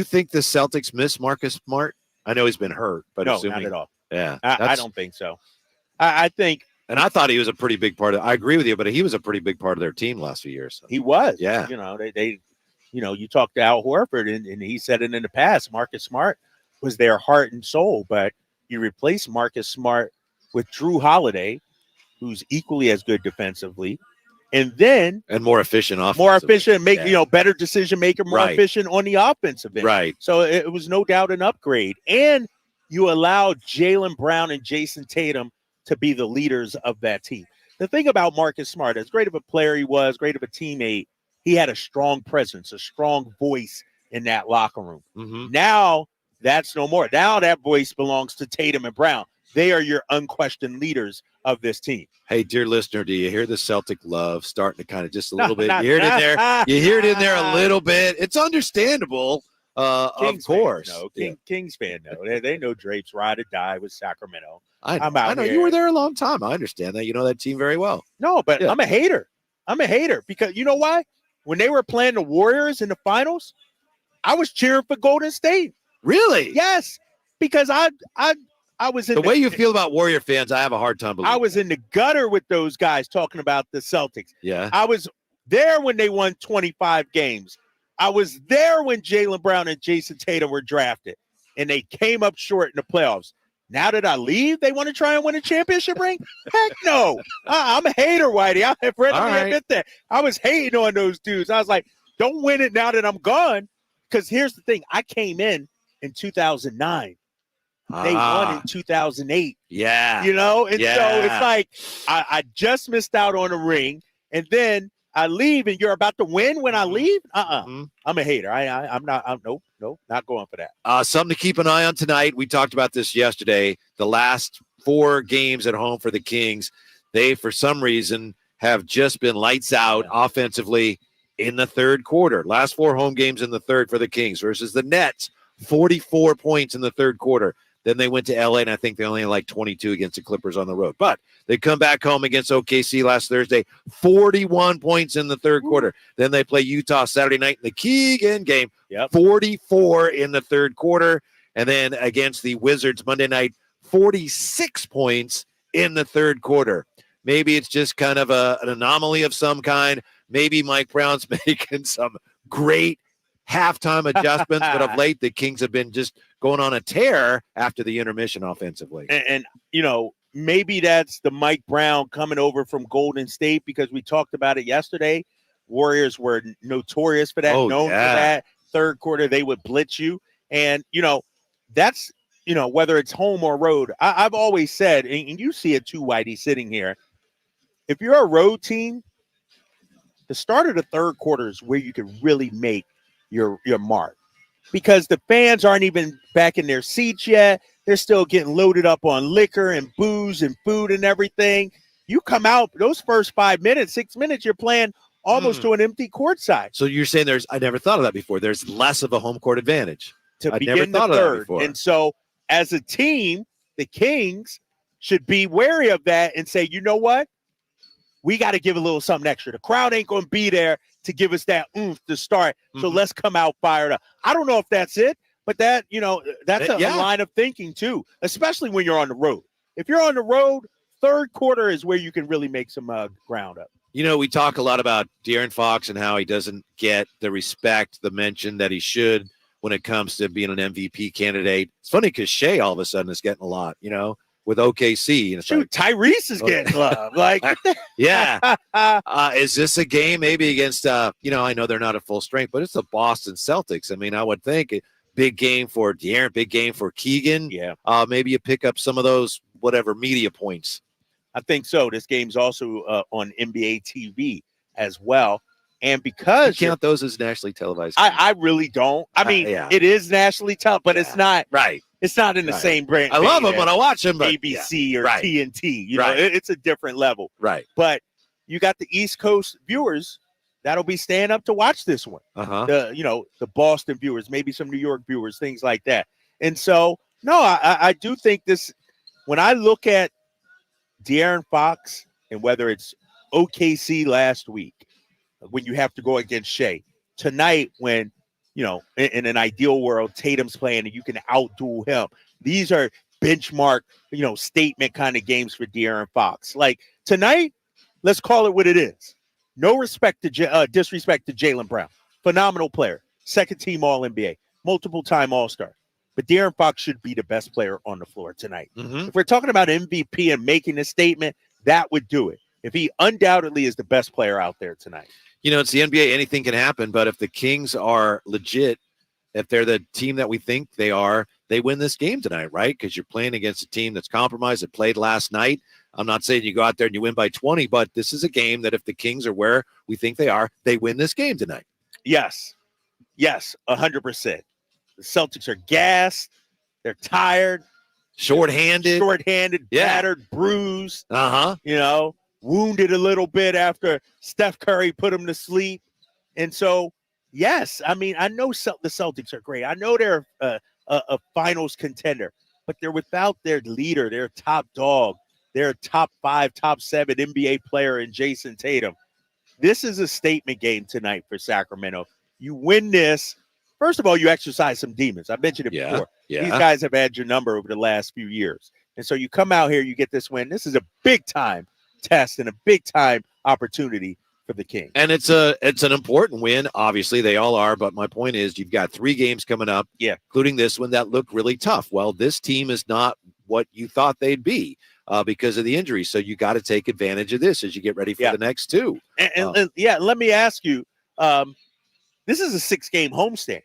think the Celtics miss Marcus Smart? I know he's been hurt, but no, not at all. Yeah, I don't think so. I think, and I thought he was a pretty big part of. I agree with you, but he was a pretty big part of their team last few years. So. He was. Yeah. They you talked to Al Horford, and he said it in the past. Marcus Smart was their heart and soul, but you replace Marcus Smart with Drew Holiday, who's equally as good defensively. And more efficient better decision maker, more efficient on the offensive end. Right. So it was no doubt an upgrade. And you allow Jaylen Brown and Jason Tatum to be the leaders of that team. The thing about Marcus Smart, as great of a player he was, great of a teammate, he had a strong presence, a strong voice in that locker room. Mm-hmm. Now that's no more. Now that voice belongs to Tatum and Brown. they are your unquestioned leaders of this team. Hey, dear listener, do you hear the Celtic love starting to kind of just a little bit? You hear it in there. You hear it in there a little bit. It's understandable, of course. Kings fan, no. They know Drape's ride or die with Sacramento. I know you were there a long time. I understand that. You know that team very well. No, but I'm a hater. Because you know why? When they were playing the Warriors in the finals, I was cheering for Golden State. Really? Yes, because I was in the way you feel about Warrior fans. I have a hard time believing. I was in the gutter with those guys talking about the Celtics. Yeah, I was there when they won 25 games. I was there when Jaylen Brown and Jason Tatum were drafted, and they came up short in the playoffs. Now that I leave, they want to try and win a championship ring? Heck no. I'm a hater, Whitey. I have readily admit that. I was hating on those dudes. I was like, don't win it now that I'm gone. Because here's the thing. I came in 2009. They won in 2008. Yeah. You know? And so it's like I just missed out on a ring. And then I leave and you're about to win when I leave? I'm a hater. I'm not. Nope, not going for that. Something to keep an eye on tonight. We talked about this yesterday. The last 4 games at home for the Kings, they, for some reason, have just been lights out offensively in the third quarter. Last 4 home games in the third for the Kings versus the Nets, 44 points in the third quarter. Then they went to LA, and I think they only had like 22 against the Clippers on the road. But they come back home against OKC last Thursday, 41 points in the third quarter. Then they play Utah Saturday night in the Keegan game, 44 in the third quarter. And then against the Wizards Monday night, 46 points in the third quarter. Maybe it's just kind of an anomaly of some kind. Maybe Mike Brown's making some great halftime adjustments, but of late the Kings have been just going on a tear after the intermission offensively. And you know, maybe that's the Mike Brown coming over from Golden State, because we talked about it yesterday. Warriors were notorious for that, known for that. Third quarter, they would blitz you. And, you know, that's, you know, whether it's home or road, I've always said, and you see it too, Whitey, sitting here, if you're a road team, the start of the third quarter is where you can really make your mark, because the fans aren't even back in their seats yet. They're still getting loaded up on liquor and booze and food and everything. You come out those first 5 minutes, 6 minutes, you're playing almost to an empty court side. So you're saying I never thought of that before. There's less of a home court advantage to I begin never thought the of that third. before. And so as a team, the Kings should be wary of that and say, you know what? We got to give a little something extra. The crowd ain't going to be there to give us that oomph to start. So let's come out fired up. I don't know if that's it, but that, you know, that's a line of thinking too, especially when you're on the road. If you're on the road, third quarter is where you can really make some ground up. You know, we talk a lot about De'Aaron Fox and how he doesn't get the respect, the mention that he should when it comes to being an MVP candidate. It's funny because Shea all of a sudden is getting a lot, you know, with OKC. And shoot, like, Tyrese is getting love. Like, yeah. Is this a game maybe against, you know, I know they're not at full strength, but it's the Boston Celtics. I mean, I would think big game for De'Aaron, big game for Keegan. Yeah. Maybe you pick up some of those, whatever, media points. I think so. This game's also on NBA TV as well. And because you count those as nationally televised. I really don't. I mean, it is nationally televised, but it's not. Right. It's not in the same brand. I love them when I watch them, but ABC or TNT. You know, it's a different level. Right. But you got the East Coast viewers that'll be staying up to watch this one. You know, the Boston viewers, maybe some New York viewers, things like that. And so, no, I do think this. When I look at De'Aaron Fox and whether it's OKC last week, when you have to go against Shea, tonight when, you know, in an ideal world, Tatum's playing and you can outduel him. These are benchmark, you know, statement kind of games for De'Aaron Fox. Like tonight, let's call it what it is. No respect to disrespect to Jaylen Brown. Phenomenal player. Second team All-NBA. Multiple time All-Star. But De'Aaron Fox should be the best player on the floor tonight. If we're talking about MVP and making a statement, that would do it. If he undoubtedly is the best player out there tonight. You know, it's the NBA. Anything can happen. But if the Kings are legit, if they're the team that we think they are, they win this game tonight, right? Because you're playing against a team that's compromised, that played last night. I'm not saying you go out there and you win by 20, but this is a game that if the Kings are where we think they are, they win this game tonight. Yes. Yes, 100%. The Celtics are gassed. They're tired. short-handed, battered, bruised. Uh-huh. You know, wounded a little bit after Steph Curry put him to sleep. And so, yes, I mean, I know the Celtics are great. I know they're a finals contender, but they're without their leader, their top dog, their top 5, top 7 NBA player in Jason Tatum. This is a statement game tonight for Sacramento. You win this. First of all, you exercise some demons. I mentioned it before. These guys have had your number over the last few years. And so you come out here, you get this win. This is a big-time test and a big-time opportunity for the Kings. And it's an important win. Obviously, they all are. But my point is you've got 3 games coming up, including this one that looked really tough. Well, this team is not what you thought they'd be because of the injury. So you got to take advantage of this as you get ready for the next 2. And let me ask you, this is a 6-game homestand.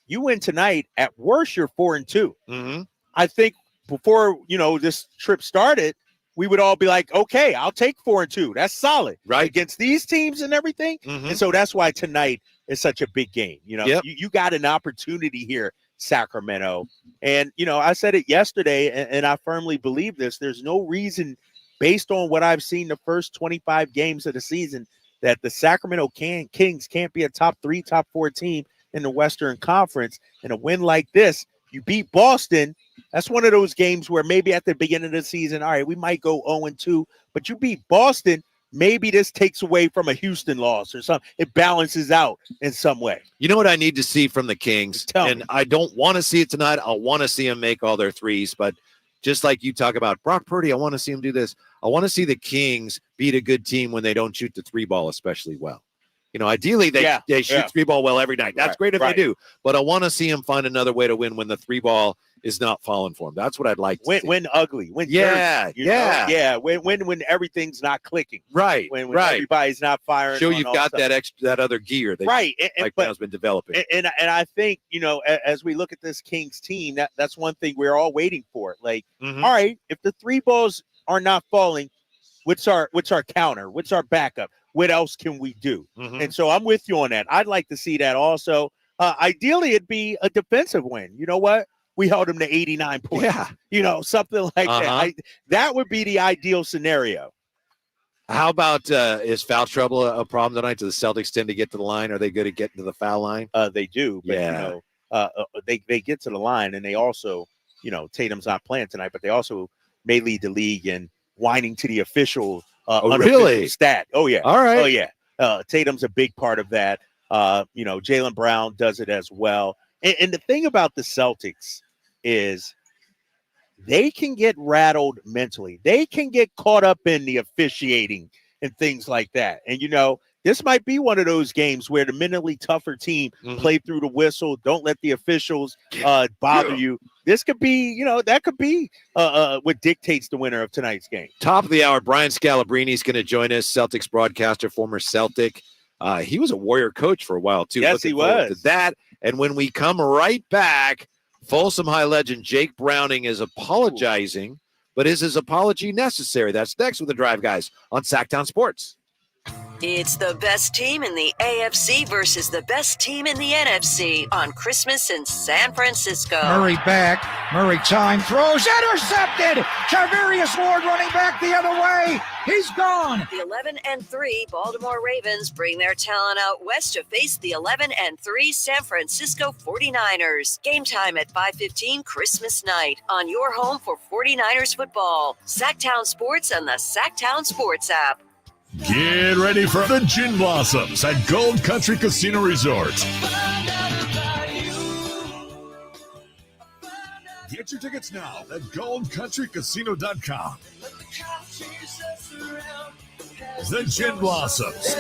You win tonight, at worst, you're 4-2. Mm-hmm. I think before, this trip started, we would all be like, okay, I'll take 4-2. That's solid. Right. Against these teams and everything. Mm-hmm. And so that's why tonight is such a big game. You got an opportunity here, Sacramento. And, I said it yesterday, and I firmly believe this. There's no reason, based on what I've seen the first 25 games of the season, that the Sacramento Kings can't be a top 3, top 4 team in the Western Conference. And a win like this, you beat Boston. That's one of those games where maybe at the beginning of the season, all right, we might go 0-2, but you beat Boston. Maybe this takes away from a Houston loss or something. It balances out in some way. You know what I need to see from the Kings? And I don't want to see it tonight. I want to see them make all their threes. But just like you talk about Brock Purdy, I want to see him do this. I want to see the Kings beat a good team when they don't shoot the 3-ball especially well. Ideally, they shoot 3-ball well every night. That's great if they do. But I want to see them find another way to win when the 3-ball is not falling for them. That's what I'd like to see. Win ugly. Win dirty, when everything's not clicking. Right. When everybody's not firing. Show you've got that other gear that has been developing. And I think, as we look at this Kings team, that's one thing we're all waiting for. Like, all right, if the 3 balls are not falling, what's our counter? What's our backup? What else can we do? And so I'm with you on that. I'd like to see that also. Ideally, it'd be a defensive win. You know what? We held them to 89 points. Yeah. Something like that. That would be the ideal scenario. How about is foul trouble a problem tonight? Do the Celtics tend to get to the line? Are they good at getting to the foul line? They do. But, they get to the line, and they also, Tatum's not playing tonight, but they also may lead the league in whining to the official really? Stat. Oh, yeah. All right. Oh, yeah. Tatum's a big part of that. Jaylen Brown does it as well. And the thing about the Celtics is they can get rattled mentally. They can get caught up in the officiating and things like that. And, this might be one of those games where the mentally tougher team play through the whistle. Don't let the officials bother you. This could be, that could be what dictates the winner of tonight's game. Top of the hour, Brian Scalabrini is going to join us, Celtics broadcaster, former Celtic. He was a Warrior coach for a while, too. Yes, he was. To that. And when we come right back, Folsom High legend Jake Browning is apologizing, but is his apology necessary? That's next with the Drive Guys on Sacktown Sports. It's the best team in the AFC versus the best team in the NFC on Christmas in San Francisco. Murray back. Murray time throws. Intercepted. Charvarius Ward running back the other way. He's gone. The 11-3 Baltimore Ravens bring their talent out west to face the 11-3 San Francisco 49ers. Game time at 5:15 Christmas night on your home for 49ers football. Sacktown Sports and the Sacktown Sports app. Get ready for the Gin Blossoms at Gold Country Casino Resort. Get your tickets now at goldcountrycasino.com. The Gin Blossoms.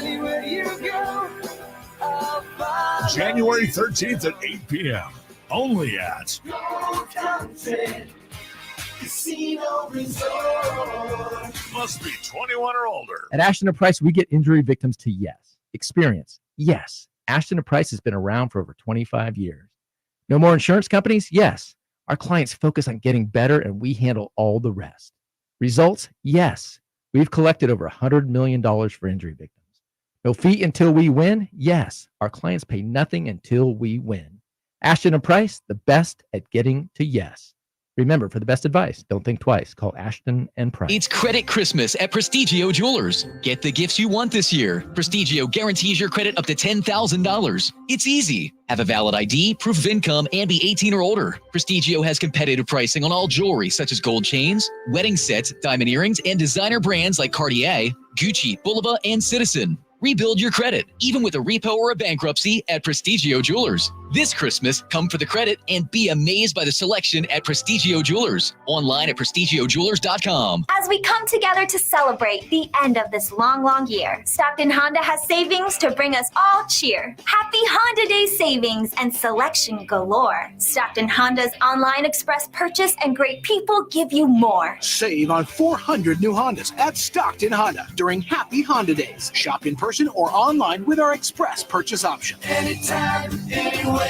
January 13th at 8 p.m. Only at Gold Country Casino Resort. Must be 21 or older. At Ashton & Price, we get injury victims to yes. Experience, yes. Ashton & Price has been around for over 25 years. No more insurance companies? Yes. Our clients focus on getting better, and we handle all the rest. Results? Yes. We've collected over $100 million for injury victims. No fee until we win? Yes. Our clients pay nothing until we win. Ashton & Price, the best at getting to yes. Remember, for the best advice, don't think twice. Call Ashton and Price. It's Credit Christmas at Prestigio Jewelers. Get the gifts you want this year. Prestigio guarantees your credit up to $10,000. It's easy. Have a valid ID, proof of income, and be 18 or older. Prestigio has competitive pricing on all jewelry, such as gold chains, wedding sets, diamond earrings, and designer brands like Cartier, Gucci, Bulova, and Citizen. Rebuild your credit, even with a repo or a bankruptcy, at Prestigio Jewelers. This Christmas, come for the credit and be amazed by the selection at Prestigio Jewelers. Online at prestigiojewelers.com. As we come together to celebrate the end of this long, long year, Stockton Honda has savings to bring us all cheer. Happy Honda Day savings and selection galore. Stockton Honda's online express purchase and great people give you more. Save on 400 new Hondas at Stockton Honda during Happy Honda Days. Shop in person or online with our express purchase option. Anytime, anywhere,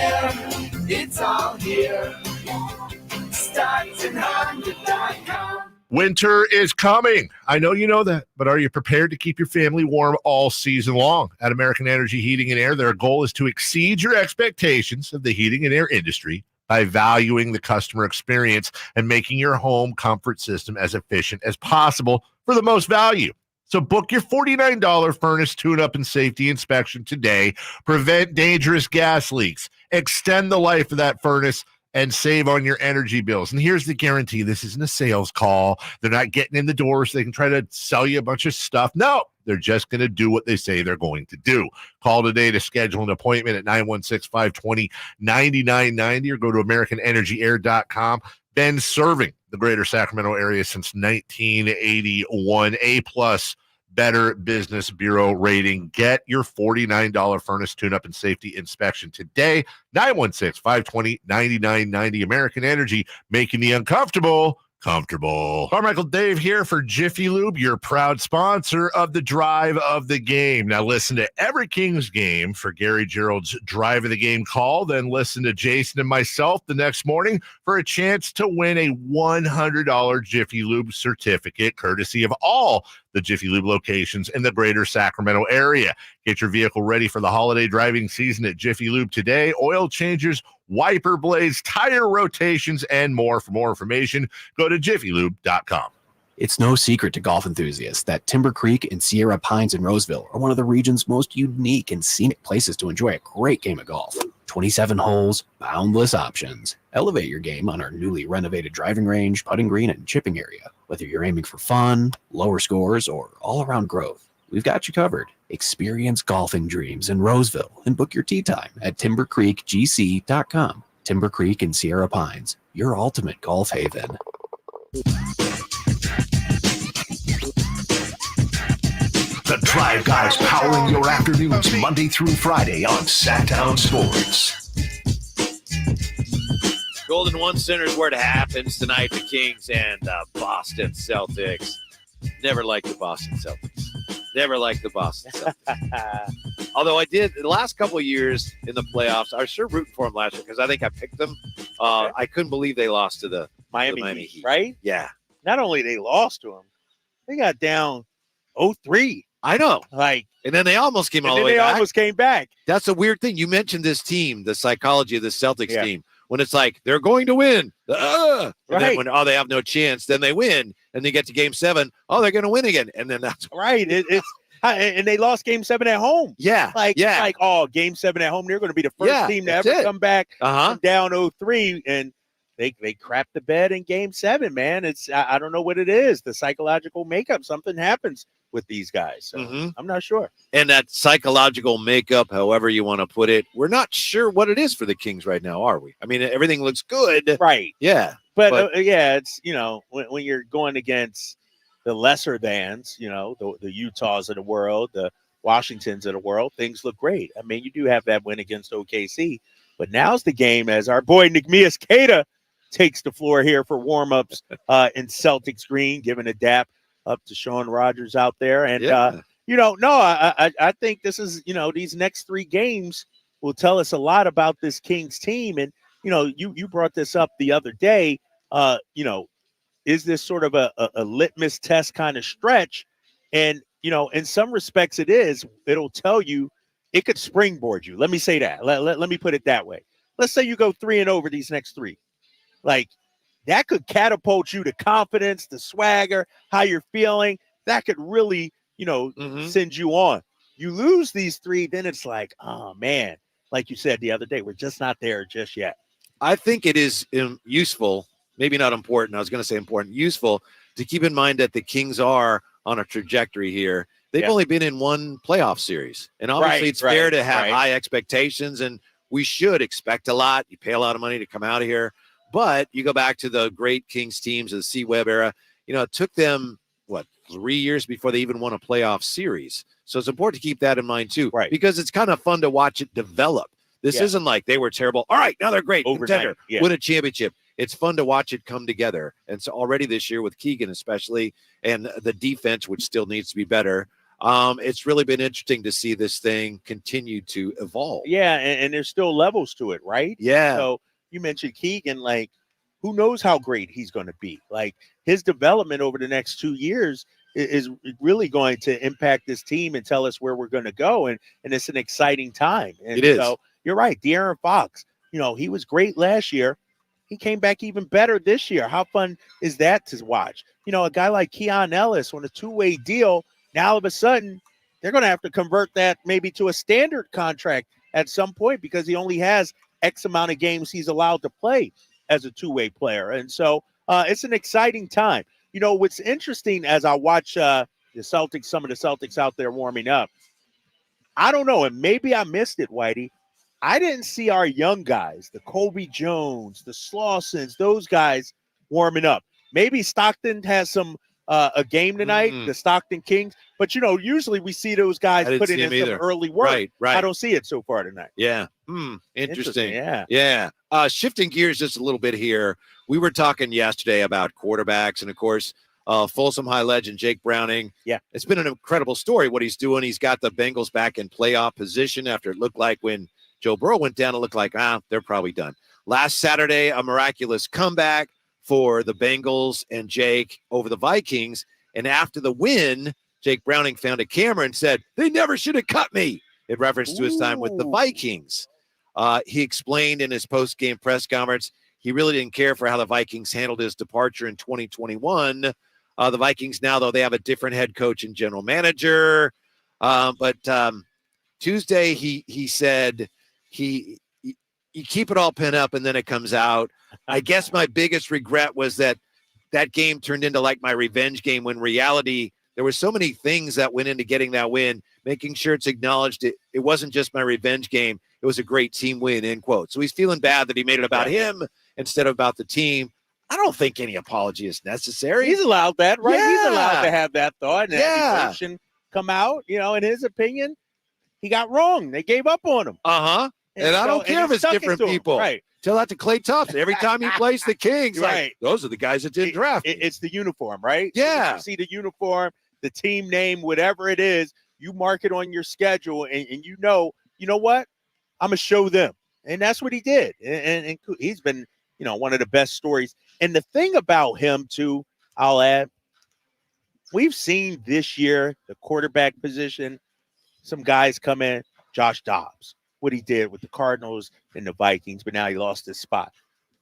it's all here. StocktonHonda.com. Winter is coming. I know you know that, but are you prepared to keep your family warm all season long? At American Energy Heating and Air, their goal is to exceed your expectations of the heating and air industry by valuing the customer experience and making your home comfort system as efficient as possible for the most value. So book your $49 furnace tune-up and safety inspection today. Prevent dangerous gas leaks. Extend the life of that furnace and save on your energy bills. And here's the guarantee. This isn't a sales call. They're not getting in the door so they can try to sell you a bunch of stuff. No, they're just going to do what they say they're going to do. Call today to schedule an appointment at 916-520-9990 or go to AmericanEnergyAir.com. Been serving the greater Sacramento area since 1981. A-plus Better Business Bureau rating. Get your $49 furnace tune-up and safety inspection today. 916-520-9990. American Energy, making the uncomfortable comfortable. Carmichael Dave here for Jiffy Lube, your proud sponsor of the Drive of the Game. Now listen to every Kings game for Gary Gerald's Drive of the Game call. Then listen to Jason and myself the next morning for a chance to win a $100 Jiffy Lube certificate, courtesy of all the Jiffy Lube locations in the greater Sacramento area. Get your vehicle ready for the holiday driving season at Jiffy Lube today. Oil changes, wiper blades, tire rotations, and more. For more information, go to jiffylube.com. It's no secret to golf enthusiasts that Timber Creek and Sierra Pines in Roseville are one of the region's most unique and scenic places to enjoy a great game of golf. 27 holes, boundless options. Elevate your game on our newly renovated driving range, putting green, and chipping area. Whether you're aiming for fun, lower scores, or all-around growth, we've got you covered. Experience golfing dreams in Roseville and book your tee time at timbercreekgc.com. Timber Creek and Sierra Pines, your ultimate golf haven. The Drive Guys powering your afternoons Monday through Friday on Sacktown Sports. Golden One Center's where it happens tonight. The Kings and Boston Celtics. Never liked the Boston Celtics. Never liked the Boston Celtics. Although I did the last couple of years in the playoffs, I was sure rooting for them last year because I think I picked them. I couldn't believe they lost to the Miami Heat, right? Yeah. Not only they lost to them, they got down 0-3. I know. Like, and then they almost came all the way they back. almost came back. That's a weird thing. You mentioned this team, the psychology of the Celtics team. When it's like they're going to win, and then when they have no chance, then they win, and they get to Game 7. Oh, they're going to win again, and then that's right. It's and they lost Game 7 at home. Yeah, like Game 7 at home. They're going to be the first team to ever come back from down 0-3, and they crapped the bed in Game 7. Man, it's I don't know what it is. The psychological makeup. Something happens with these guys. So I'm not sure. And that psychological makeup, however you want to put it, we're not sure what it is for the Kings right now, are we? I mean, everything looks good. Right. Yeah. But it's, when you're going against the lesser thans, the Utahs of the world, the Washingtons of the world, things look great. I mean, you do have that win against OKC, but now's the game as our boy Nigmias Queta takes the floor here for warm-ups in Celtics green, giving a dap up to Sean Rogers out there. And, I think this is, these next 3 games will tell us a lot about this Kings team. And, you brought this up the other day, is this sort of a litmus test kind of stretch? And, in some respects it is. It'll tell you, it could springboard you. Let me say that. Let me put it that way. Let's say you go 3-0 over these next 3. Like, that could catapult you to confidence, the swagger, how you're feeling. That could really, send you on. You lose these 3, then it's like, oh, man, like you said the other day, we're just not there just yet. I think it is useful, maybe not important. I was going to say important, useful to keep in mind that the Kings are on a trajectory here. They've only been in one playoff series. And obviously it's fair to have high expectations, and we should expect a lot. You pay a lot of money to come out of here. But you go back to the great Kings teams of the C-Web era, it took them, 3 years before they even won a playoff series. So it's important to keep that in mind too, because it's kind of fun to watch it develop. This isn't like they were terrible. All right, now they're great. Contender, win a championship. It's fun to watch it come together. And so already this year with Keegan especially, and the defense, which still needs to be better, it's really been interesting to see this thing continue to evolve. Yeah, and there's still levels to it, right? Yeah. So you mentioned Keegan, like, who knows how great he's going to be? Like, his development over the next 2 years is really going to impact this team and tell us where we're going to go. And it's an exciting time. And it is. So you're right. De'Aaron Fox, he was great last year. He came back even better this year. How fun is that to watch? A guy like Keon Ellis on a 2-way deal, now all of a sudden they're going to have to convert that maybe to a standard contract at some point because he only has X amount of games he's allowed to play as a 2-way player. And so it's an exciting time. What's interesting as I watch the Celtics, some of the Celtics out there warming up, I don't know, and maybe I missed it, Whitey. I didn't see our young guys, the Kobe Jones, the Slausons, those guys warming up. Maybe Stockton has some a game tonight, the Stockton Kings. But, usually we see those guys putting in some early work. Right. I don't see it so far tonight. Yeah. Interesting. Yeah. Shifting gears just a little bit here. We were talking yesterday about quarterbacks, and of course, Folsom High legend Jake Browning. Yeah. It's been an incredible story what he's doing. He's got the Bengals back in playoff position after it looked like when Joe Burrow went down, it looked like, they're probably done. Last Saturday, a miraculous comeback for the Bengals and Jake over the Vikings. And after the win, Jake Browning found a camera and said, "They never should have cut me," in reference to his time with the Vikings. He explained in his post-game press conference he really didn't care for how the Vikings handled his departure in 2021. The Vikings now, though, they have a different head coach and general manager. But Tuesday, he said you keep it all pent up and then it comes out. I guess my biggest regret was that game turned into like my revenge game when reality, there were so many things that went into getting that win, making sure it's acknowledged it wasn't just my revenge game. It was a great team win, end quote. So he's feeling bad that he made it about him instead of about the team. I don't think any apology is necessary. He's allowed that, right? Yeah. He's allowed to have that thought and that emotion come out. In his opinion, he got wrong. They gave up on him. And I don't care if it's different people. Right. Tell that to Klay Thompson. Every time he plays the Kings, like, those are the guys that didn't draft. It's the uniform, right? Yeah. You see the uniform, the team name, whatever it is, you mark it on your schedule, and you know what? I'm going to show them. And that's what he did. And he's been, one of the best stories. And the thing about him, too, I'll add, we've seen this year the quarterback position, some guys come in, Josh Dobbs, what he did with the Cardinals and the Vikings, but now he lost his spot.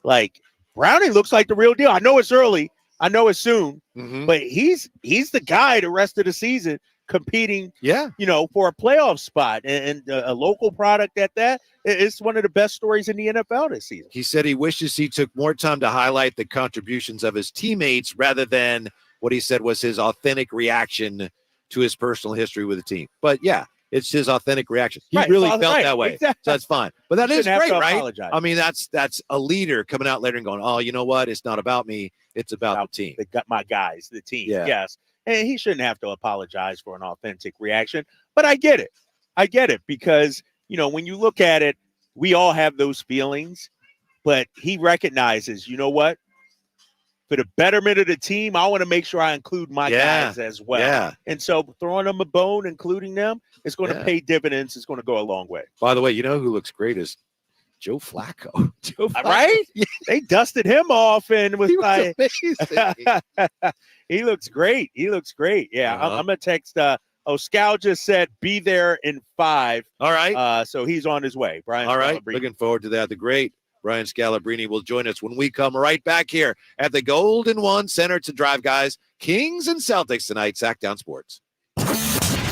Like, Browning looks like the real deal. I know it's early. I know it's soon, but he's the guy the rest of the season competing, for a playoff spot and a local product at that. It's one of the best stories in the NFL this season. He said he wishes he took more time to highlight the contributions of his teammates rather than what he said was his authentic reaction to his personal history with the team. But yeah, it's his authentic reaction. He really felt that way. Exactly. So that's fine. But that is great, right? Apologize. I mean, that's a leader coming out later and going, "Oh, you know what? It's not about me. It's about the team. My guys, the team." Yeah. Yes. And he shouldn't have to apologize for an authentic reaction. But I get it because, when you look at it, we all have those feelings. But he recognizes, you know what? For the betterment of the team, I want to make sure I include my guys as well. Yeah. And so throwing them a bone, including them, it's going to pay dividends. It's going to go a long way. By the way, you know who looks great is Joe Flacco. Right? Yeah. They dusted him off and was like, he looks great. Yeah. I'm going to text. Scal just said, be there in 5. All right. So he's on his way. Brian. All right. Scalabrini. Looking forward to that. The great Brian Scalabrini will join us when we come right back here at the Golden One Center to Drive, guys. Kings and Celtics tonight, Sacktown Sports.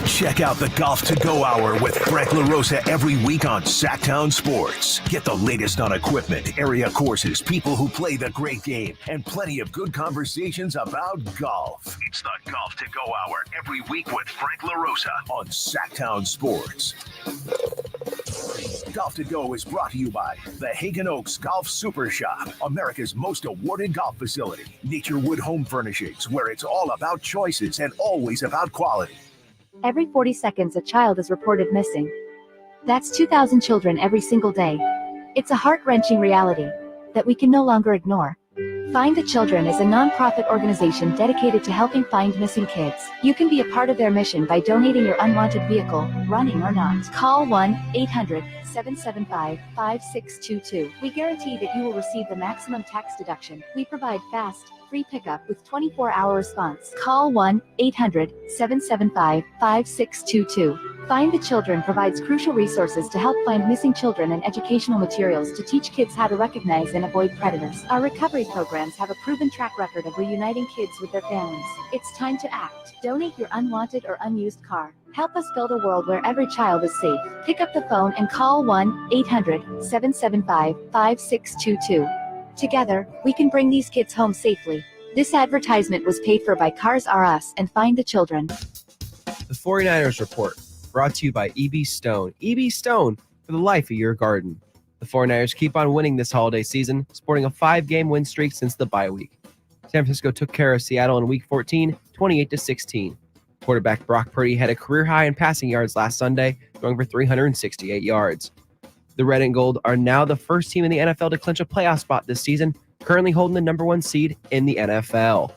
Check out the Golf to Go Hour with Frank LaRosa every week on Sacktown Sports. Get the latest on equipment, area courses, people who play the great game, and plenty of good conversations about golf. It's the Golf to Go Hour every week with Frank LaRosa on Sacktown Sports. Golf to Go is brought to you by the Hagen Oaks Golf Super Shop, America's most awarded golf facility. Nature Wood Home Furnishings, where it's all about choices and always about quality. Every 40 seconds, a child is reported missing. That's 2,000 children every single day. It's a heart-wrenching reality that we can no longer ignore. Find the Children is a non-profit organization dedicated to helping find missing kids. You can be a part of their mission by donating your unwanted vehicle, running or not. Call 1-800-775-5622. We guarantee that you will receive the maximum tax deduction. We provide fast, free pickup with 24-hour response. Call 1-800-775-5622. Find the Children provides crucial resources to help find missing children and educational materials to teach kids how to recognize and avoid predators. Our recovery programs have a proven track record of reuniting kids with their families. It's time to act. Donate your unwanted or unused car. Help us build a world where every child is safe. Pick up the phone and call 1-800-775-5622. Together, we can bring these kids home safely. This advertisement was paid for by Cars R Us and Find the Children. The 49ers Report, brought to you by E.B. Stone. E.B. Stone, for the life of your garden. The 49ers keep on winning this holiday season, sporting a 5-game win streak since the bye week. San Francisco took care of Seattle in Week 14, 28-16. Quarterback Brock Purdy had a career high in passing yards last Sunday, going for 368 yards. The Red and Gold are now the first team in the NFL to clinch a playoff spot this season, currently holding the number 1 seed in the NFL.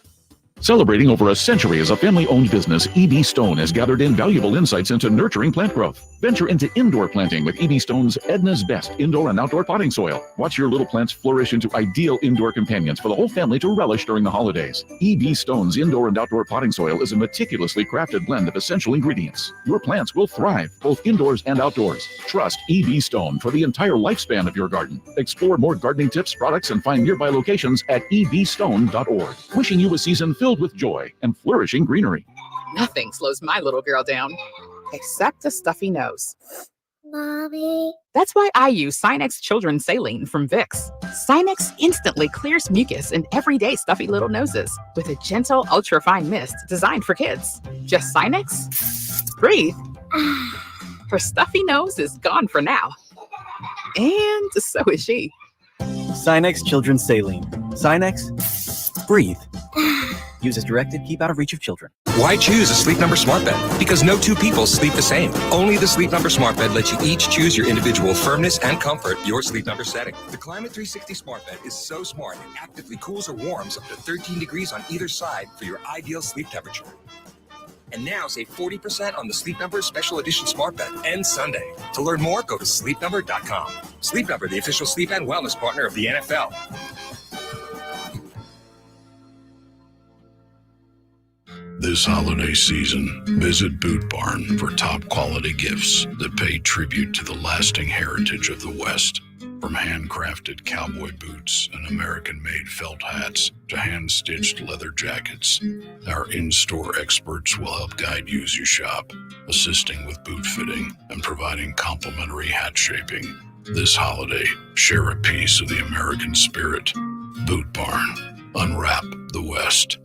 Celebrating over a century as a family-owned business, E.B. Stone has gathered invaluable insights into nurturing plant growth. Venture into indoor planting with E.B. Stone's Edna's Best indoor and outdoor potting soil. Watch your little plants flourish into ideal indoor companions for the whole family to relish during the holidays. E.B. Stone's indoor and outdoor potting soil is a meticulously crafted blend of essential ingredients. Your plants will thrive both indoors and outdoors. Trust E.B. Stone for the entire lifespan of your garden. Explore more gardening tips, products, and find nearby locations at ebstone.org. Wishing you a season filled with joy and flourishing greenery. Nothing slows my little girl down, except a stuffy nose. Mommy. That's why I use Sinex Children's Saline from Vicks. Sinex instantly clears mucus in everyday stuffy little noses with a gentle, ultra-fine mist designed for kids. Just Sinex? Breathe. Her stuffy nose is gone for now. And so is she. Sinex Children's Saline. Sinex, breathe. Use as directed, keep out of reach of children. Why choose a Sleep Number smart bed? Because no two people sleep the same. Only the Sleep Number smart bed lets you each choose your individual firmness and comfort, your Sleep Number setting. The Climate 360 smart bed is so smart it actively cools or warms up to 13 degrees on either side for your ideal sleep temperature. And now save 40% on the Sleep Number Special Edition Smart Bed and Sunday. To learn more, go to sleepnumber.com. Sleep Number, the official sleep and wellness partner of the NFL. This holiday season, visit Boot Barn for top quality gifts that pay tribute to the lasting heritage of the West. From handcrafted cowboy boots and American-made felt hats to hand-stitched leather jackets, our in-store experts will help guide you as you shop, assisting with boot fitting and providing complimentary hat shaping. This holiday, share a piece of the American spirit. Boot Barn. Unwrap the West.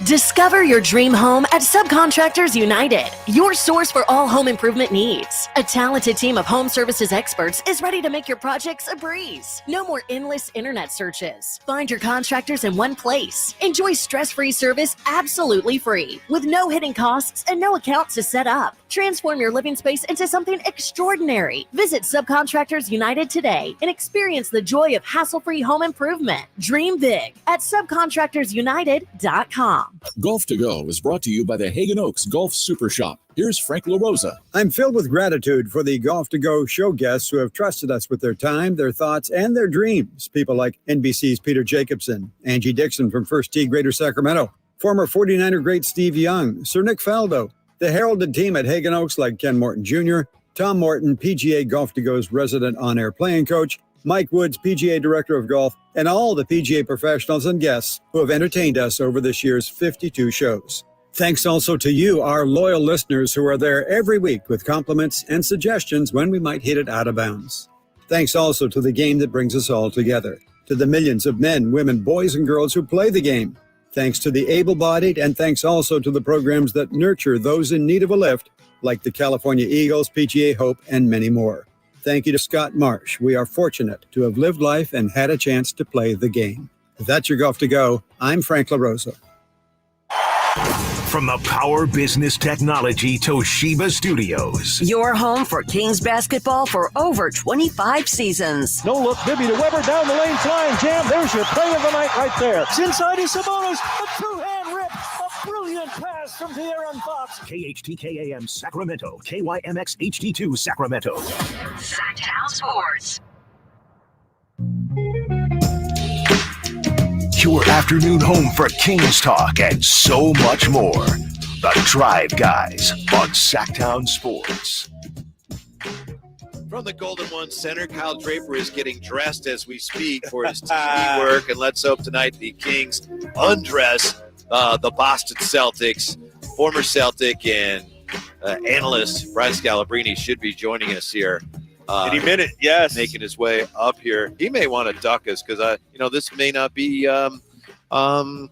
Discover your dream home at Subcontractors United, your source for all home improvement needs. A talented team of home services experts is ready to make your projects a breeze. No more endless internet searches. Find your contractors in one place. Enjoy stress-free service absolutely free, with no hidden costs and no accounts to set up. Transform your living space into something extraordinary. Visit Subcontractors United today and experience the joy of hassle-free home improvement. Dream big at subcontractorsunited.com. Golf to Go is brought to you by the Hagen Oaks Golf Super Shop. Here's Frank LaRosa. I'm filled with gratitude for the Golf to Go show guests who have trusted us with their time, their thoughts, and their dreams. People like NBC's Peter Jacobson, Angie Dixon from First Tee Greater Sacramento, former 49er great Steve Young, Sir Nick Faldo, the heralded team at Hagen Oaks like Ken Morton Jr., Tom Morton, PGA Golf to Go's resident on-air playing coach, Mike Woods, PGA Director of Golf, and all the PGA professionals and guests who have entertained us over this year's 52 shows. Thanks also to you, our loyal listeners who are there every week with compliments and suggestions when we might hit it out of bounds. Thanks also to the game that brings us all together, to the millions of men, women, boys, and girls who play the game. Thanks to the able-bodied, and thanks also to the programs that nurture those in need of a lift, like the California Eagles, PGA Hope, and many more. Thank you to Scott Marsh. We are fortunate to have lived life and had a chance to play the game. If that's your golf to go, I'm Frank LaRosa. From the Power Business Technology Toshiba Studios. Your home for Kings basketball for over 25 seasons. No look, Bibby to Weber, down the lane, flying jam. There's your play of the night right there. It's inside is Sabonis, a two-hand rip, a brilliant pass from De'Aaron Fox. KHTKAM Sacramento, KYMX HD2 Sacramento. Sacktown Sports. Your afternoon home for Kings talk and so much more. The Drive Guys on Sacktown Sports. From the Golden One Center, Kyle Draper is getting dressed as we speak for his TV work, and let's hope tonight the Kings undress the Boston Celtics. Former Celtic and analyst Brian Scalabrini should be joining us here. Any minute, yes. Making his way up here. He may want to duck us because this may not be an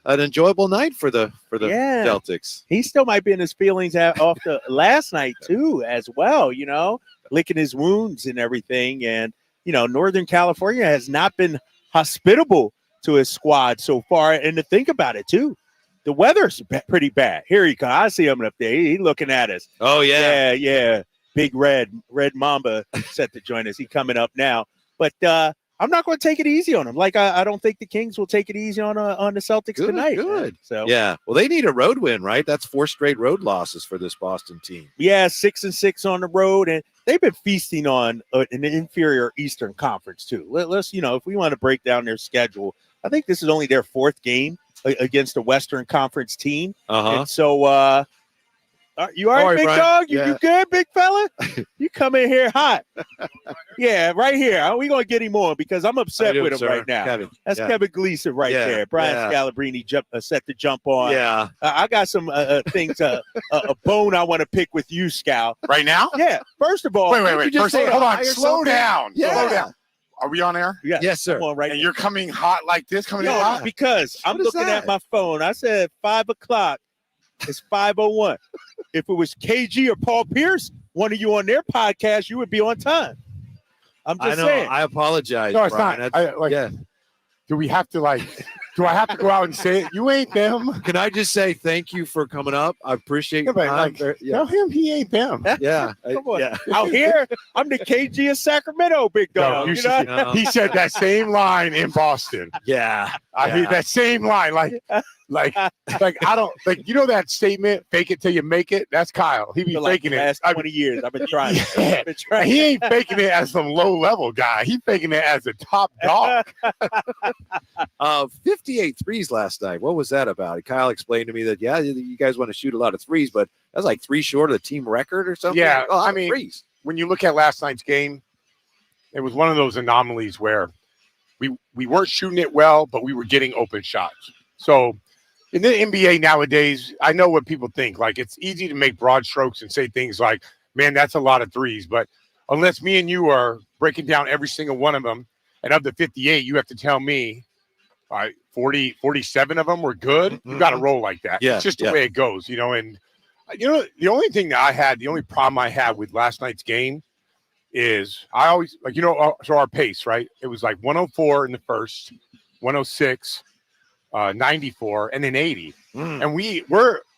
enjoyable night for the Celtics. He still might be in his feelings off the last night too, as well. Licking his wounds and everything. And Northern California has not been hospitable to his squad so far. And to think about it too, the weather's pretty bad. Here he comes. I see him up there. He's looking at us. Oh yeah, yeah. Big Red Mamba set to join us. He's coming up now. But I'm not going to take it easy on him. Like, I don't think the Kings will take it easy on the Celtics tonight. Good. So yeah. Well, they need a road win, right? That's 4 straight road losses for this Boston team. Yeah, 6-6 on the road. And they've been feasting on an inferior Eastern Conference, too. Let's, if we want to break down their schedule, I think this is only their 4th game against a Western Conference team. And so, you all right, big Brian? dog? Yeah. You good, big fella? You come in here hot. Yeah, right here. We're going to get him on because I'm upset with him sir? right now. Kevin. That's Yeah. Kevin Gleason right there. Brian Scalabrini set to jump on. Yeah. I got some things, a bone I want to pick with you, Scal. Right now? Yeah. First of all. Wait. First, hold on. Slow down. Yeah. Slow down. Are we on air? Yes, sir. Come on, right And now. you're coming hot like this? Coming in No, hot? because I'm What is looking at that? my phone. I said 5 o'clock. It's 5:01. If it was KG or Paul Pierce, one of you on their podcast, you would be on time. I'm just saying. I apologize. No, it's Brian. not. That's- Do we have to do I have to go out and say it? You ain't them. Can I just say thank you for coming up? I appreciate your but time. tell him he ain't them. Yeah. Come on. Yeah. Out here, I'm the KG of Sacramento, big No, dog. you You should- know? he said that same line in Boston. Yeah. I hear that same line, like I don't that statement, fake it till you make it. That's Kyle. He be For like faking the it. last 20 years, I've been trying. Yeah. I've been trying. He ain't faking it as some low level guy. He faking it as a top dog. 58 threes last night. What was that about? Kyle explained to me that, you guys want to shoot a lot of threes, but that's like 3 short of the team record or something. Yeah, Oh, I mean, threes. when you look at last night's game, it was one of those anomalies where we weren't shooting it well, but we were getting open shots. So in the NBA nowadays, I know what people think. Like, it's easy to make broad strokes and say things like, man, that's a lot of threes. But unless me and you are breaking down every single one of them, and of the 58, you have to tell me 47 of them were good. You got to roll like that. Yeah, it's just the way it goes, And, the only thing that the only problem I had with last night's game is I always, so our pace, right? It was like 104 in the first, 106, 94, and then 80. And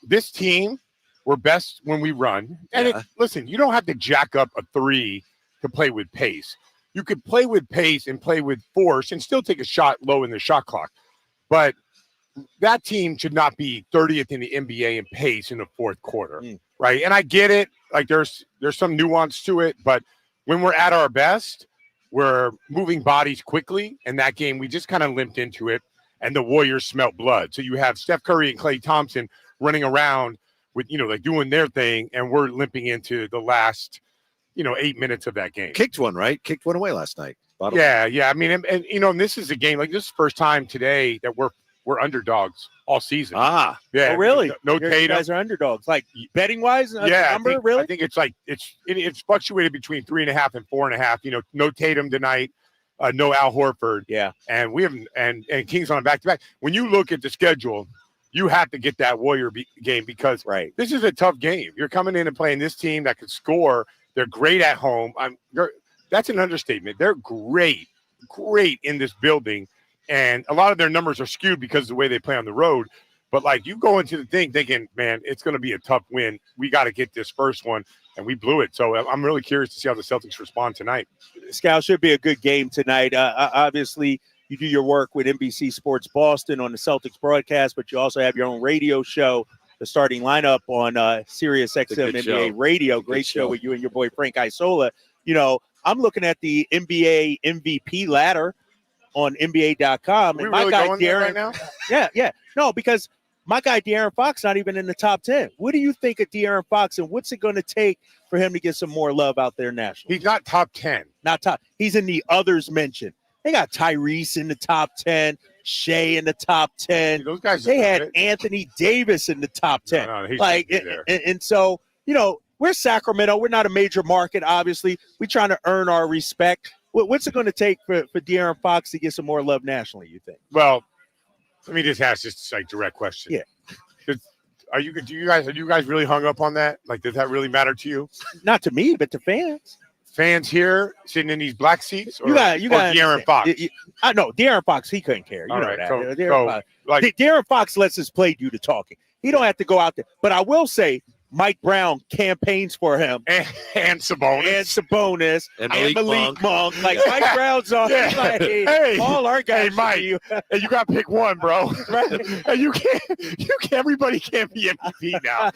this team, we're best when we run. And listen, you don't have to jack up a 3 to play with pace. You could play with pace and play with force and still take a shot low in the shot clock. But that team should not be 30th in the NBA in pace in the fourth quarter, right? And I get it. Like, there's some nuance to it, but when we're at our best, we're moving bodies quickly. And that game, we just kind of limped into it, and the Warriors smelt blood. So you have Steph Curry and Klay Thompson running around with, doing their thing, and we're limping into the last, 8 minutes of that game. Kicked one, right? Kicked one away last night. Yeah. I mean, and you know, and this is a game, like this is the first time today that we're underdogs all season. Yeah. Oh, really? No You Tatum. guys are underdogs. Like betting wise, I really? think it's like it's fluctuated between 3.5 and 4.5. You know, no Tatum tonight, no Al Horford. Yeah. And we haven't and Kings on back to back. When you look at the schedule, you have to get that Warrior game because this is a tough game. You're coming in and playing this team that can score. They're great at home. That's an understatement. They're great in this building. And a lot of their numbers are skewed because of the way they play on the road. But, like, you go into the thing thinking, man, it's going to be a tough win. We got to get this first one, and we blew it. So I'm really curious to see how the Celtics respond tonight. Scal, should be a good game tonight. Obviously, you do your work with NBC Sports Boston on the Celtics broadcast, but you also have your own radio show, the starting lineup on Sirius XM NBA Radio. Great show with you and your boy Frank Isola. You know, I'm looking at the NBA MVP ladder on NBA.com. Are we and my really guy going there Darren, right now? Yeah. No, because my guy De'Aaron Fox not even in the top 10. What do you think of De'Aaron Fox, and what's it going to take for him to get some more love out there nationally? He's not top 10. Not top. He's in the others mentioned. They got Tyrese in the top 10, Shea in the top 10. Those guys. They had Anthony Davis in the top 10. And so, you know, we're Sacramento. We're not a major market, obviously. We're trying to earn our respect. What's it going to take for De'Aaron Fox to get some more love nationally, you think? Well, let me just ask this like direct question. Yeah. Are you guys really hung up on that? Like, does that really matter to you? Not to me, but to fans. Fans here sitting in these black seats, or, You got De'Aaron Fox? I know De'Aaron Fox. He couldn't care. You All know right, that. so De'Aaron Fox lets his play do the talking. He don't have to go out there. But I will say, Mike Brown campaigns for him. And Sabonis. And Malik Monk. Like, Mike Brown's on. Yeah. Like, Hey, all our guys. Hey, Mike, you got to pick one, bro. And you can't. Everybody can't be MVP now.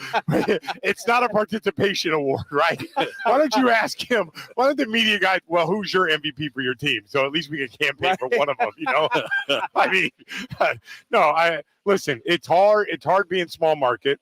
It's not a participation award, right? Why don't you ask him? Why don't the media guys? Well, who's your MVP for your team? So at least we can campaign for one of them. You know, I mean, no. Listen. It's hard. It's hard being small market.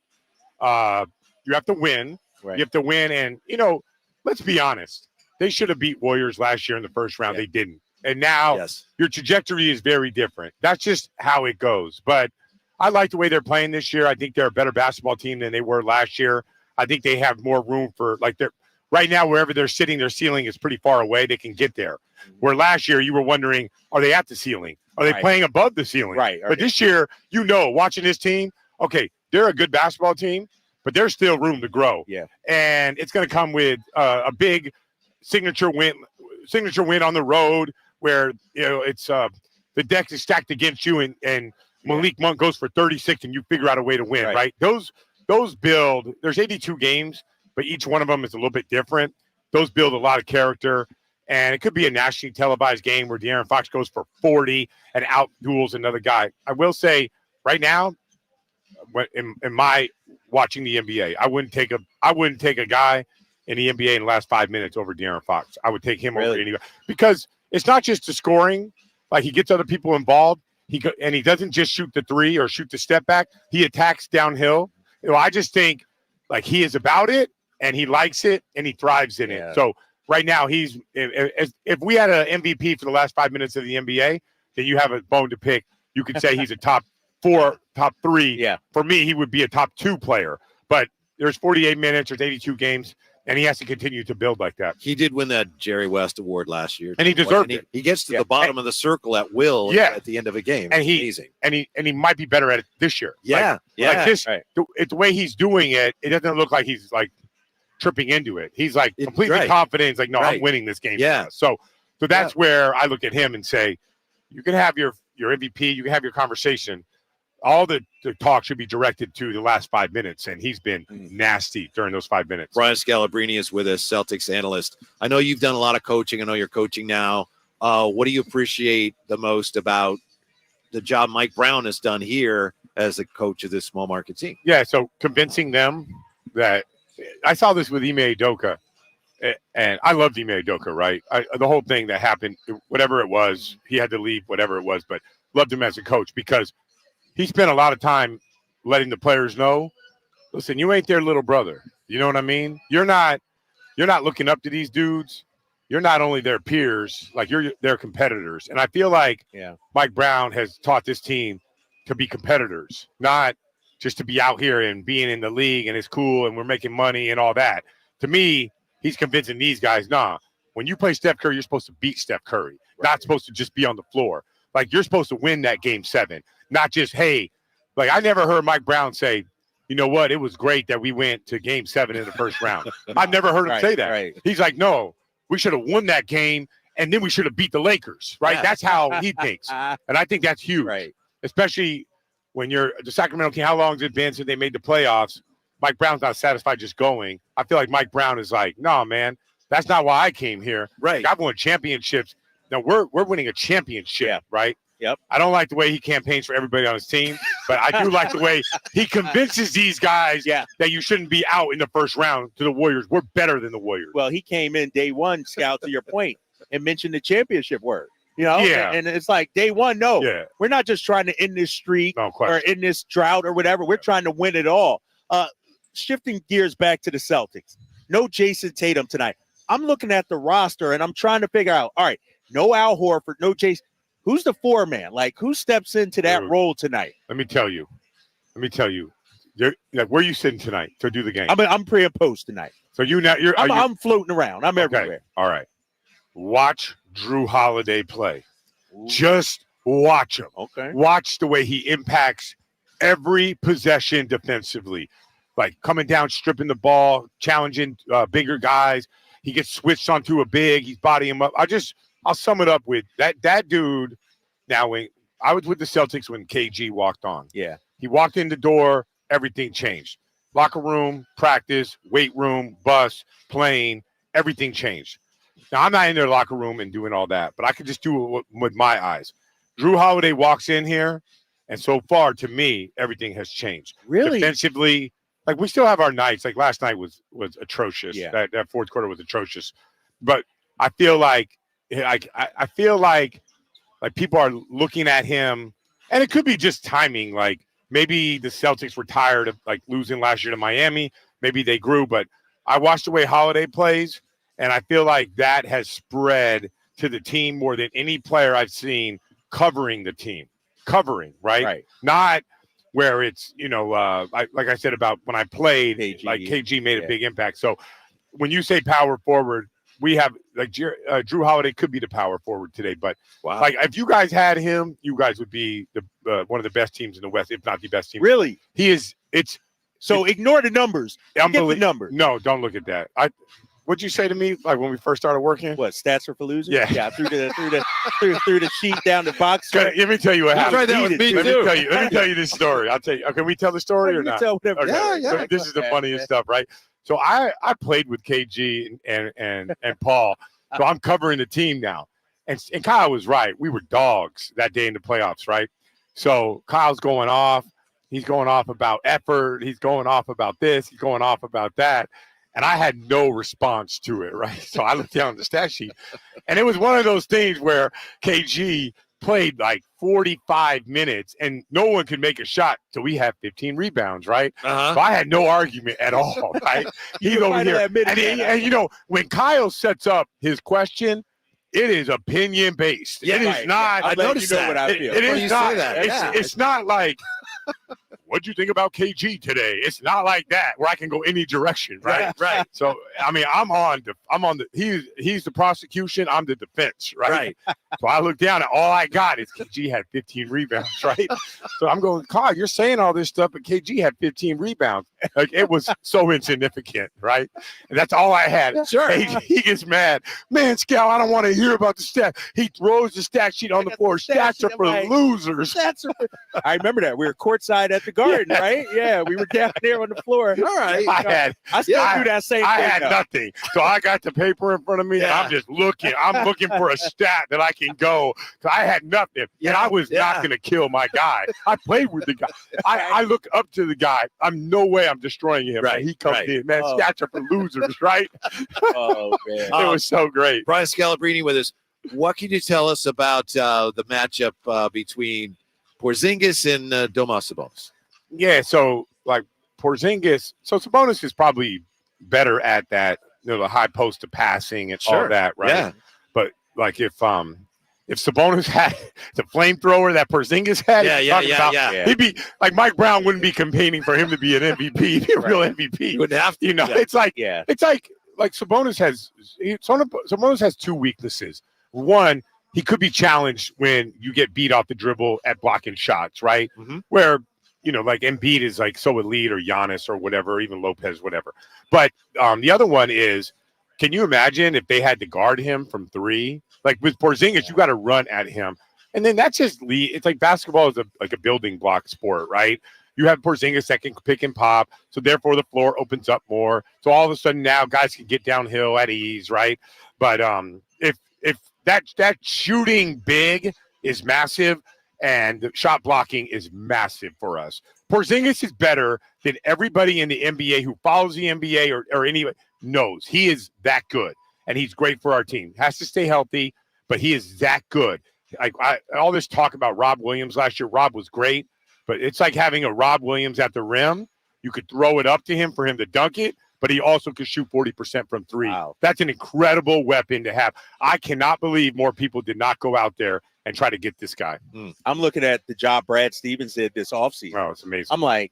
You have to win. Right. You have to win. And, you know, let's be honest. They should have beat Warriors last year in the first round. They didn't. And now your trajectory is very different. That's just how it goes. But I like the way they're playing this year. I think they're a better basketball team than they were last year. I think they have more room for, like, they're right now, wherever they're sitting, their ceiling is pretty far away. They can get there. Where last year you were wondering, are they at the ceiling? Are they playing above the ceiling? Right. But this year, you know, watching this team, okay, they're a good basketball team, but there's still room to grow. Yeah. And it's going to come with a big signature win on the road where, you know, it's the deck is stacked against you and Malik Monk goes for 36 and you figure out a way to win, right? Those build, there's 82 games, but each one of them is a little bit different. Those build a lot of character. And it could be a nationally televised game where De'Aaron Fox goes for 40 and out-duels another guy. I will say right now, in my watching the NBA, I wouldn't take a guy in the NBA in the last 5 minutes over De'Aaron Fox. I would take him over anybody because it's not just the scoring. Like, he gets other people involved. And he doesn't just shoot the three or shoot the step back. He attacks downhill. You know, I just think like he is about it and he likes it and he thrives in it. So right now he's if we had an MVP for the last 5 minutes of the NBA, then you have a bone to pick. You could say he's a top 4, top 3. Yeah. For me, he would be a top 2 player. But there's 48 minutes, there's 82 games, and he has to continue to build like that. He did win that Jerry West Award last year. And he deserved it. He gets to the bottom of the circle at will at the end of a game. And It's amazing. And he might be better at it this year. Yeah. Like this, it's the way he's doing it, it doesn't look like he's like tripping into it. He's like completely confident. He's like, no, I'm winning this game. Yeah. So that's where I look at him and say, you can have your MVP, you can have your conversation. All the talk should be directed to the last 5 minutes, and he's been nasty during those 5 minutes. Brian Scalabrini is with us, Celtics analyst. I know you've done a lot of coaching. I know you're coaching now. What do you appreciate the most about the job Mike Brown has done here as a coach of this small market team? Yeah, so convincing them that I saw this with Ime Udoka, and I loved Ime Udoka, right? The whole thing that happened, whatever it was, he had to leave, whatever it was, but loved him as a coach because he spent a lot of time letting the players know, listen, you ain't their little brother. You know what I mean? You're not looking up to these dudes. you're not only their peers, like you're their competitors. And I feel like Mike Brown has taught this team to be competitors, not just to be out here and being in the league and it's cool and we're making money and all that. To me, he's convincing these guys, nah, when you play Steph Curry, you're supposed to beat Steph Curry, not supposed to just be on the floor. Like, you're supposed to win that game 7, not just, hey, like, I never heard Mike Brown say, you know what, it was great that we went to game 7 in the first round. I've never heard him say that. Right. He's like, no, we should have won that game, and then we should have beat the Lakers, right? Yeah. That's how he thinks. And I think that's huge, especially when you're the Sacramento King. How long has it been since they made the playoffs? Mike Brown's not satisfied just going. I feel like Mike Brown is like, no, man, that's not why I came here. Right. Like, I've won championships. Now we're winning a championship, right? Yep. I don't like the way he campaigns for everybody on his team, but I do like the way he convinces these guys that you shouldn't be out in the first round to the Warriors. We're better than the Warriors. Well, he came in day one, Scout, to your point, and mentioned the championship word. You know, and it's like day one, we're not just trying to end this streak or end this drought or whatever. We're trying to win it all. Shifting gears back to the Celtics. No Jason Tatum tonight. I'm looking at the roster and I'm trying to figure out, all right, no Al Horford, no Jason. Who's the 4-man? Like, who steps into that role tonight? Let me tell you. Like, where are you sitting tonight to do the game? I'm pre and post tonight. So I'm floating around. I'm everywhere. All right. Watch Drew Holiday play. Just watch him. Okay. Watch the way he impacts every possession defensively. Like, coming down, stripping the ball, challenging bigger guys. He gets switched onto a big. He's bodying him up. I'll sum it up with that dude. Now, when I was with the Celtics when KG walked on. Yeah. He walked in the door, everything changed. Locker room, practice, weight room, bus, plane, everything changed. Now, I'm not in their locker room and doing all that, but I could just do it with my eyes. Drew Holiday walks in here, and so far, to me, everything has changed. Really? Defensively, like, we still have our nights. Like, last night was atrocious. Yeah. That fourth quarter was atrocious. But I feel like I feel like people are looking at him, and it could be just timing. Like, maybe the Celtics were tired of, like, losing last year to Miami. Maybe they grew, but I watched the way Holiday plays, and I feel like that has spread to the team more than any player I've seen covering the team. Right? Not where it's, like I said about when I played, KG made a big impact. So when you say power forward, we have, like, Drew Holiday could be the power forward today, but like, if you guys had him, you guys would be the one of the best teams in the West, if not the best team. Really? He is. Ignore the numbers. Unbelievable. The numbers. No, don't look at that. What'd you say to me, like, when we first started working? What, stats are for losers? Yeah. Through the sheet down the box. Let me tell you what happened. Tried that with me Let too. me tell you this story. I'll tell you. Can we tell the story or not? Tell whatever. Okay. Yeah. So this is the funniest stuff, right? So I played with KG and Paul. So I'm covering the team now. And Kyle was right. We were dogs that day in the playoffs, right? So Kyle's going off. He's going off about effort. He's going off about this. He's going off about that. And I had no response to it, right? So I looked down at the stat sheet. And it was one of those things where KG played like 45 minutes and no one could make a shot till we had 15 rebounds, right? So I had no argument at all, right? He's over here. And when Kyle sets up his question, it is opinion based. Yeah, it is not. I noticed that. What I feel. It is not. It's not like, what'd you think about KG today? It's not like that where I can go any direction, right? Right. So I mean, he's the prosecution, I'm the defense, right? So I look down and all I got is KG had 15 rebounds, right? So I'm going, Kyle, you're saying all this stuff, but KG had 15 rebounds. Like, it was so insignificant, right? And that's all I had. Sure. He gets mad. Man, Scal, I don't want to hear about the stat. He throws the stat sheet on the floor. Stats are for losers. I remember that. We were courtside at the Garden, right? Yeah, we were down there on the floor. All right. I still do that same thing. I had nothing. So I got the paper in front of me, and I'm just looking. I'm looking for a stat that I can go. So I had nothing, and I was not going to kill my guy. I played with the guy. I look up to the guy. I'm no way I'm destroying him. Right. He comes in, man. Stats are for losers, right? Oh, man. It was so great. Brian Scalabrini with us. What can you tell us about the matchup between Porzingis and Domas Sabonis? Yeah, so like Porzingis, so Sabonis is probably better at that the high post to passing and Sure. all that, right? Yeah. But like if Sabonis had the flamethrower that Porzingis had, he'd be like Mike Brown wouldn't be campaigning for him to be an MVP, he'd be a real MVP. You wouldn't have to. It's like Sabonis has two weaknesses. One, he could be challenged when you get beat off the dribble at blocking shots, right? Mm-hmm. Where like Embiid is like so elite, or Giannis or whatever, even Lopez, whatever. But the other one is, can you imagine if they had to guard him from three? Like with Porzingis, you got to run at him. And then that's just it's like basketball is like a building block sport, right? You have Porzingis that can pick and pop, so therefore the floor opens up more. So all of a sudden now guys can get downhill at ease, right? But if that shooting big is massive, and the shot blocking is massive for us. Porzingis is better than everybody in the NBA who follows the NBA or anybody knows. He is that good, and he's great for our team. Has to stay healthy, but he is that good. Like all this talk about Rob Williams last year, Rob was great, but it's like having a Rob Williams at the rim. You could throw it up to him for him to dunk it, but he also could shoot 40% from three. Wow. That's an incredible weapon to have. I cannot believe more people did not go out there and try to get this guy. I'm looking at the job Brad Stevens did this offseason. Oh, it's amazing. I'm like,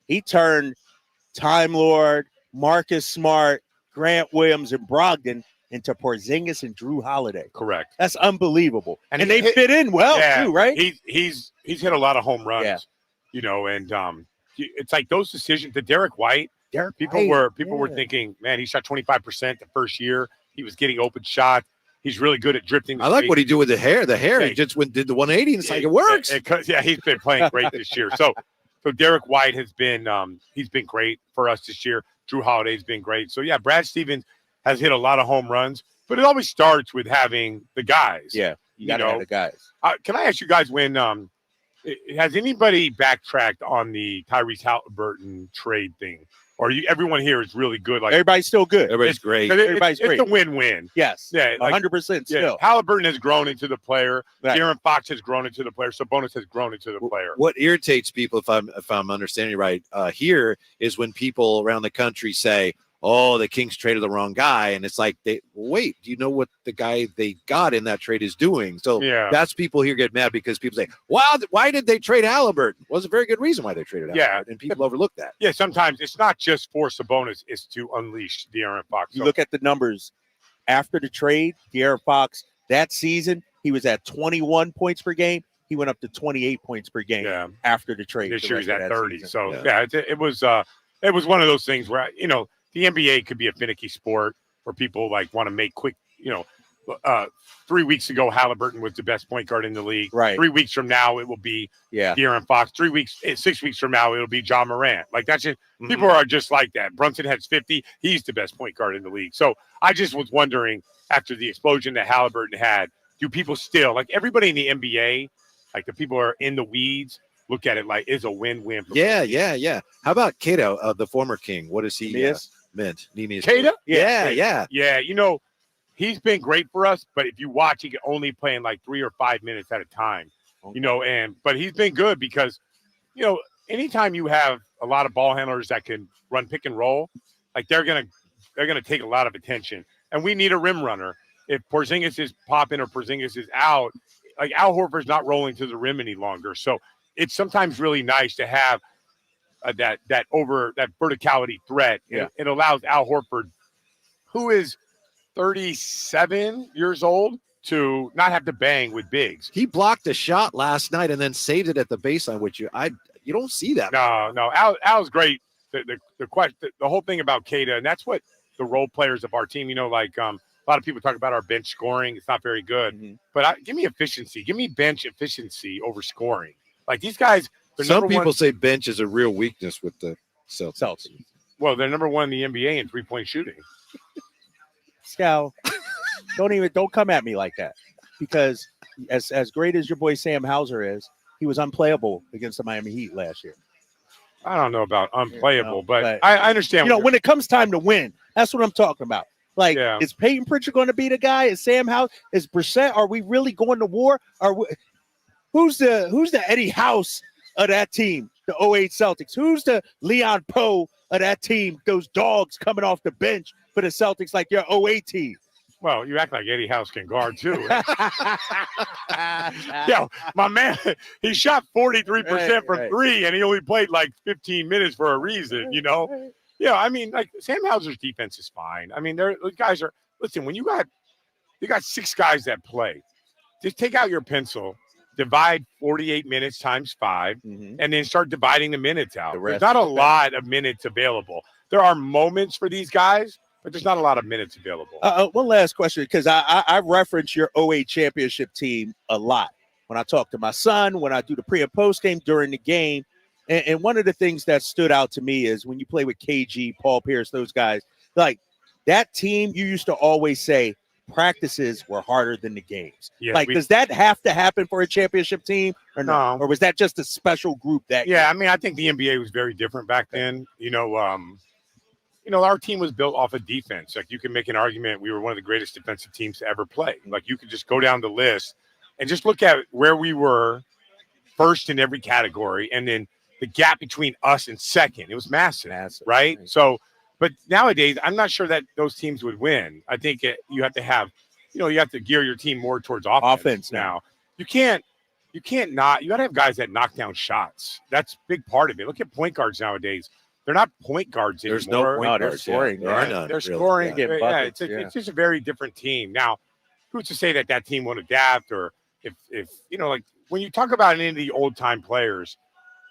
he turned Time Lord, Marcus Smart, Grant Williams, and Brogdon into Porzingis and Drew Holiday. Correct. That's unbelievable. And they fit in well, too, right? He's hit a lot of home runs, and it's like those decisions. The Derek White, people were thinking, man, he shot 25% the first year. He was getting open shots. He's really good at drifting. I like what he did with the hair. He just did the 180, and it's like it works. He's been playing great this year. So Derek White has been he's been great for us this year. Drew Holiday's been great. So yeah, Brad Stevens has hit a lot of home runs, but it always starts with having the guys. Yeah, you got to have the guys. Can I ask you guys when has anybody backtracked on the Tyrese Halliburton trade thing? Or everyone here is really good. Like everybody's still good. Everybody's great. Everybody's great. It's a win-win. Yes. Yeah. 100% still. Halliburton has grown into the player. Right. De'Aaron Fox has grown into the player. Sabonis has grown into the player. What irritates people, if I'm understanding right, here is when people around the country say, "Oh, the Kings traded the wrong guy," and it's like, wait, do you know what the guy they got in that trade is doing? So that's people here get mad because people say, "Wow, why did they trade Halliburton?" Was a very good reason why they traded Halliburton, and people overlook that. Yeah, sometimes it's not just for Sabonis; it's to unleash De'Aaron Fox. You look at the numbers after the trade. De'Aaron Fox that season he was at 21 points per game. He went up to 28 points per game after the trade. This year he's at 30. Season. So it was one of those things where the NBA could be a finicky sport where people want to make quick, 3 weeks ago, Halliburton was the best point guard in the league. Right. 3 weeks from now, it will be De'Aaron Fox. 6 weeks from now, it'll be John Morant. Like that's just, people are just like that. Brunson has 50. He's the best point guard in the league. So I just was wondering, after the explosion that Halliburton had, do people still, like everybody in the NBA, like the people who are in the weeds, look at it like it's a win-win. Yeah. How about Cato, the former King? What is he? Mint. Cato? Yeah. He's been great for us, but if you watch, he can only play in 3 or 5 minutes at a time. Okay. But he's been good because, anytime you have a lot of ball handlers that can run pick and roll, they're gonna take a lot of attention. And we need a rim runner. If Porzingis is popping or Porzingis is out, Al Horford's not rolling to the rim any longer. So it's sometimes really nice to have that verticality threat. Yeah. It allows Al Horford, who is 37 years old, to not have to bang with bigs. He blocked a shot last night and then saved it at the baseline, which you don't see that. No. Al's great. The whole thing about Keita, and that's what the role players of our team, a lot of people talk about our bench scoring. It's not very good. Mm-hmm. But give me efficiency. Give me bench efficiency over scoring. These guys. Some people say bench is a real weakness with the Celtics. Well, they're number one in the NBA in three-point shooting. Scal, don't come at me like that. Because as great as your boy Sam Hauser is, he was unplayable against the Miami Heat last year. I don't know about unplayable, but I understand. When it comes time to win, that's what I'm talking about. Is Peyton Pritchard going to be the guy? Is Sam Hauser? Is Brissett? Are we really going to war? Who's the Eddie House of that team, the 08 Celtics? Who's the Leon Poe of that team, those dogs coming off the bench for the Celtics like your 08 team. Well, you act like Eddie House can guard too. Yo, my man, he shot 43% from three, and he only played like 15 minutes for a reason, you know? Yeah, I mean, like Sam Hauser's defense is fine. I mean, the guys are listen, when you got 6 guys that play, just take out your pencil, divide 48 minutes times 5, and then start dividing the minutes out. There's not a lot of minutes available. There are moments for these guys, but there's not a lot of minutes available. One last question, because I reference your 08 championship team a lot when I talk to my son, when I do the pre and post game, during the game. And one of the things that stood out to me is when you play with KG, Paul Pierce, those guys, like that team, you used to always say practices were harder than the games. Yeah, does that have to happen for a championship team or no? Or was that just a special group that year? I mean, I think the NBA was very different back then. You know, our team was built off of defense. Like you can make an argument we were one of the greatest defensive teams to ever play. Like you could just go down the list and just look at where we were first in every category, and then the gap between us and second. It was massive. Right? So, but nowadays, I'm not sure that those teams would win. I think you have to have, you have to gear your team more towards offense now. You got to have guys that knock down shots. That's a big part of it. Look at point guards nowadays. They're not point guards anymore. There's no point guards. Scoring. There are none. They're scoring. It's just a very different team. Now, who's to say that team won't adapt, or if like when you talk about any of the old-time players,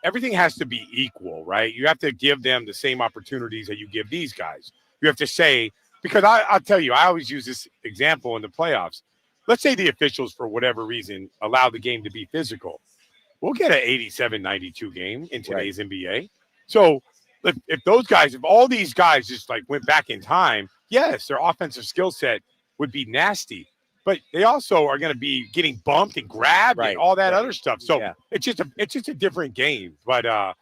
everything has to be equal, right? You have to give them the same opportunities that you give these guys. You have to say, because I'll tell you, I always use this example in the playoffs. Let's say the officials, for whatever reason, allow the game to be physical. We'll get an 87-92 game in today's NBA. So if all these guys just like went back in time, yes, their offensive skill set would be nasty, but they also are going to be getting bumped and grabbed and all that other stuff. So it's just a different game. But I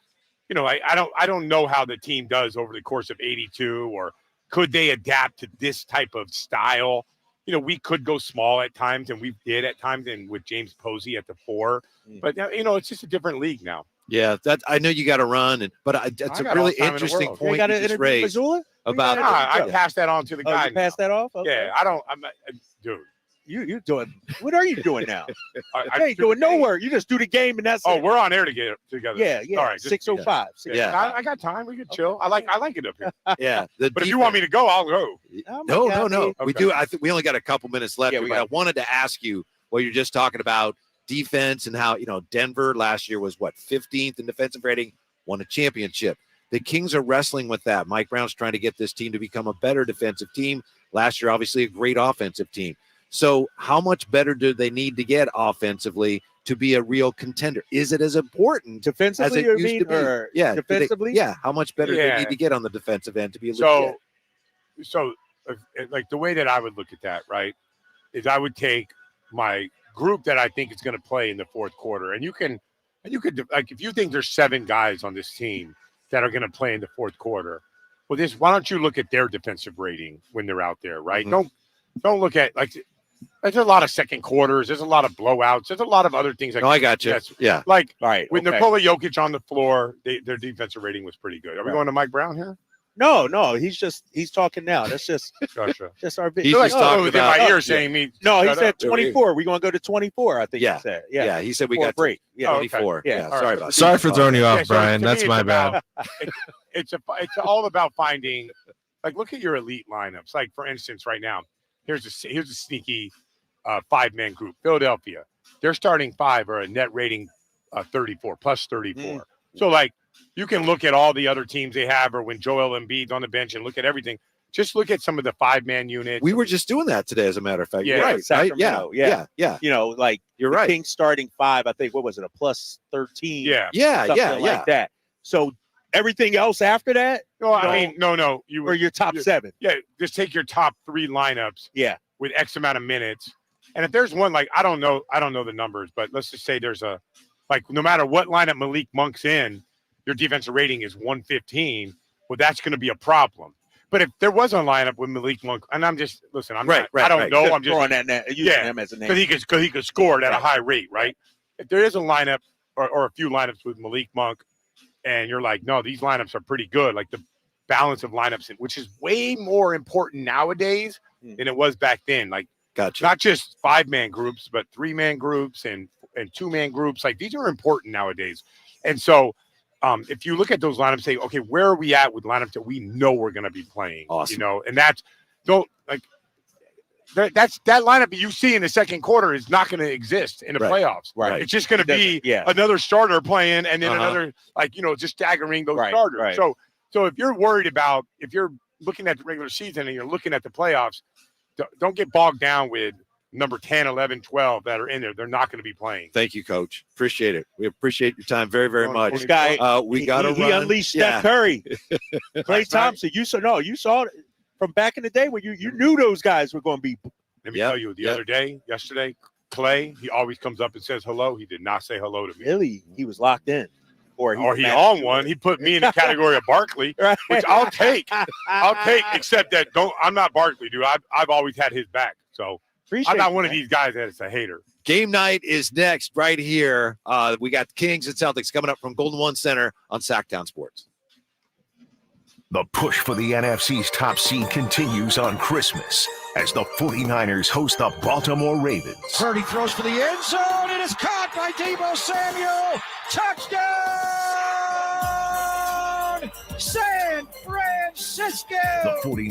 don't know how the team does over the course of 82, or could they adapt to this type of style? We could go small at times, and we did at times, and with James Posey at the 4. But it's just a different league now. Yeah, that I know you got to run, but that's a really interesting point you just raised about. I passed that on to the guy. You passed that off? Okay. Yeah, dude. You're doing. What are you doing now? I ain't doing no work. You just do the game and that's it. We're on air together. Yeah. All right, 6:05. Yeah, I got time. We can chill. I like it up here. Yeah, but if you want me to go, I'll go. No. Okay. We do. I think we only got a couple minutes left. Yeah, I wanted to ask you what you're just talking about defense and how Denver last year was 15th in defensive rating, won a championship. The Kings are wrestling with that. Mike Brown's trying to get this team to become a better defensive team. Last year, obviously, a great offensive team. So how much better do they need to get offensively to be a real contender? Is it as important defensively as it used to be? Yeah, defensively. How much better do they need to get on the defensive end to be legit? So like the way that I would look at that, right, is I would take my group that I think is going to play in the fourth quarter, and you could like if you think there's 7 guys on this team that are going to play in the fourth quarter, well, why don't you look at their defensive rating when they're out there, right? Mm-hmm. Don't look at there's a lot of second quarters. There's a lot of blowouts. There's a lot of other things. I got you. Yeah. Like with Nikola Jokic on the floor, their defensive rating was pretty good. Are we going to Mike Brown here? No. He's talking now. That's just gotcha. Just our video. He's just talking about my ear saying me. No, he said 24. We're going to go to 24. I think he said. Yeah. He said we got break. Yeah, 24. Okay. Yeah. Sorry about that. Sorry for throwing you off, Brian. That's my bad. It's all about finding. Like, look at your elite lineups. Like, for instance, right now, here's a sneaky 5-man group. Philadelphia, their starting 5 are a net rating 34 plus 34. So like you can look at all the other teams they have, or when Joel Embiid's on the bench, and look at everything. Just look at some of the 5-man units. We were just doing that today, as a matter of fact. Yeah, you're right. Sacramento, Yeah. Like you're right. Kings starting 5. I think what was it, a plus 13? Yeah. Like that. So everything else after that? No, I mean, no. You were your top 7. Yeah, just take your top 3 lineups. Yeah, with X amount of minutes. And if there's one, like, I don't know the numbers, but let's just say there's no matter what lineup Malik Monk's in, your defensive rating is 115. Well, that's going to be a problem. But if there was a lineup with Malik Monk, and I'm just I don't know. I'm just throwing that using him as a name because he could score it at a high rate, right? If there is a lineup or a few lineups with Malik Monk, and you're like, no, these lineups are pretty good. Like the balance of lineups, which is way more important nowadays than it was back then. Like, gotcha. Not just 5-man groups, but 3-man groups and 2-man groups. Like, these are important nowadays. And so if you look at those lineups, say, okay, where are we at with lineups that we know we're going to be playing? Awesome. You know, and that's that lineup you see in the second quarter is not going to exist in the playoffs. Right. It's just going to be another starter playing and then another, just staggering those starters. Right. So if you're worried about, if you're looking at the regular season and you're looking at the playoffs, don't get bogged down with number 10, 11, 12 that are in there. They're not going to be playing. Thank you, Coach. Appreciate it. We appreciate your time very, very much. This guy, we got to he run. unleashed Steph Curry. Klay Thompson. You saw it from back in the day when you knew those guys were going to be. Let me tell you, yesterday, Klay, he always comes up and says hello. He did not say hello to me. Really? He was locked in. Or he on one. He put me in the category of Barkley, which I'll take. Except that I'm not Barkley, dude. I've always had his back. So I'm not one of these guys that's a hater. Game night is next right here. We got Kings and Celtics coming up from Golden One Center on Sacktown Sports. The push for the NFC's top seed continues on Christmas as the 49ers host the Baltimore Ravens. Purdy throws for the end zone. It is caught by Deebo Samuel. Touchdown! San Francisco! The 49ers